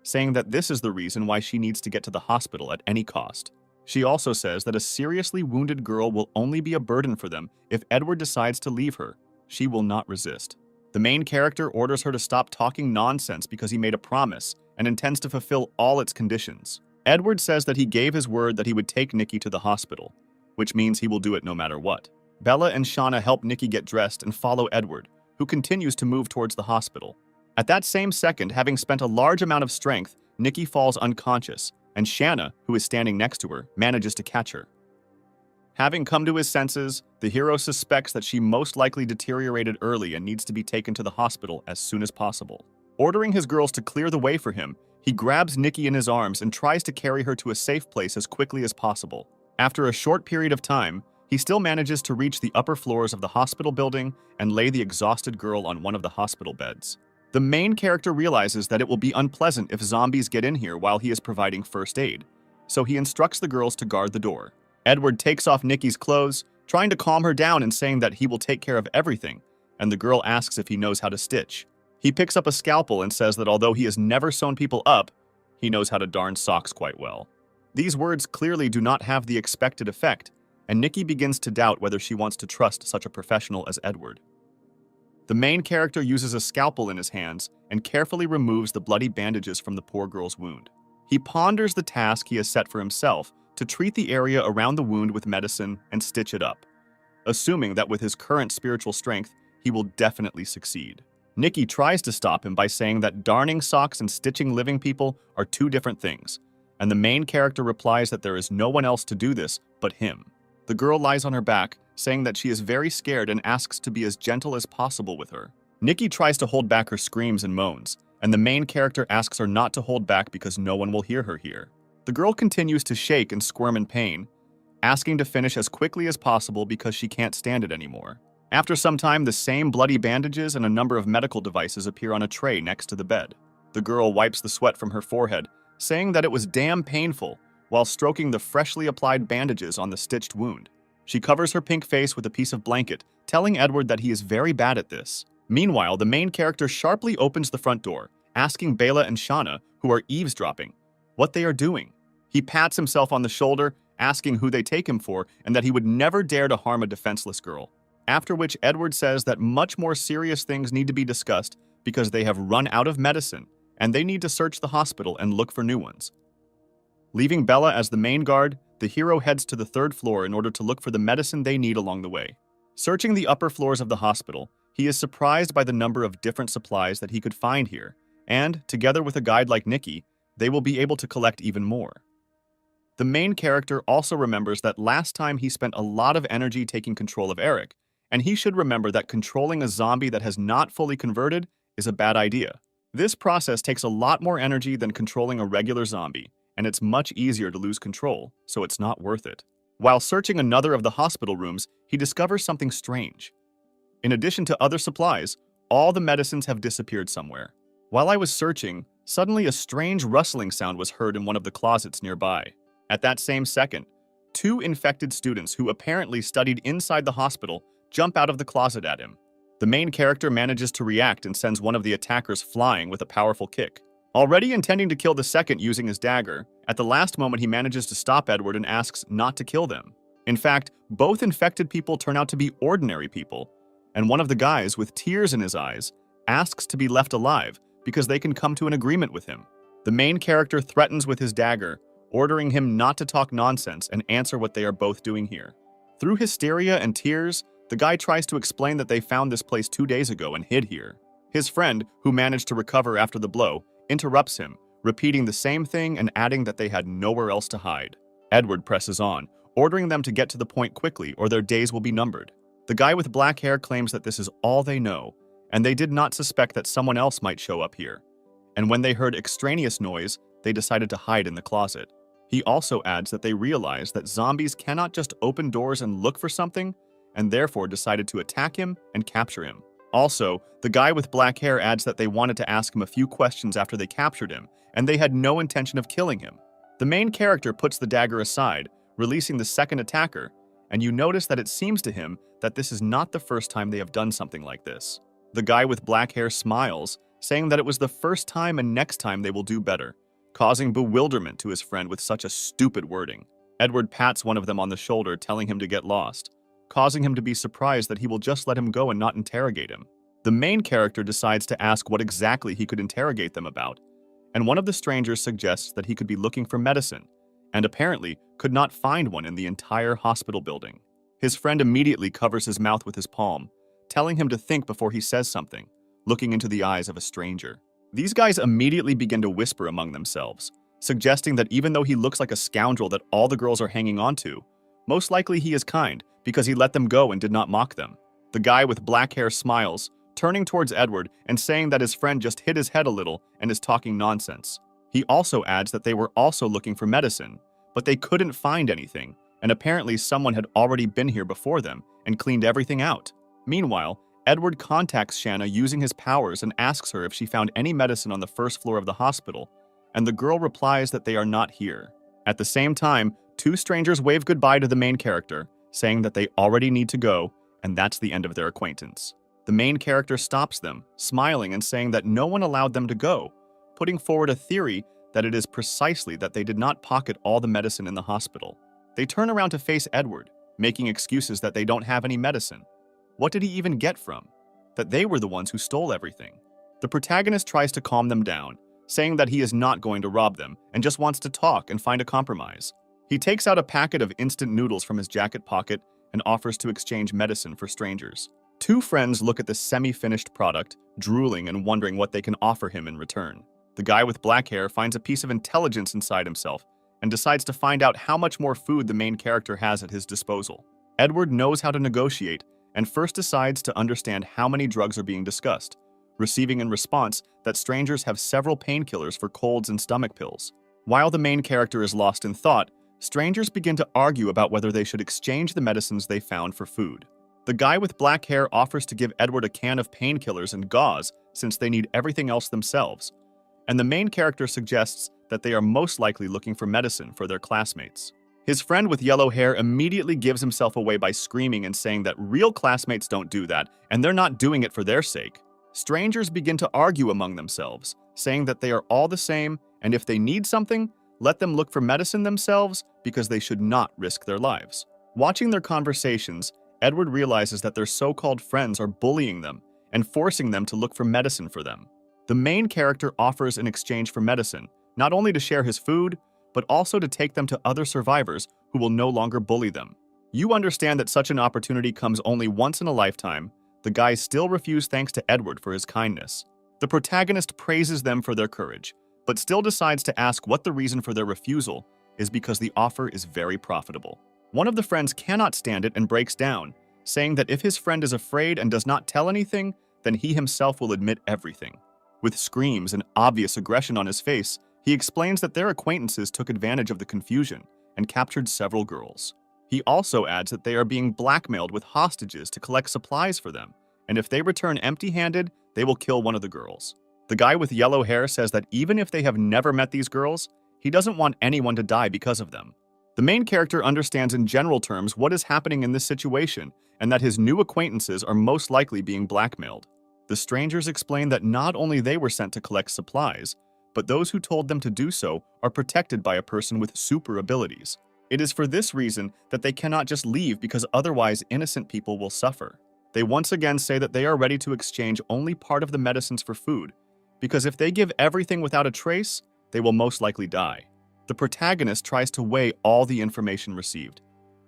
saying that this is the reason why she needs to get to the hospital at any cost. She also says that a seriously wounded girl will only be a burden for them if Edward decides to leave her. She will not resist. The main character orders her to stop talking nonsense because he made a promise and intends to fulfill all its conditions. Edward says that he gave his word that he would take Nikki to the hospital, which means he will do it no matter what. Bella and Shauna help Nikki get dressed and follow Edward, who continues to move towards the hospital. At that same second, having spent a large amount of strength, Nikki falls unconscious, and Shanna, who is standing next to her, manages to catch her. Having come to his senses, the hero suspects that she most likely deteriorated early and needs to be taken to the hospital as soon as possible. Ordering his girls to clear the way for him, he grabs Nikki in his arms and tries to carry her to a safe place as quickly as possible. After a short period of time, he still manages to reach the upper floors of the hospital building and lay the exhausted girl on one of the hospital beds. The main character realizes that it will be unpleasant if zombies get in here while he is providing first aid, so he instructs the girls to guard the door. Edward takes off Nikki's clothes, trying to calm her down and saying that he will take care of everything, and the girl asks if he knows how to stitch. He picks up a scalpel and says that although he has never sewn people up, he knows how to darn socks quite well. These words clearly do not have the expected effect, and Nikki begins to doubt whether she wants to trust such a professional as Edward. The main character uses a scalpel in his hands and carefully removes the bloody bandages from the poor girl's wound. He ponders the task he has set for himself to treat the area around the wound with medicine and stitch it up, assuming that with his current spiritual strength, he will definitely succeed. Nikki tries to stop him by saying that darning socks and stitching living people are two different things, and the main character replies that there is no one else to do this but him. The girl lies on her back, saying that she is very scared and asks to be as gentle as possible with her. Nikki tries to hold back her screams and moans, and the main character asks her not to hold back because no one will hear her here. The girl continues to shake and squirm in pain, asking to finish as quickly as possible because she can't stand it anymore. After some time, the same bloody bandages and a number of medical devices appear on a tray next to the bed. The girl wipes the sweat from her forehead, saying that it was damn painful, while stroking the freshly applied bandages on the stitched wound. She covers her pink face with a piece of blanket, telling Edward that he is very bad at this. Meanwhile, the main character sharply opens the front door, asking Bela and Shauna, who are eavesdropping, what they are doing. He pats himself on the shoulder, asking who they take him for and that he would never dare to harm a defenseless girl. After which Edward says that much more serious things need to be discussed because they have run out of medicine and they need to search the hospital and look for new ones. Leaving Bella as the main guard, the hero heads to the third floor in order to look for the medicine they need along the way. Searching the upper floors of the hospital, he is surprised by the number of different supplies that he could find here, and, together with a guide like Nikki, they will be able to collect even more. The main character also remembers that last time he spent a lot of energy taking control of Eric, and he should remember that controlling a zombie that has not fully converted is a bad idea. This process takes a lot more energy than controlling a regular zombie, and it's much easier to lose control, so it's not worth it. While searching another of the hospital rooms, he discovers something strange. In addition to other supplies, all the medicines have disappeared somewhere. While I was searching, suddenly a strange rustling sound was heard in one of the closets nearby. At that same second, 2 infected students who apparently studied inside the hospital jump out of the closet at him. The main character manages to react and sends one of the attackers flying with a powerful kick. Already intending to kill the second using his dagger, at the last moment he manages to stop Edward and asks not to kill them. In fact, both infected people turn out to be ordinary people, and one of the guys, with tears in his eyes, asks to be left alive because they can come to an agreement with him. The main character threatens with his dagger, ordering him not to talk nonsense and answer what they are both doing here. Through hysteria and tears, the guy tries to explain that they found this place 2 days ago and hid here. His friend, who managed to recover after the blow, interrupts him, repeating the same thing and adding that they had nowhere else to hide. Edward presses on, ordering them to get to the point quickly or their days will be numbered. The guy with black hair claims that this is all they know, and they did not suspect that someone else might show up here. And when they heard extraneous noise, they decided to hide in the closet. He also adds that they realized that zombies cannot just open doors and look for something, and therefore decided to attack him and capture him. Also, the guy with black hair adds that they wanted to ask him a few questions after they captured him, and they had no intention of killing him. The main character puts the dagger aside, releasing the second attacker, and you notice that it seems to him that this is not the first time they have done something like this. The guy with black hair smiles, saying that it was the first time and next time they will do better, causing bewilderment to his friend with such a stupid wording. Edward pats one of them on the shoulder, telling him to get lost, causing him to be surprised that he will just let him go and not interrogate him. The main character decides to ask what exactly he could interrogate them about, and one of the strangers suggests that he could be looking for medicine, and apparently could not find one in the entire hospital building. His friend immediately covers his mouth with his palm, telling him to think before he says something, looking into the eyes of a stranger. These guys immediately begin to whisper among themselves, suggesting that even though he looks like a scoundrel that all the girls are hanging on to, most likely he is kind because he let them go and did not mock them. The guy with black hair smiles, turning towards Edward and saying that his friend just hit his head a little and is talking nonsense. He also adds that they were also looking for medicine, but they couldn't find anything, and apparently someone had already been here before them and cleaned everything out. Meanwhile, Edward contacts Shanna using his powers and asks her if she found any medicine on the first floor of the hospital, and the girl replies that they are not here. At the same time, 2 strangers wave goodbye to the main character, saying that they already need to go, and that's the end of their acquaintance. The main character stops them, smiling and saying that no one allowed them to go, putting forward a theory that it is precisely that they did not pocket all the medicine in the hospital. They turn around to face Edward, making excuses that they don't have any medicine. What did he even get from? That they were the ones who stole everything. The protagonist tries to calm them down, saying that he is not going to rob them and just wants to talk and find a compromise. He takes out a packet of instant noodles from his jacket pocket and offers to exchange medicine for strangers. 2 friends look at the semi-finished product, drooling and wondering what they can offer him in return. The guy with black hair finds a piece of intelligence inside himself and decides to find out how much more food the main character has at his disposal. Edward knows how to negotiate and first decides to understand how many drugs are being discussed, receiving in response that strangers have several painkillers for colds and stomach pills. While the main character is lost in thought, strangers begin to argue about whether they should exchange the medicines they found for food. The guy with black hair offers to give Edward a can of painkillers and gauze since they need everything else themselves, and the main character suggests that they are most likely looking for medicine for their classmates. His friend with yellow hair immediately gives himself away by screaming and saying that real classmates don't do that, and they're not doing it for their sake. Strangers begin to argue among themselves, saying that they are all the same, and if they need something, let them look for medicine themselves because they should not risk their lives. Watching their conversations, Edward realizes that their so-called friends are bullying them and forcing them to look for medicine for them. The main character offers in exchange for medicine, not only to share his food, but also to take them to other survivors who will no longer bully them. You understand that such an opportunity comes only once in a lifetime. The guys still refuse thanks to Edward for his kindness. The protagonist praises them for their courage, but still decides to ask what the reason for their refusal is because the offer is very profitable. One of the friends cannot stand it and breaks down, saying that if his friend is afraid and does not tell anything, then he himself will admit everything. With screams and obvious aggression on his face, he explains that their acquaintances took advantage of the confusion and captured several girls. He also adds that they are being blackmailed with hostages to collect supplies for them, and if they return empty-handed, they will kill one of the girls. The guy with yellow hair says that even if they have never met these girls, he doesn't want anyone to die because of them. The main character understands in general terms what is happening in this situation and that his new acquaintances are most likely being blackmailed. The strangers explain that not only they were sent to collect supplies, but those who told them to do so are protected by a person with super abilities. It is for this reason that they cannot just leave because otherwise innocent people will suffer. They once again say that they are ready to exchange only part of the medicines for food, because if they give everything without a trace, they will most likely die. The protagonist tries to weigh all the information received,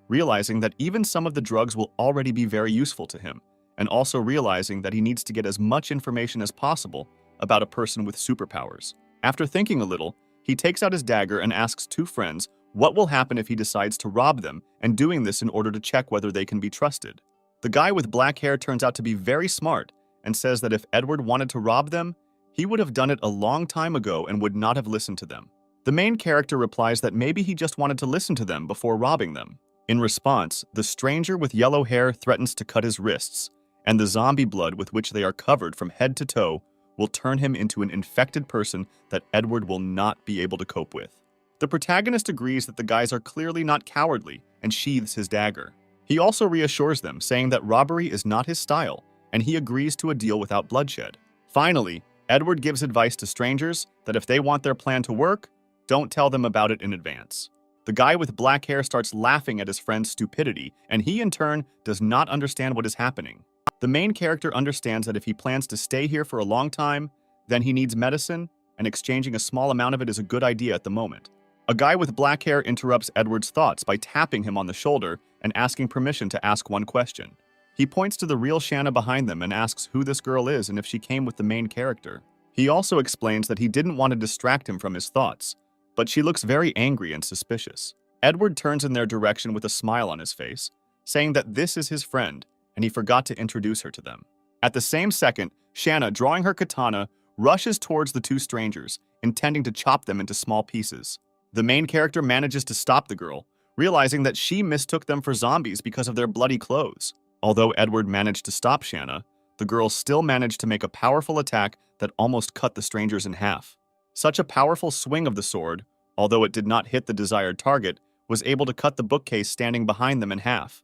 realizing that even some of the drugs will already be very useful to him, and also realizing that he needs to get as much information as possible about a person with superpowers. After thinking a little, he takes out his dagger and asks two friends what will happen if he decides to rob them, and doing this in order to check whether they can be trusted. The guy with black hair turns out to be very smart and says that if Edward wanted to rob them, he would have done it a long time ago and would not have listened to them. The main character replies that maybe he just wanted to listen to them before robbing them. In response, the stranger with yellow hair threatens to cut his wrists, and the zombie blood with which they are covered from head to toe will turn him into an infected person that Edward will not be able to cope with. The protagonist agrees that the guys are clearly not cowardly and sheathes his dagger. He also reassures them, saying that robbery is not his style, and he agrees to a deal without bloodshed. Finally, Edward gives advice to strangers that if they want their plan to work, don't tell them about it in advance. The guy with black hair starts laughing at his friend's stupidity, and he in turn does not understand what is happening. The main character understands that if he plans to stay here for a long time, then he needs medicine, and exchanging a small amount of it is a good idea at the moment. A guy with black hair interrupts Edward's thoughts by tapping him on the shoulder and asking permission to ask one question. He points to the real Shanna behind them and asks who this girl is and if she came with the main character. He also explains that he didn't want to distract him from his thoughts, but she looks very angry and suspicious. Edward turns in their direction with a smile on his face, saying that this is his friend, and he forgot to introduce her to them. At the same second, Shanna, drawing her katana, rushes towards the two strangers, intending to chop them into small pieces. The main character manages to stop the girl, realizing that she mistook them for zombies because of their bloody clothes. Although Edward managed to stop Shanna, the girl still managed to make a powerful attack that almost cut the strangers in half. Such a powerful swing of the sword, although it did not hit the desired target, was able to cut the bookcase standing behind them in half.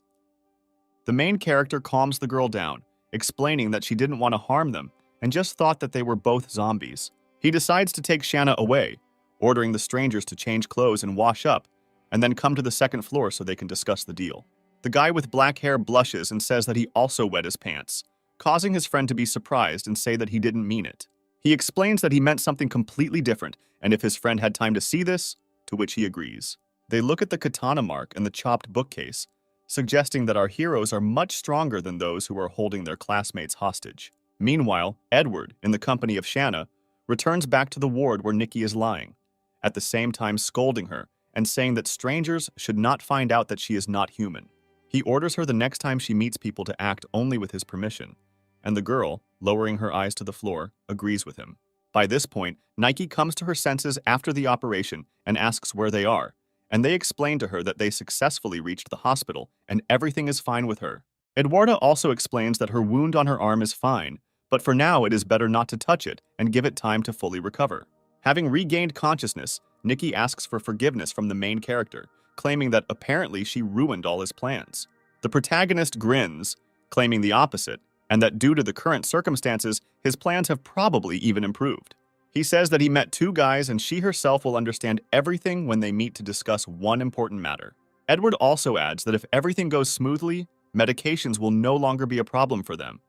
The main character calms the girl down, explaining that she didn't want to harm them and just thought that they were both zombies. He decides to take Shanna away, ordering the strangers to change clothes and wash up, and then come to the second floor so they can discuss the deal. The guy with black hair blushes and says that he also wet his pants, causing his friend to be surprised and say that he didn't mean it. He explains that he meant something completely different, and if his friend had time to see this, to which he agrees. They look at the katana mark and the chopped bookcase, suggesting that our heroes are much stronger than those who are holding their classmates hostage. Meanwhile, Edward, in the company of Shanna, returns back to the ward where Nikki is lying, at the same time scolding her and saying that strangers should not find out that she is not human. He orders her the next time she meets people to act only with his permission, and the girl, lowering her eyes to the floor, agrees with him. By this point, Nike comes to her senses after the operation and asks where they are, and they explain to her that they successfully reached the hospital and everything is fine with her. Eduarda also explains that her wound on her arm is fine, but for now it is better not to touch it and give it time to fully recover. Having regained consciousness, Nikki asks for forgiveness from the main character, claiming that apparently she ruined all his plans. The protagonist grins, claiming the opposite, and that due to the current circumstances, his plans have probably even improved. He says that he met two guys and she herself will understand everything when they meet to discuss one important matter. Edward also adds that if everything goes smoothly, medications will no longer be a problem for them.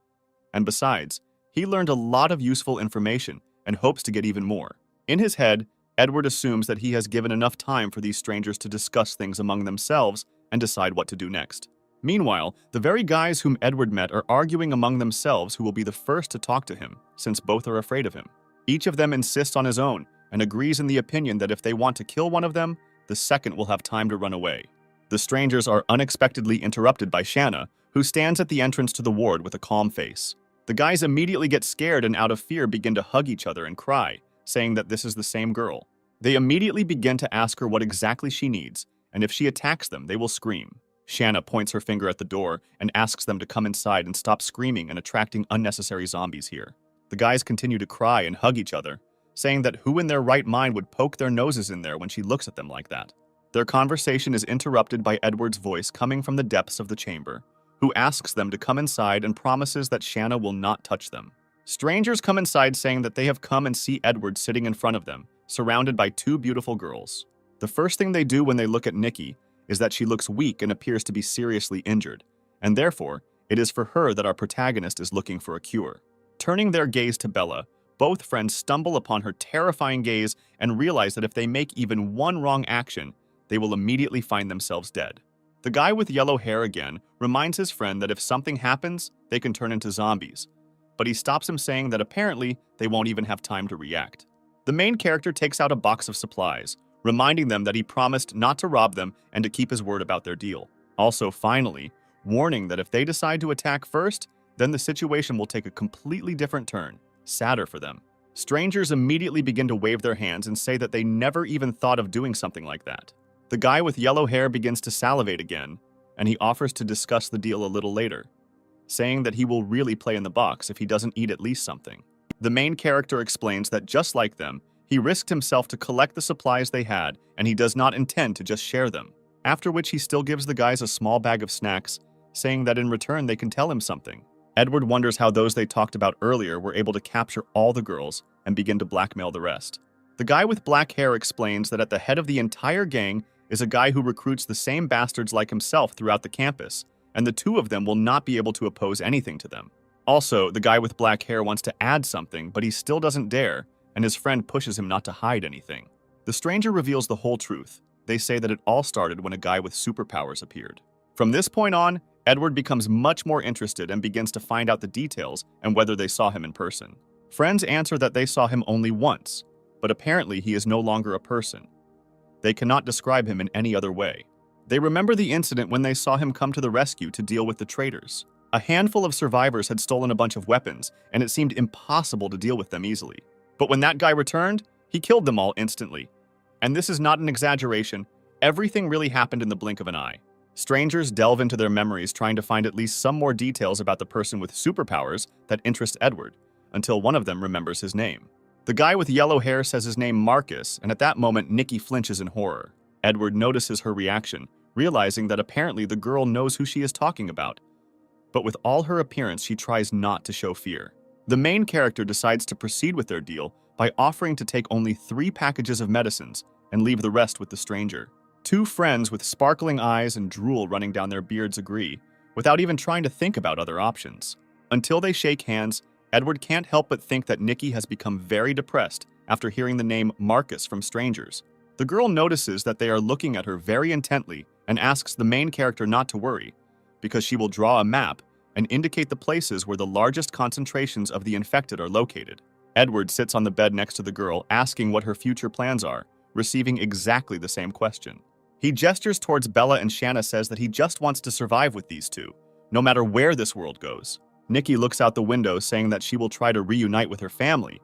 And besides, he learned a lot of useful information and hopes to get even more. In his head, Edward assumes that he has given enough time for these strangers to discuss things among themselves and decide what to do next. Meanwhile, the very guys whom Edward met are arguing among themselves who will be the first to talk to him, since both are afraid of him. Each of them insists on his own and agrees in the opinion that if they want to kill one of them, the second will have time to run away. The strangers are unexpectedly interrupted by Shanna, who stands at the entrance to the ward with a calm face. The guys immediately get scared and out of fear begin to hug each other and cry, saying that this is the same girl. They immediately begin to ask her what exactly she needs, and if she attacks them, they will scream. Shanna points her finger at the door and asks them to come inside and stop screaming and attracting unnecessary zombies here. The guys continue to cry and hug each other, saying that who in their right mind would poke their noses in there when she looks at them like that. Their conversation is interrupted by Edward's voice coming from the depths of the chamber, who asks them to come inside and promises that Shanna will not touch them. Strangers come inside saying that they have come and see Edward sitting in front of them, surrounded by two beautiful girls. The first thing they do when they look at Nikki is that she looks weak and appears to be seriously injured, and therefore, it is for her that our protagonist is looking for a cure. Turning their gaze to Bella, both friends stumble upon her terrifying gaze and realize that if they make even one wrong action, they will immediately find themselves dead. The guy with yellow hair again reminds his friend that if something happens, they can turn into zombies, but he stops him saying that apparently they won't even have time to react. The main character takes out a box of supplies, reminding them that he promised not to rob them and to keep his word about their deal. Also, finally, warning that if they decide to attack first, then the situation will take a completely different turn, sadder for them. Strangers immediately begin to wave their hands and say that they never even thought of doing something like that. The guy with yellow hair begins to salivate again, and he offers to discuss the deal a little later, saying that he will really play in the box if he doesn't eat at least something. The main character explains that just like them, he risked himself to collect the supplies they had, and he does not intend to just share them. After which he still gives the guys a small bag of snacks, saying that in return they can tell him something. Edward wonders how those they talked about earlier were able to capture all the girls and begin to blackmail the rest. The guy with black hair explains that at the head of the entire gang is a guy who recruits the same bastards like himself throughout the campus, and the two of them will not be able to oppose anything to them. Also, the guy with black hair wants to add something, but he still doesn't dare, and his friend pushes him not to hide anything. The stranger reveals the whole truth. They say that it all started when a guy with superpowers appeared. From this point on, Edward becomes much more interested and begins to find out the details and whether they saw him in person. Friends answer that they saw him only once, but apparently he is no longer a person. They cannot describe him in any other way. They remember the incident when they saw him come to the rescue to deal with the traitors. A handful of survivors had stolen a bunch of weapons, and it seemed impossible to deal with them easily. But when that guy returned, he killed them all instantly. And this is not an exaggeration. Everything really happened in the blink of an eye. Strangers delve into their memories trying to find at least some more details about the person with superpowers that interest Edward, until one of them remembers his name. The guy with yellow hair says his name Marcus, and at that moment Nikki flinches in horror. Edward notices her reaction, realizing that apparently the girl knows who she is talking about. But with all her appearance, she tries not to show fear. The main character decides to proceed with their deal by offering to take only 3 packages of medicines and leave the rest with the stranger. Two friends with sparkling eyes and drool running down their beards agree, without even trying to think about other options. Until they shake hands, Edward can't help but think that Nikki has become very depressed after hearing the name Marcus from strangers. The girl notices that they are looking at her very intently and asks the main character not to worry, because she will draw a map and indicate the places where the largest concentrations of the infected are located. Edward sits on the bed next to the girl, asking what her future plans are, receiving exactly the same question. He gestures towards Bella and Shanna says that he just wants to survive with these two, no matter where this world goes. Nikki looks out the window saying that she will try to reunite with her family,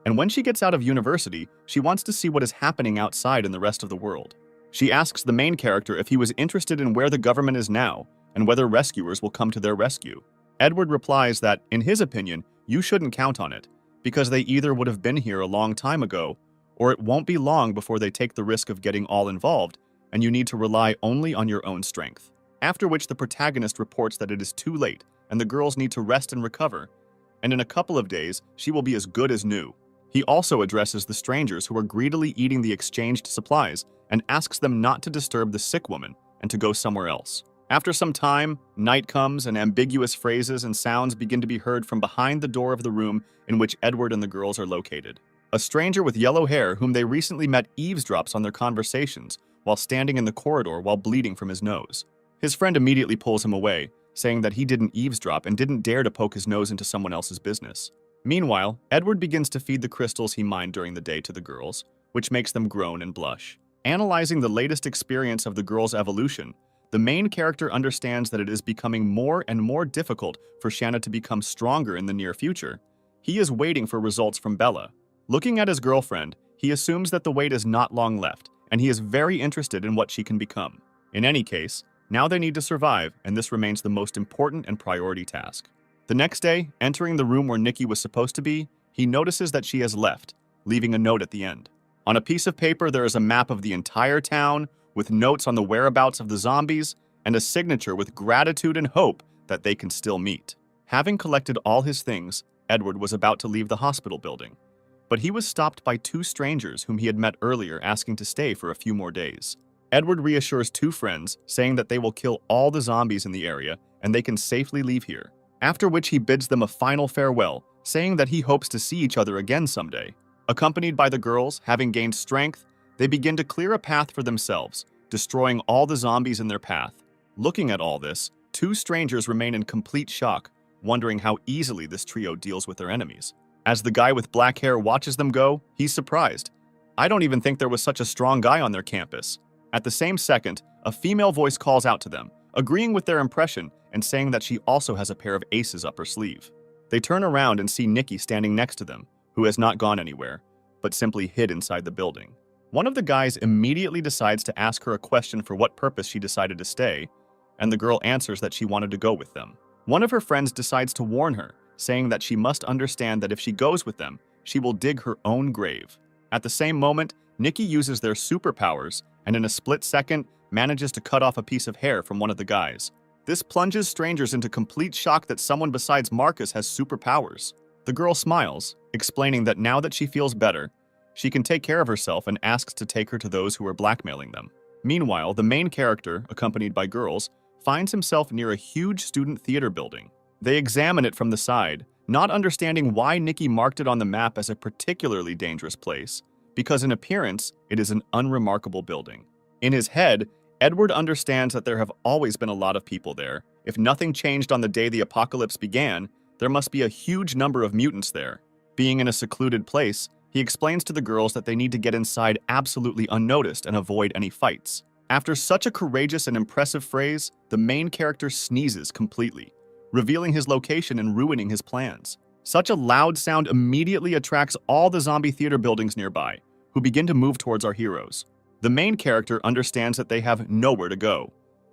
and when she gets out of university, she wants to see what is happening outside in the rest of the world. She asks the main character if he was interested in where the government is now and whether rescuers will come to their rescue. Edward replies that, in his opinion, you shouldn't count on it, because they either would have been here a long time ago, or it won't be long before they take the risk of getting all involved and you need to rely only on your own strength. After which the protagonist reports that it is too late, and the girls need to rest and recover, and in a couple of days, she will be as good as new. He also addresses the strangers who are greedily eating the exchanged supplies and asks them not to disturb the sick woman and to go somewhere else. After some time, night comes and ambiguous phrases and sounds begin to be heard from behind the door of the room in which Edward and the girls are located. A stranger with yellow hair whom they recently met eavesdrops on their conversations while standing in the corridor while bleeding from his nose. His friend immediately pulls him away, saying that he didn't eavesdrop and didn't dare to poke his nose into someone else's business. Meanwhile, Edward begins to feed the crystals he mined during the day to the girls, which makes them groan and blush. Analyzing the latest experience of the girls' evolution, the main character understands that it is becoming more and more difficult for Shanna to become stronger in the near future. He is waiting for results from Bella. Looking at his girlfriend, he assumes that the wait is not long left, and he is very interested in what she can become. In any case, now they need to survive, and this remains the most important and priority task. The next day, entering the room where Nikki was supposed to be, he notices that she has left, leaving a note at the end. On a piece of paper, there is a map of the entire town, with notes on the whereabouts of the zombies, and a signature with gratitude and hope that they can still meet. Having collected all his things, Edward was about to leave the hospital building. But he was stopped by two strangers whom he had met earlier asking to stay for a few more days. Edward reassures two friends, saying that they will kill all the zombies in the area and they can safely leave here. After which he bids them a final farewell, saying that he hopes to see each other again someday. Accompanied by the girls, having gained strength, they begin to clear a path for themselves, destroying all the zombies in their path. Looking at all this, two strangers remain in complete shock, wondering how easily this trio deals with their enemies. As the guy with black hair watches them go, he's surprised. I don't even think there was such a strong guy on their campus. At the same second, a female voice calls out to them, agreeing with their impression and saying that she also has a pair of aces up her sleeve. They turn around and see Nikki standing next to them, who has not gone anywhere, but simply hid inside the building. One of the guys immediately decides to ask her a question for what purpose she decided to stay, and the girl answers that she wanted to go with them. One of her friends decides to warn her, saying that she must understand that if she goes with them, she will dig her own grave. At the same moment, Nikki uses their superpowers and in a split second manages to cut off a piece of hair from one of the guys. This plunges strangers into complete shock that someone besides Marcus has superpowers. The girl smiles, explaining that now that she feels better, she can take care of herself and asks to take her to those who are blackmailing them. Meanwhile, the main character, accompanied by girls, finds himself near a huge student theater building. They examine it from the side, not understanding why Nikki marked it on the map as a particularly dangerous place, because in appearance, it is an unremarkable building. In his head, Edward understands that there have always been a lot of people there. If nothing changed on the day the apocalypse began, there must be a huge number of mutants there. Being in a secluded place, he explains to the girls that they need to get inside absolutely unnoticed and avoid any fights. After such a courageous and impressive phrase, the main character sneezes completely, revealing his location and ruining his plans. Such a loud sound immediately attracts all the zombie theater buildings nearby, who begin to move towards our heroes. The main character understands that they have nowhere to go,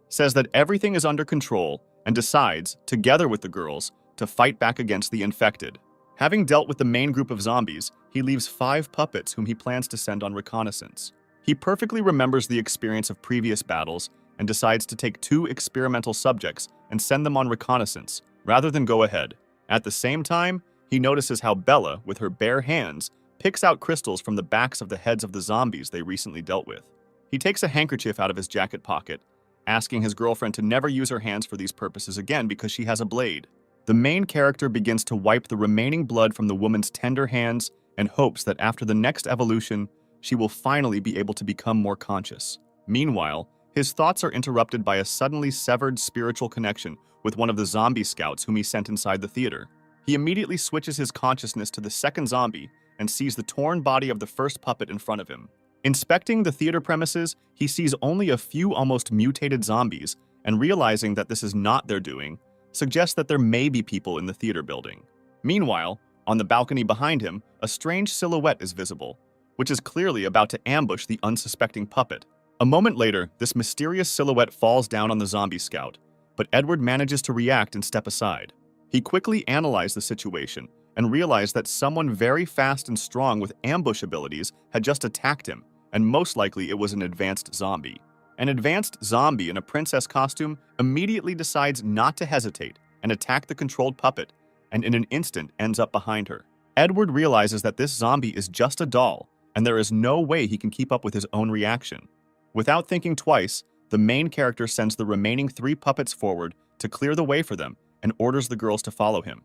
says that everything is under control, and decides, together with the girls, to fight back against the infected. Having dealt with the main group of zombies, he leaves 5 puppets whom he plans to send on reconnaissance. He perfectly remembers the experience of previous battles and decides to take 2 experimental subjects and send them on reconnaissance, rather than go ahead. At the same time, he notices how Bella, with her bare hands, picks out crystals from the backs of the heads of the zombies they recently dealt with. He takes a handkerchief out of his jacket pocket, asking his girlfriend to never use her hands for these purposes again because she has a blade. The main character begins to wipe the remaining blood from the woman's tender hands and hopes that after the next evolution, she will finally be able to become more conscious. Meanwhile, his thoughts are interrupted by a suddenly severed spiritual connection with one of the zombie scouts whom he sent inside the theater. He immediately switches his consciousness to the second zombie and sees the torn body of the first puppet in front of him. Inspecting the theater premises, he sees only a few almost mutated zombies, and realizing that this is not their doing, suggests that there may be people in the theater building. Meanwhile, on the balcony behind him, a strange silhouette is visible, which is clearly about to ambush the unsuspecting puppet. A moment later, this mysterious silhouette falls down on the zombie scout, but Edward manages to react and step aside. He quickly analyzed the situation and realized that someone very fast and strong with ambush abilities had just attacked him, and most likely it was an advanced zombie. An advanced zombie in a princess costume immediately decides not to hesitate and attack the controlled puppet, and in an instant ends up behind her. Edward realizes that this zombie is just a doll, and there is no way he can keep up with his own reaction. Without thinking twice, the main character sends the remaining 3 puppets forward to clear the way for them and orders the girls to follow him.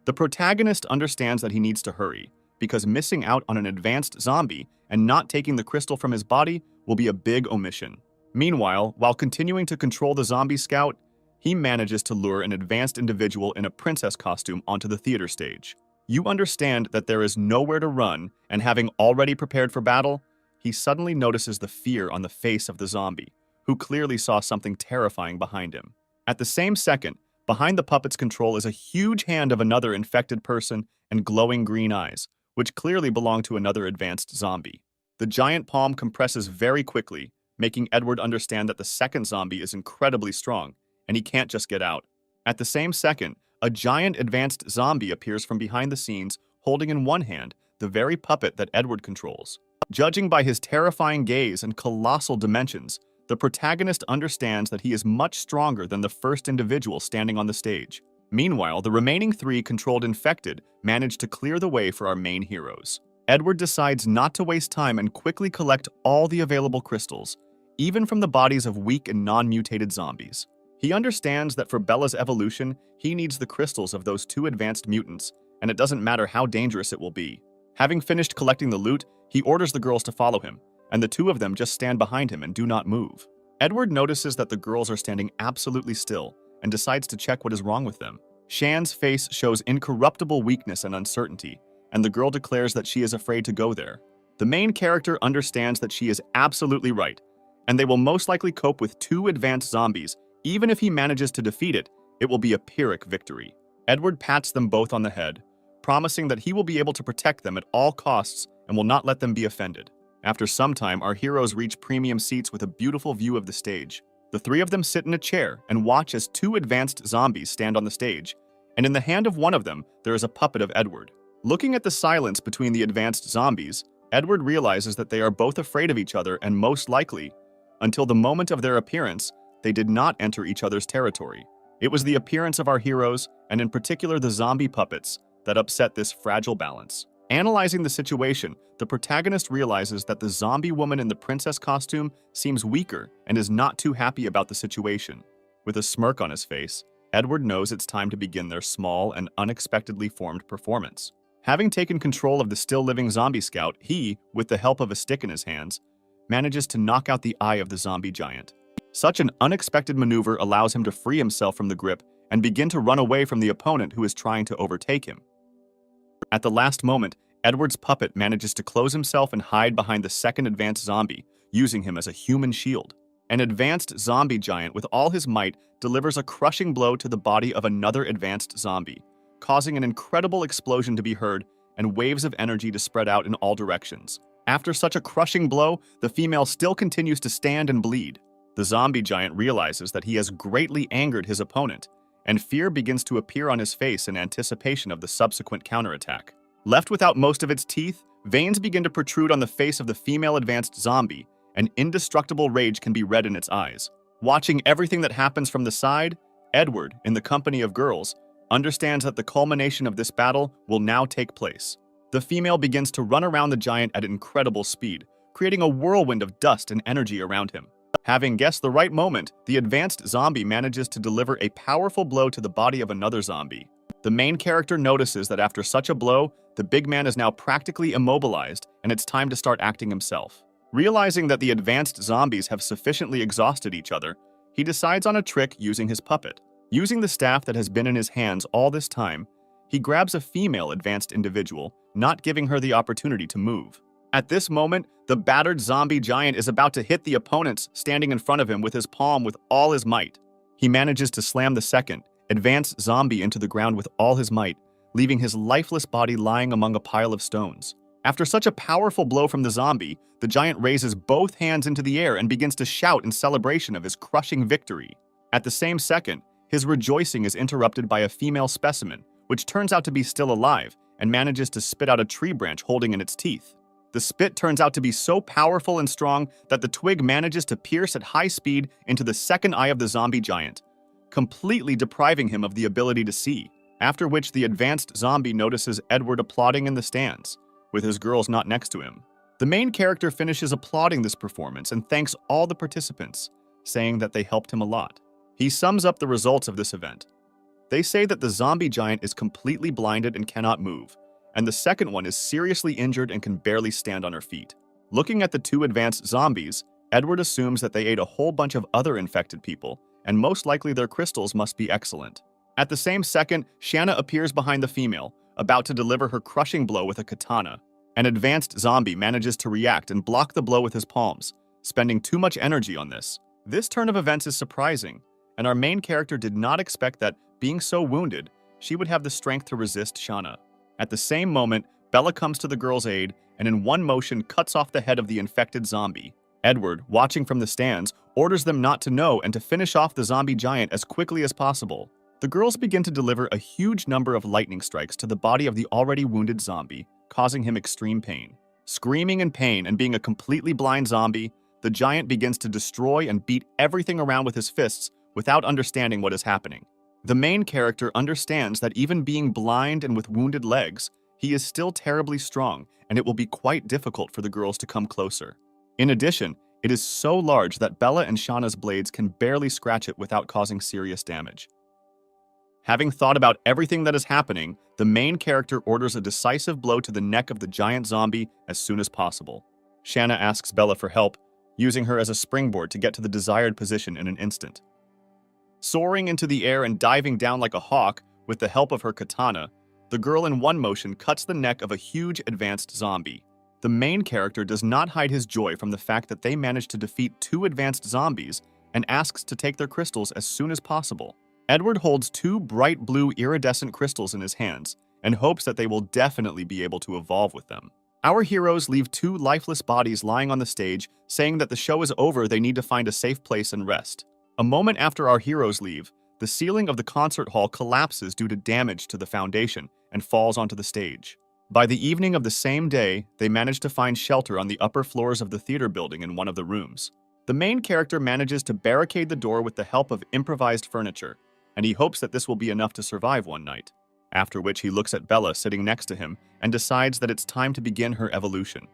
The protagonist understands that he needs to hurry, because missing out on an advanced zombie and not taking the crystal from his body will be a big omission. Meanwhile, while continuing to control the zombie scout, he manages to lure an advanced individual in a princess costume onto the theater stage. You understand that there is nowhere to run, and having already prepared for battle, he suddenly notices the fear on the face of the zombie, who clearly saw something terrifying behind him. At the same second, behind the puppet's control is a huge hand of another infected person and glowing green eyes, which clearly belong to another advanced zombie. The giant palm compresses very quickly, making Edward understand that the second zombie is incredibly strong, and he can't just get out. At the same second, a giant advanced zombie appears from behind the scenes, holding in one hand the very puppet that Edward controls. Judging by his terrifying gaze and colossal dimensions, the protagonist understands that he is much stronger than the first individual standing on the stage. Meanwhile, the remaining 3 controlled infected manage to clear the way for our main heroes. Edward decides not to waste time and quickly collect all the available crystals, even from the bodies of weak and non-mutated zombies. He understands that for Bella's evolution, he needs the crystals of those 2 advanced mutants, and it doesn't matter how dangerous it will be. Having finished collecting the loot, he orders the girls to follow him, and the 2 of them just stand behind him and do not move. Edward notices that the girls are standing absolutely still and decides to check what is wrong with them. Shan's face shows incorruptible weakness and uncertainty, and the girl declares that she is afraid to go there. The main character understands that she is absolutely right, and they will most likely cope with 2 advanced zombies. Even if he manages to defeat it, it will be a Pyrrhic victory. Edward pats them both on the head, promising that he will be able to protect them at all costs and will not let them be offended. After some time, our heroes reach premium seats with a beautiful view of the stage. The 3 of them sit in a chair and watch as 2 advanced zombies stand on the stage, and in the hand of one of them, there is a puppet of Edward. Looking at the silence between the advanced zombies, Edward realizes that they are both afraid of each other and most likely, until the moment of their appearance, they did not enter each other's territory. It was the appearance of our heroes, and in particular the zombie puppets, that upset this fragile balance. Analyzing the situation, the protagonist realizes that the zombie woman in the princess costume seems weaker and is not too happy about the situation. With a smirk on his face, Edward knows it's time to begin their small and unexpectedly formed performance. Having taken control of the still-living zombie scout, he, with the help of a stick in his hands, manages to knock out the eye of the zombie giant. Such an unexpected maneuver allows him to free himself from the grip and begin to run away from the opponent who is trying to overtake him. At the last moment, Edward's puppet manages to close himself and hide behind the second advanced zombie, using him as a human shield. An advanced zombie giant with all his might delivers a crushing blow to the body of another advanced zombie, causing an incredible explosion to be heard and waves of energy to spread out in all directions. After such a crushing blow, the female still continues to stand and bleed. The zombie giant realizes that he has greatly angered his opponent, and fear begins to appear on his face in anticipation of the subsequent counterattack. Left without most of its teeth, veins begin to protrude on the face of the female advanced zombie, and indestructible rage can be read in its eyes. Watching everything that happens from the side, Edward, in the company of girls, understands that the culmination of this battle will now take place. The female begins to run around the giant at incredible speed, creating a whirlwind of dust and energy around him. Having guessed the right moment, the advanced zombie manages to deliver a powerful blow to the body of another zombie. The main character notices that after such a blow, the big man is now practically immobilized, and it's time to start acting himself. Realizing that the advanced zombies have sufficiently exhausted each other, he decides on a trick using his puppet. Using the staff that has been in his hands all this time, he grabs a female advanced individual, not giving her the opportunity to move. At this moment, the battered zombie giant is about to hit the opponents standing in front of him with his palm with all his might. He manages to slam the second, advanced zombie into the ground with all his might, leaving his lifeless body lying among a pile of stones. After such a powerful blow from the zombie, the giant raises both hands into the air and begins to shout in celebration of his crushing victory. At the same second, his rejoicing is interrupted by a female specimen, which turns out to be still alive and manages to spit out a tree branch holding in its teeth. The spit turns out to be so powerful and strong that the twig manages to pierce at high speed into the second eye of the zombie giant, completely depriving him of the ability to see, after which the advanced zombie notices Edward applauding in the stands, with his girls not next to him. The main character finishes applauding this performance and thanks all the participants, saying that they helped him a lot. He sums up the results of this event. They say that the zombie giant is completely blinded and cannot move, and the second one is seriously injured and can barely stand on her feet. Looking at the two advanced zombies, Edward assumes that they ate a whole bunch of other infected people, and most likely their crystals must be excellent. At the same second, Shanna appears behind the female, about to deliver her crushing blow with a katana. An advanced zombie manages to react and block the blow with his palms, spending too much energy on this. This turn of events is surprising, and our main character did not expect that, being so wounded, she would have the strength to resist Shanna. At the same moment, Bella comes to the girl's aid and in one motion cuts off the head of the infected zombie. Edward, watching from the stands, orders them not to know and to finish off the zombie giant as quickly as possible. The girls begin to deliver a huge number of lightning strikes to the body of the already wounded zombie, causing him extreme pain. Screaming in pain and being a completely blind zombie, the giant begins to destroy and beat everything around with his fists without understanding what is happening. The main character understands that even being blind and with wounded legs, he is still terribly strong, and it will be quite difficult for the girls to come closer. In addition, it is so large that Bella and Shanna's blades can barely scratch it without causing serious damage. Having thought about everything that is happening, the main character orders a decisive blow to the neck of the giant zombie as soon as possible. Shanna asks Bella for help, using her as a springboard to get to the desired position in an instant. Soaring into the air and diving down like a hawk with the help of her katana, the girl in one motion cuts the neck of a huge advanced zombie. The main character does not hide his joy from the fact that they managed to defeat two advanced zombies and asks to take their crystals as soon as possible. Edward holds two bright blue iridescent crystals in his hands and hopes that they will definitely be able to evolve with them. Our heroes leave two lifeless bodies lying on the stage, saying that the show is over, they need to find a safe place and rest. A moment after our heroes leave, the ceiling of the concert hall collapses due to damage to the foundation and falls onto the stage. By the evening of the same day, they manage to find shelter on the upper floors of the theater building in one of the rooms. The main character manages to barricade the door with the help of improvised furniture, and he hopes that this will be enough to survive one night. After which he looks at Bella sitting next to him and decides that it's time to begin her evolution.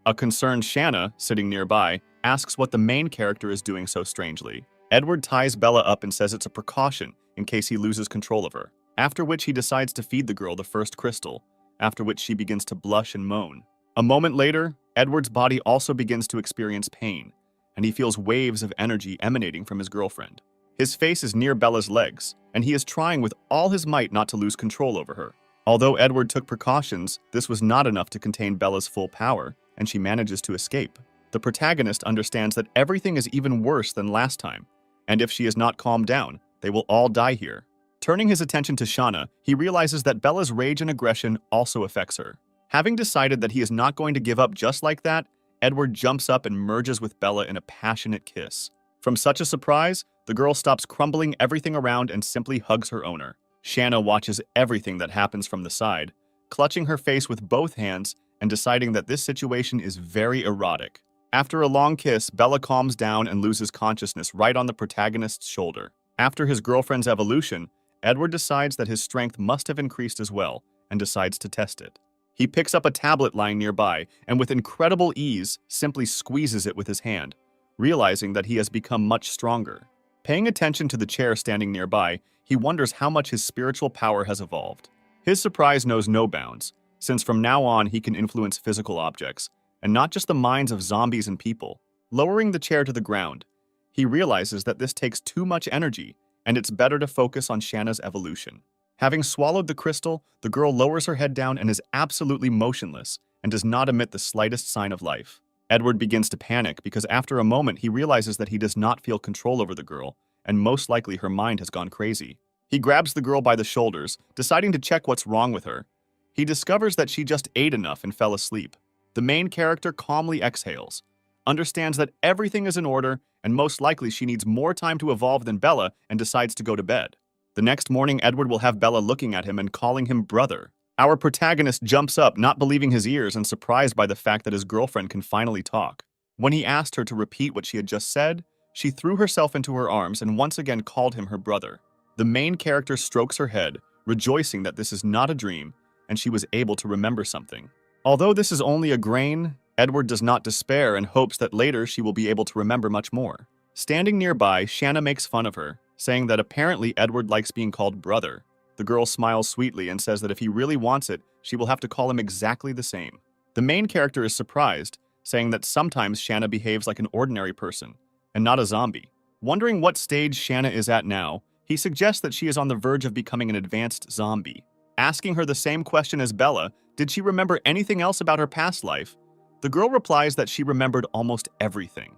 A concerned Shanna, sitting nearby, asks what the main character is doing so strangely. Edward ties Bella up and says it's a precaution in case he loses control of her, after which he decides to feed the girl the first crystal, after which she begins to blush and moan. A moment later, Edward's body also begins to experience pain, and he feels waves of energy emanating from his girlfriend. His face is near Bella's legs, and he is trying with all his might not to lose control over her. Although Edward took precautions, this was not enough to contain Bella's full power, and she manages to escape. The protagonist understands that everything is even worse than last time, and if she is not calmed down, they will all die here. Turning his attention to Shanna, he realizes that Bella's rage and aggression also affects her. Having decided that he is not going to give up just like that, Edward jumps up and merges with Bella in a passionate kiss. From such a surprise, the girl stops crumbling everything around and simply hugs her owner. Shanna watches everything that happens from the side, clutching her face with both hands and deciding that this situation is very erotic. After a long kiss, Bella calms down and loses consciousness right on the protagonist's shoulder. After his girlfriend's evolution, Edward decides that his strength must have increased as well and decides to test it. He picks up a tablet lying nearby and with incredible ease simply squeezes it with his hand, realizing that he has become much stronger. Paying attention to the chair standing nearby, he wonders how much his spiritual power has evolved. His surprise knows no bounds, since from now on he can influence physical objects, and not just the minds of zombies and people. Lowering the chair to the ground, he realizes that this takes too much energy, and it's better to focus on Shanna's evolution. Having swallowed the crystal, the girl lowers her head down and is absolutely motionless, and does not emit the slightest sign of life. Edward begins to panic because after a moment he realizes that he does not feel control over the girl, and most likely her mind has gone crazy. He grabs the girl by the shoulders, deciding to check what's wrong with her. He discovers that she just ate enough and fell asleep. The main character calmly exhales, understands that everything is in order, and most likely she needs more time to evolve than Bella and decides to go to bed. The next morning, Edward will have Bella looking at him and calling him brother. Our protagonist jumps up, not believing his ears and surprised by the fact that his girlfriend can finally talk. When he asked her to repeat what she had just said, she threw herself into her arms and once again called him her brother. The main character strokes her head, rejoicing that this is not a dream, and she was able to remember something. Although this is only a grain, Edward does not despair and hopes that later she will be able to remember much more. Standing nearby, Shanna makes fun of her, saying that apparently Edward likes being called brother. The girl smiles sweetly and says that if he really wants it, she will have to call him exactly the same. The main character is surprised, saying that sometimes Shanna behaves like an ordinary person, and not a zombie. Wondering what stage Shanna is at now, he suggests that she is on the verge of becoming an advanced zombie. Asking her the same question as Bella, did she remember anything else about her past life? The girl replies that she remembered almost everything.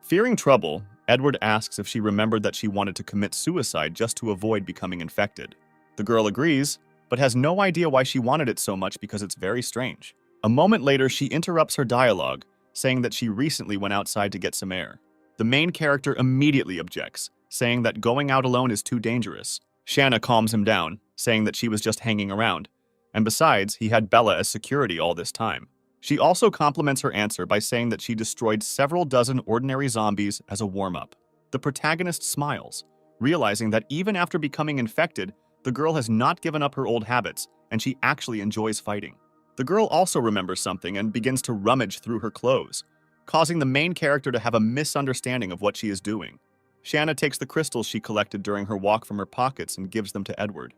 Fearing trouble, Edward asks if she remembered that she wanted to commit suicide just to avoid becoming infected. The girl agrees, but has no idea why she wanted it so much because it's very strange. A moment later, she interrupts her dialogue, saying that she recently went outside to get some air. The main character immediately objects, saying that going out alone is too dangerous. Shanna calms him down, saying that she was just hanging around, and besides, he had Bella as security all this time. She also compliments her answer by saying that she destroyed several dozen ordinary zombies as a warm-up. The protagonist smiles, realizing that even after becoming infected, the girl has not given up her old habits, and she actually enjoys fighting. The girl also remembers something and begins to rummage through her clothes, causing the main character to have a misunderstanding of what she is doing. Shanna takes the crystals she collected during her walk from her pockets and gives them to Edward.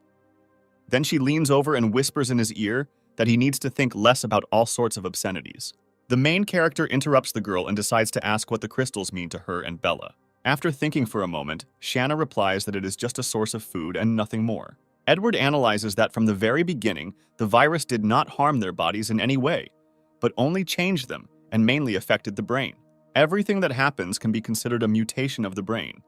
Then she leans over and whispers in his ear that he needs to think less about all sorts of obscenities. The main character interrupts the girl and decides to ask what the crystals mean to her and Bella. After thinking for a moment, Shanna replies that it is just a source of food and nothing more. Edward analyzes that from the very beginning, the virus did not harm their bodies in any way, but only changed them and mainly affected the brain. Everything that happens can be considered a mutation of the brain,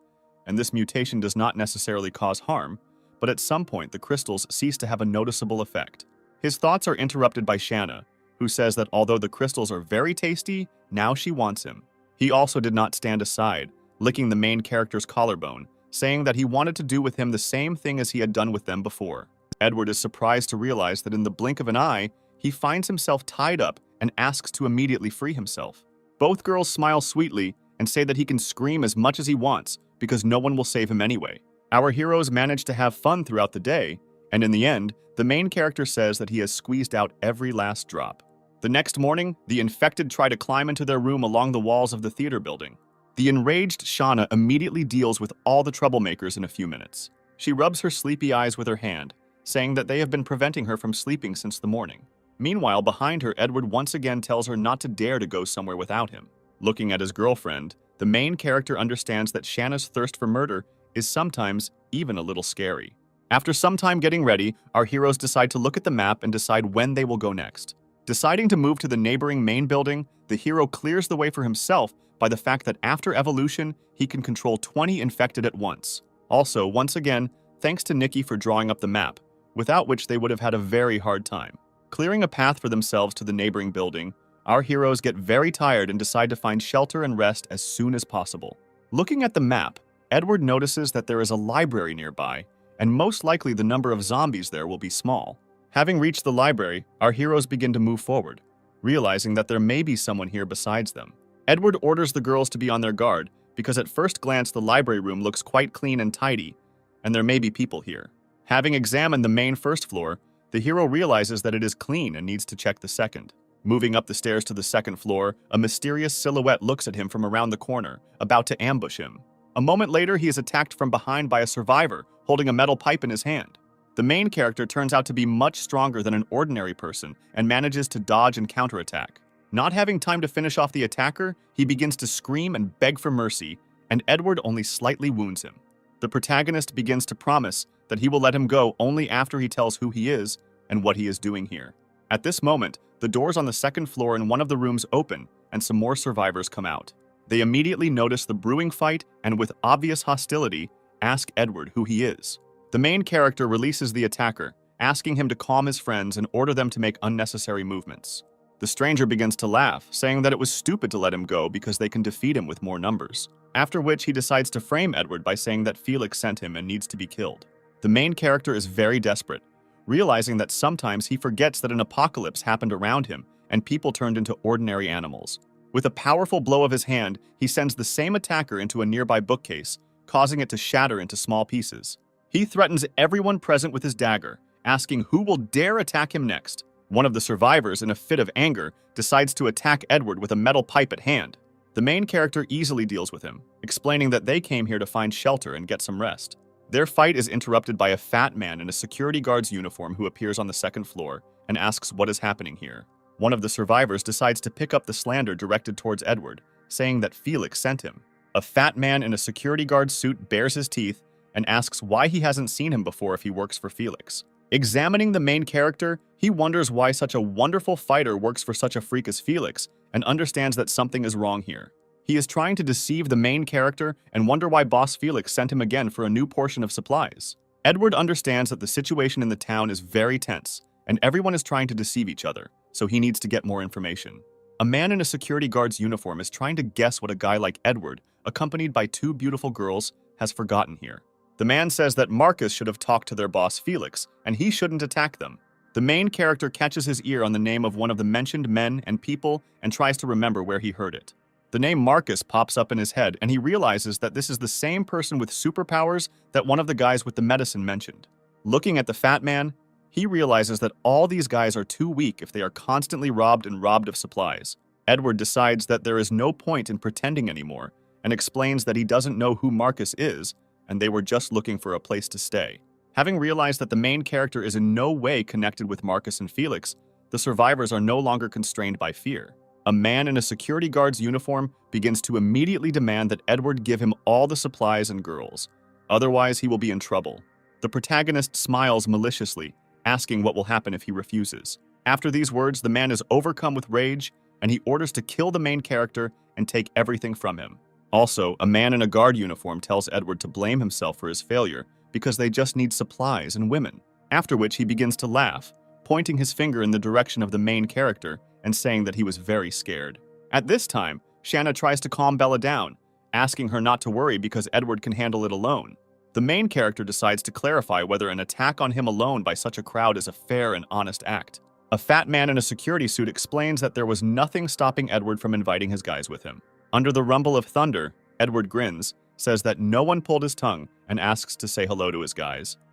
and this mutation does not necessarily cause harm, but at some point the crystals cease to have a noticeable effect. His thoughts are interrupted by Shanna, who says that although the crystals are very tasty, now she wants him. He also did not stand aside, licking the main character's collarbone, saying that he wanted to do with him the same thing as he had done with them before. Edward is surprised to realize that in the blink of an eye, he finds himself tied up and asks to immediately free himself. Both girls smile sweetly and say that he can scream as much as he wants because no one will save him anyway. Our heroes manage to have fun throughout the day, and in the end, the main character says that he has squeezed out every last drop. The next morning, the infected try to climb into their room along the walls of the theater building. The enraged Shanna immediately deals with all the troublemakers in a few minutes. She rubs her sleepy eyes with her hand, saying that they have been preventing her from sleeping since the morning. Meanwhile, behind her, Edward once again tells her not to dare to go somewhere without him. Looking at his girlfriend, the main character understands that Shanna's thirst for murder is sometimes even a little scary. After some time getting ready, our heroes decide to look at the map and decide when they will go next. Deciding to move to the neighboring main building, the hero clears the way for himself by the fact that after evolution, he can control 20 infected at once. Also, once again, thanks to Nikki for drawing up the map, without which they would have had a very hard time. Clearing a path for themselves to the neighboring building, our heroes get very tired and decide to find shelter and rest as soon as possible. Looking at the map, Edward notices that there is a library nearby, and most likely the number of zombies there will be small. Having reached the library, our heroes begin to move forward, realizing that there may be someone here besides them. Edward orders the girls to be on their guard, because at first glance the library room looks quite clean and tidy, and there may be people here. Having examined the main first floor, the hero realizes that it is clean and needs to check the second. Moving up the stairs to the second floor, a mysterious silhouette looks at him from around the corner, about to ambush him. A moment later, he is attacked from behind by a survivor, holding a metal pipe in his hand. The main character turns out to be much stronger than an ordinary person and manages to dodge and counterattack. Not having time to finish off the attacker, he begins to scream and beg for mercy, and Edward only slightly wounds him. The protagonist begins to promise that he will let him go only after he tells who he is and what he is doing here. At this moment, the doors on the second floor in one of the rooms open, and some more survivors come out. They immediately notice the brewing fight and, with obvious hostility, ask Edward who he is. The main character releases the attacker, asking him to calm his friends and order them to make unnecessary movements. The stranger begins to laugh, saying that it was stupid to let him go because they can defeat him with more numbers. After which he decides to frame Edward by saying that Felix sent him and needs to be killed. The main character is very desperate, realizing that sometimes he forgets that an apocalypse happened around him and people turned into ordinary animals. With a powerful blow of his hand, he sends the same attacker into a nearby bookcase, causing it to shatter into small pieces. He threatens everyone present with his dagger, asking who will dare attack him next. One of the survivors, in a fit of anger, decides to attack Edward with a metal pipe at hand. The main character easily deals with him, explaining that they came here to find shelter and get some rest. Their fight is interrupted by a fat man in a security guard's uniform who appears on the second floor and asks what is happening here. One of the survivors decides to pick up the slander directed towards Edward, saying that Felix sent him. A fat man in a security guard suit bares his teeth and asks why he hasn't seen him before if he works for Felix. Examining the main character, he wonders why such a wonderful fighter works for such a freak as Felix and understands that something is wrong here. He is trying to deceive the main character and wonder why Boss Felix sent him again for a new portion of supplies. Edward understands that the situation in the town is very tense and everyone is trying to deceive each other, so he needs to get more information. A man in a security guard's uniform is trying to guess what a guy like Edward, accompanied by two beautiful girls, has forgotten here. The man says that Marcus should have talked to their boss Felix, and he shouldn't attack them. The main character catches his ear on the name of one of the mentioned men and people and tries to remember where he heard it. The name Marcus pops up in his head, and he realizes that this is the same person with superpowers that one of the guys with the medicine mentioned. Looking at the fat man, he realizes that all these guys are too weak if they are constantly robbed and robbed of supplies. Edward decides that there is no point in pretending anymore, and explains that he doesn't know who Marcus is, and they were just looking for a place to stay. Having realized that the main character is in no way connected with Marcus and Felix, the survivors are no longer constrained by fear. A man in a security guard's uniform begins to immediately demand that Edward give him all the supplies and girls. Otherwise, he will be in trouble. The protagonist smiles maliciously, asking what will happen if he refuses. After these words, the man is overcome with rage, and he orders to kill the main character and take everything from him. Also, a man in a guard uniform tells Edward to blame himself for his failure because they just need supplies and women, after which he begins to laugh, pointing his finger in the direction of the main character and saying that he was very scared. At this time, Shanna tries to calm Bella down, asking her not to worry because Edward can handle it alone. The main character decides to clarify whether an attack on him alone by such a crowd is a fair and honest act. A fat man in a security suit explains that there was nothing stopping Edward from inviting his guys with him. Under the rumble of thunder, Edward grins, says that no one pulled his tongue, and asks to say hello to his guys.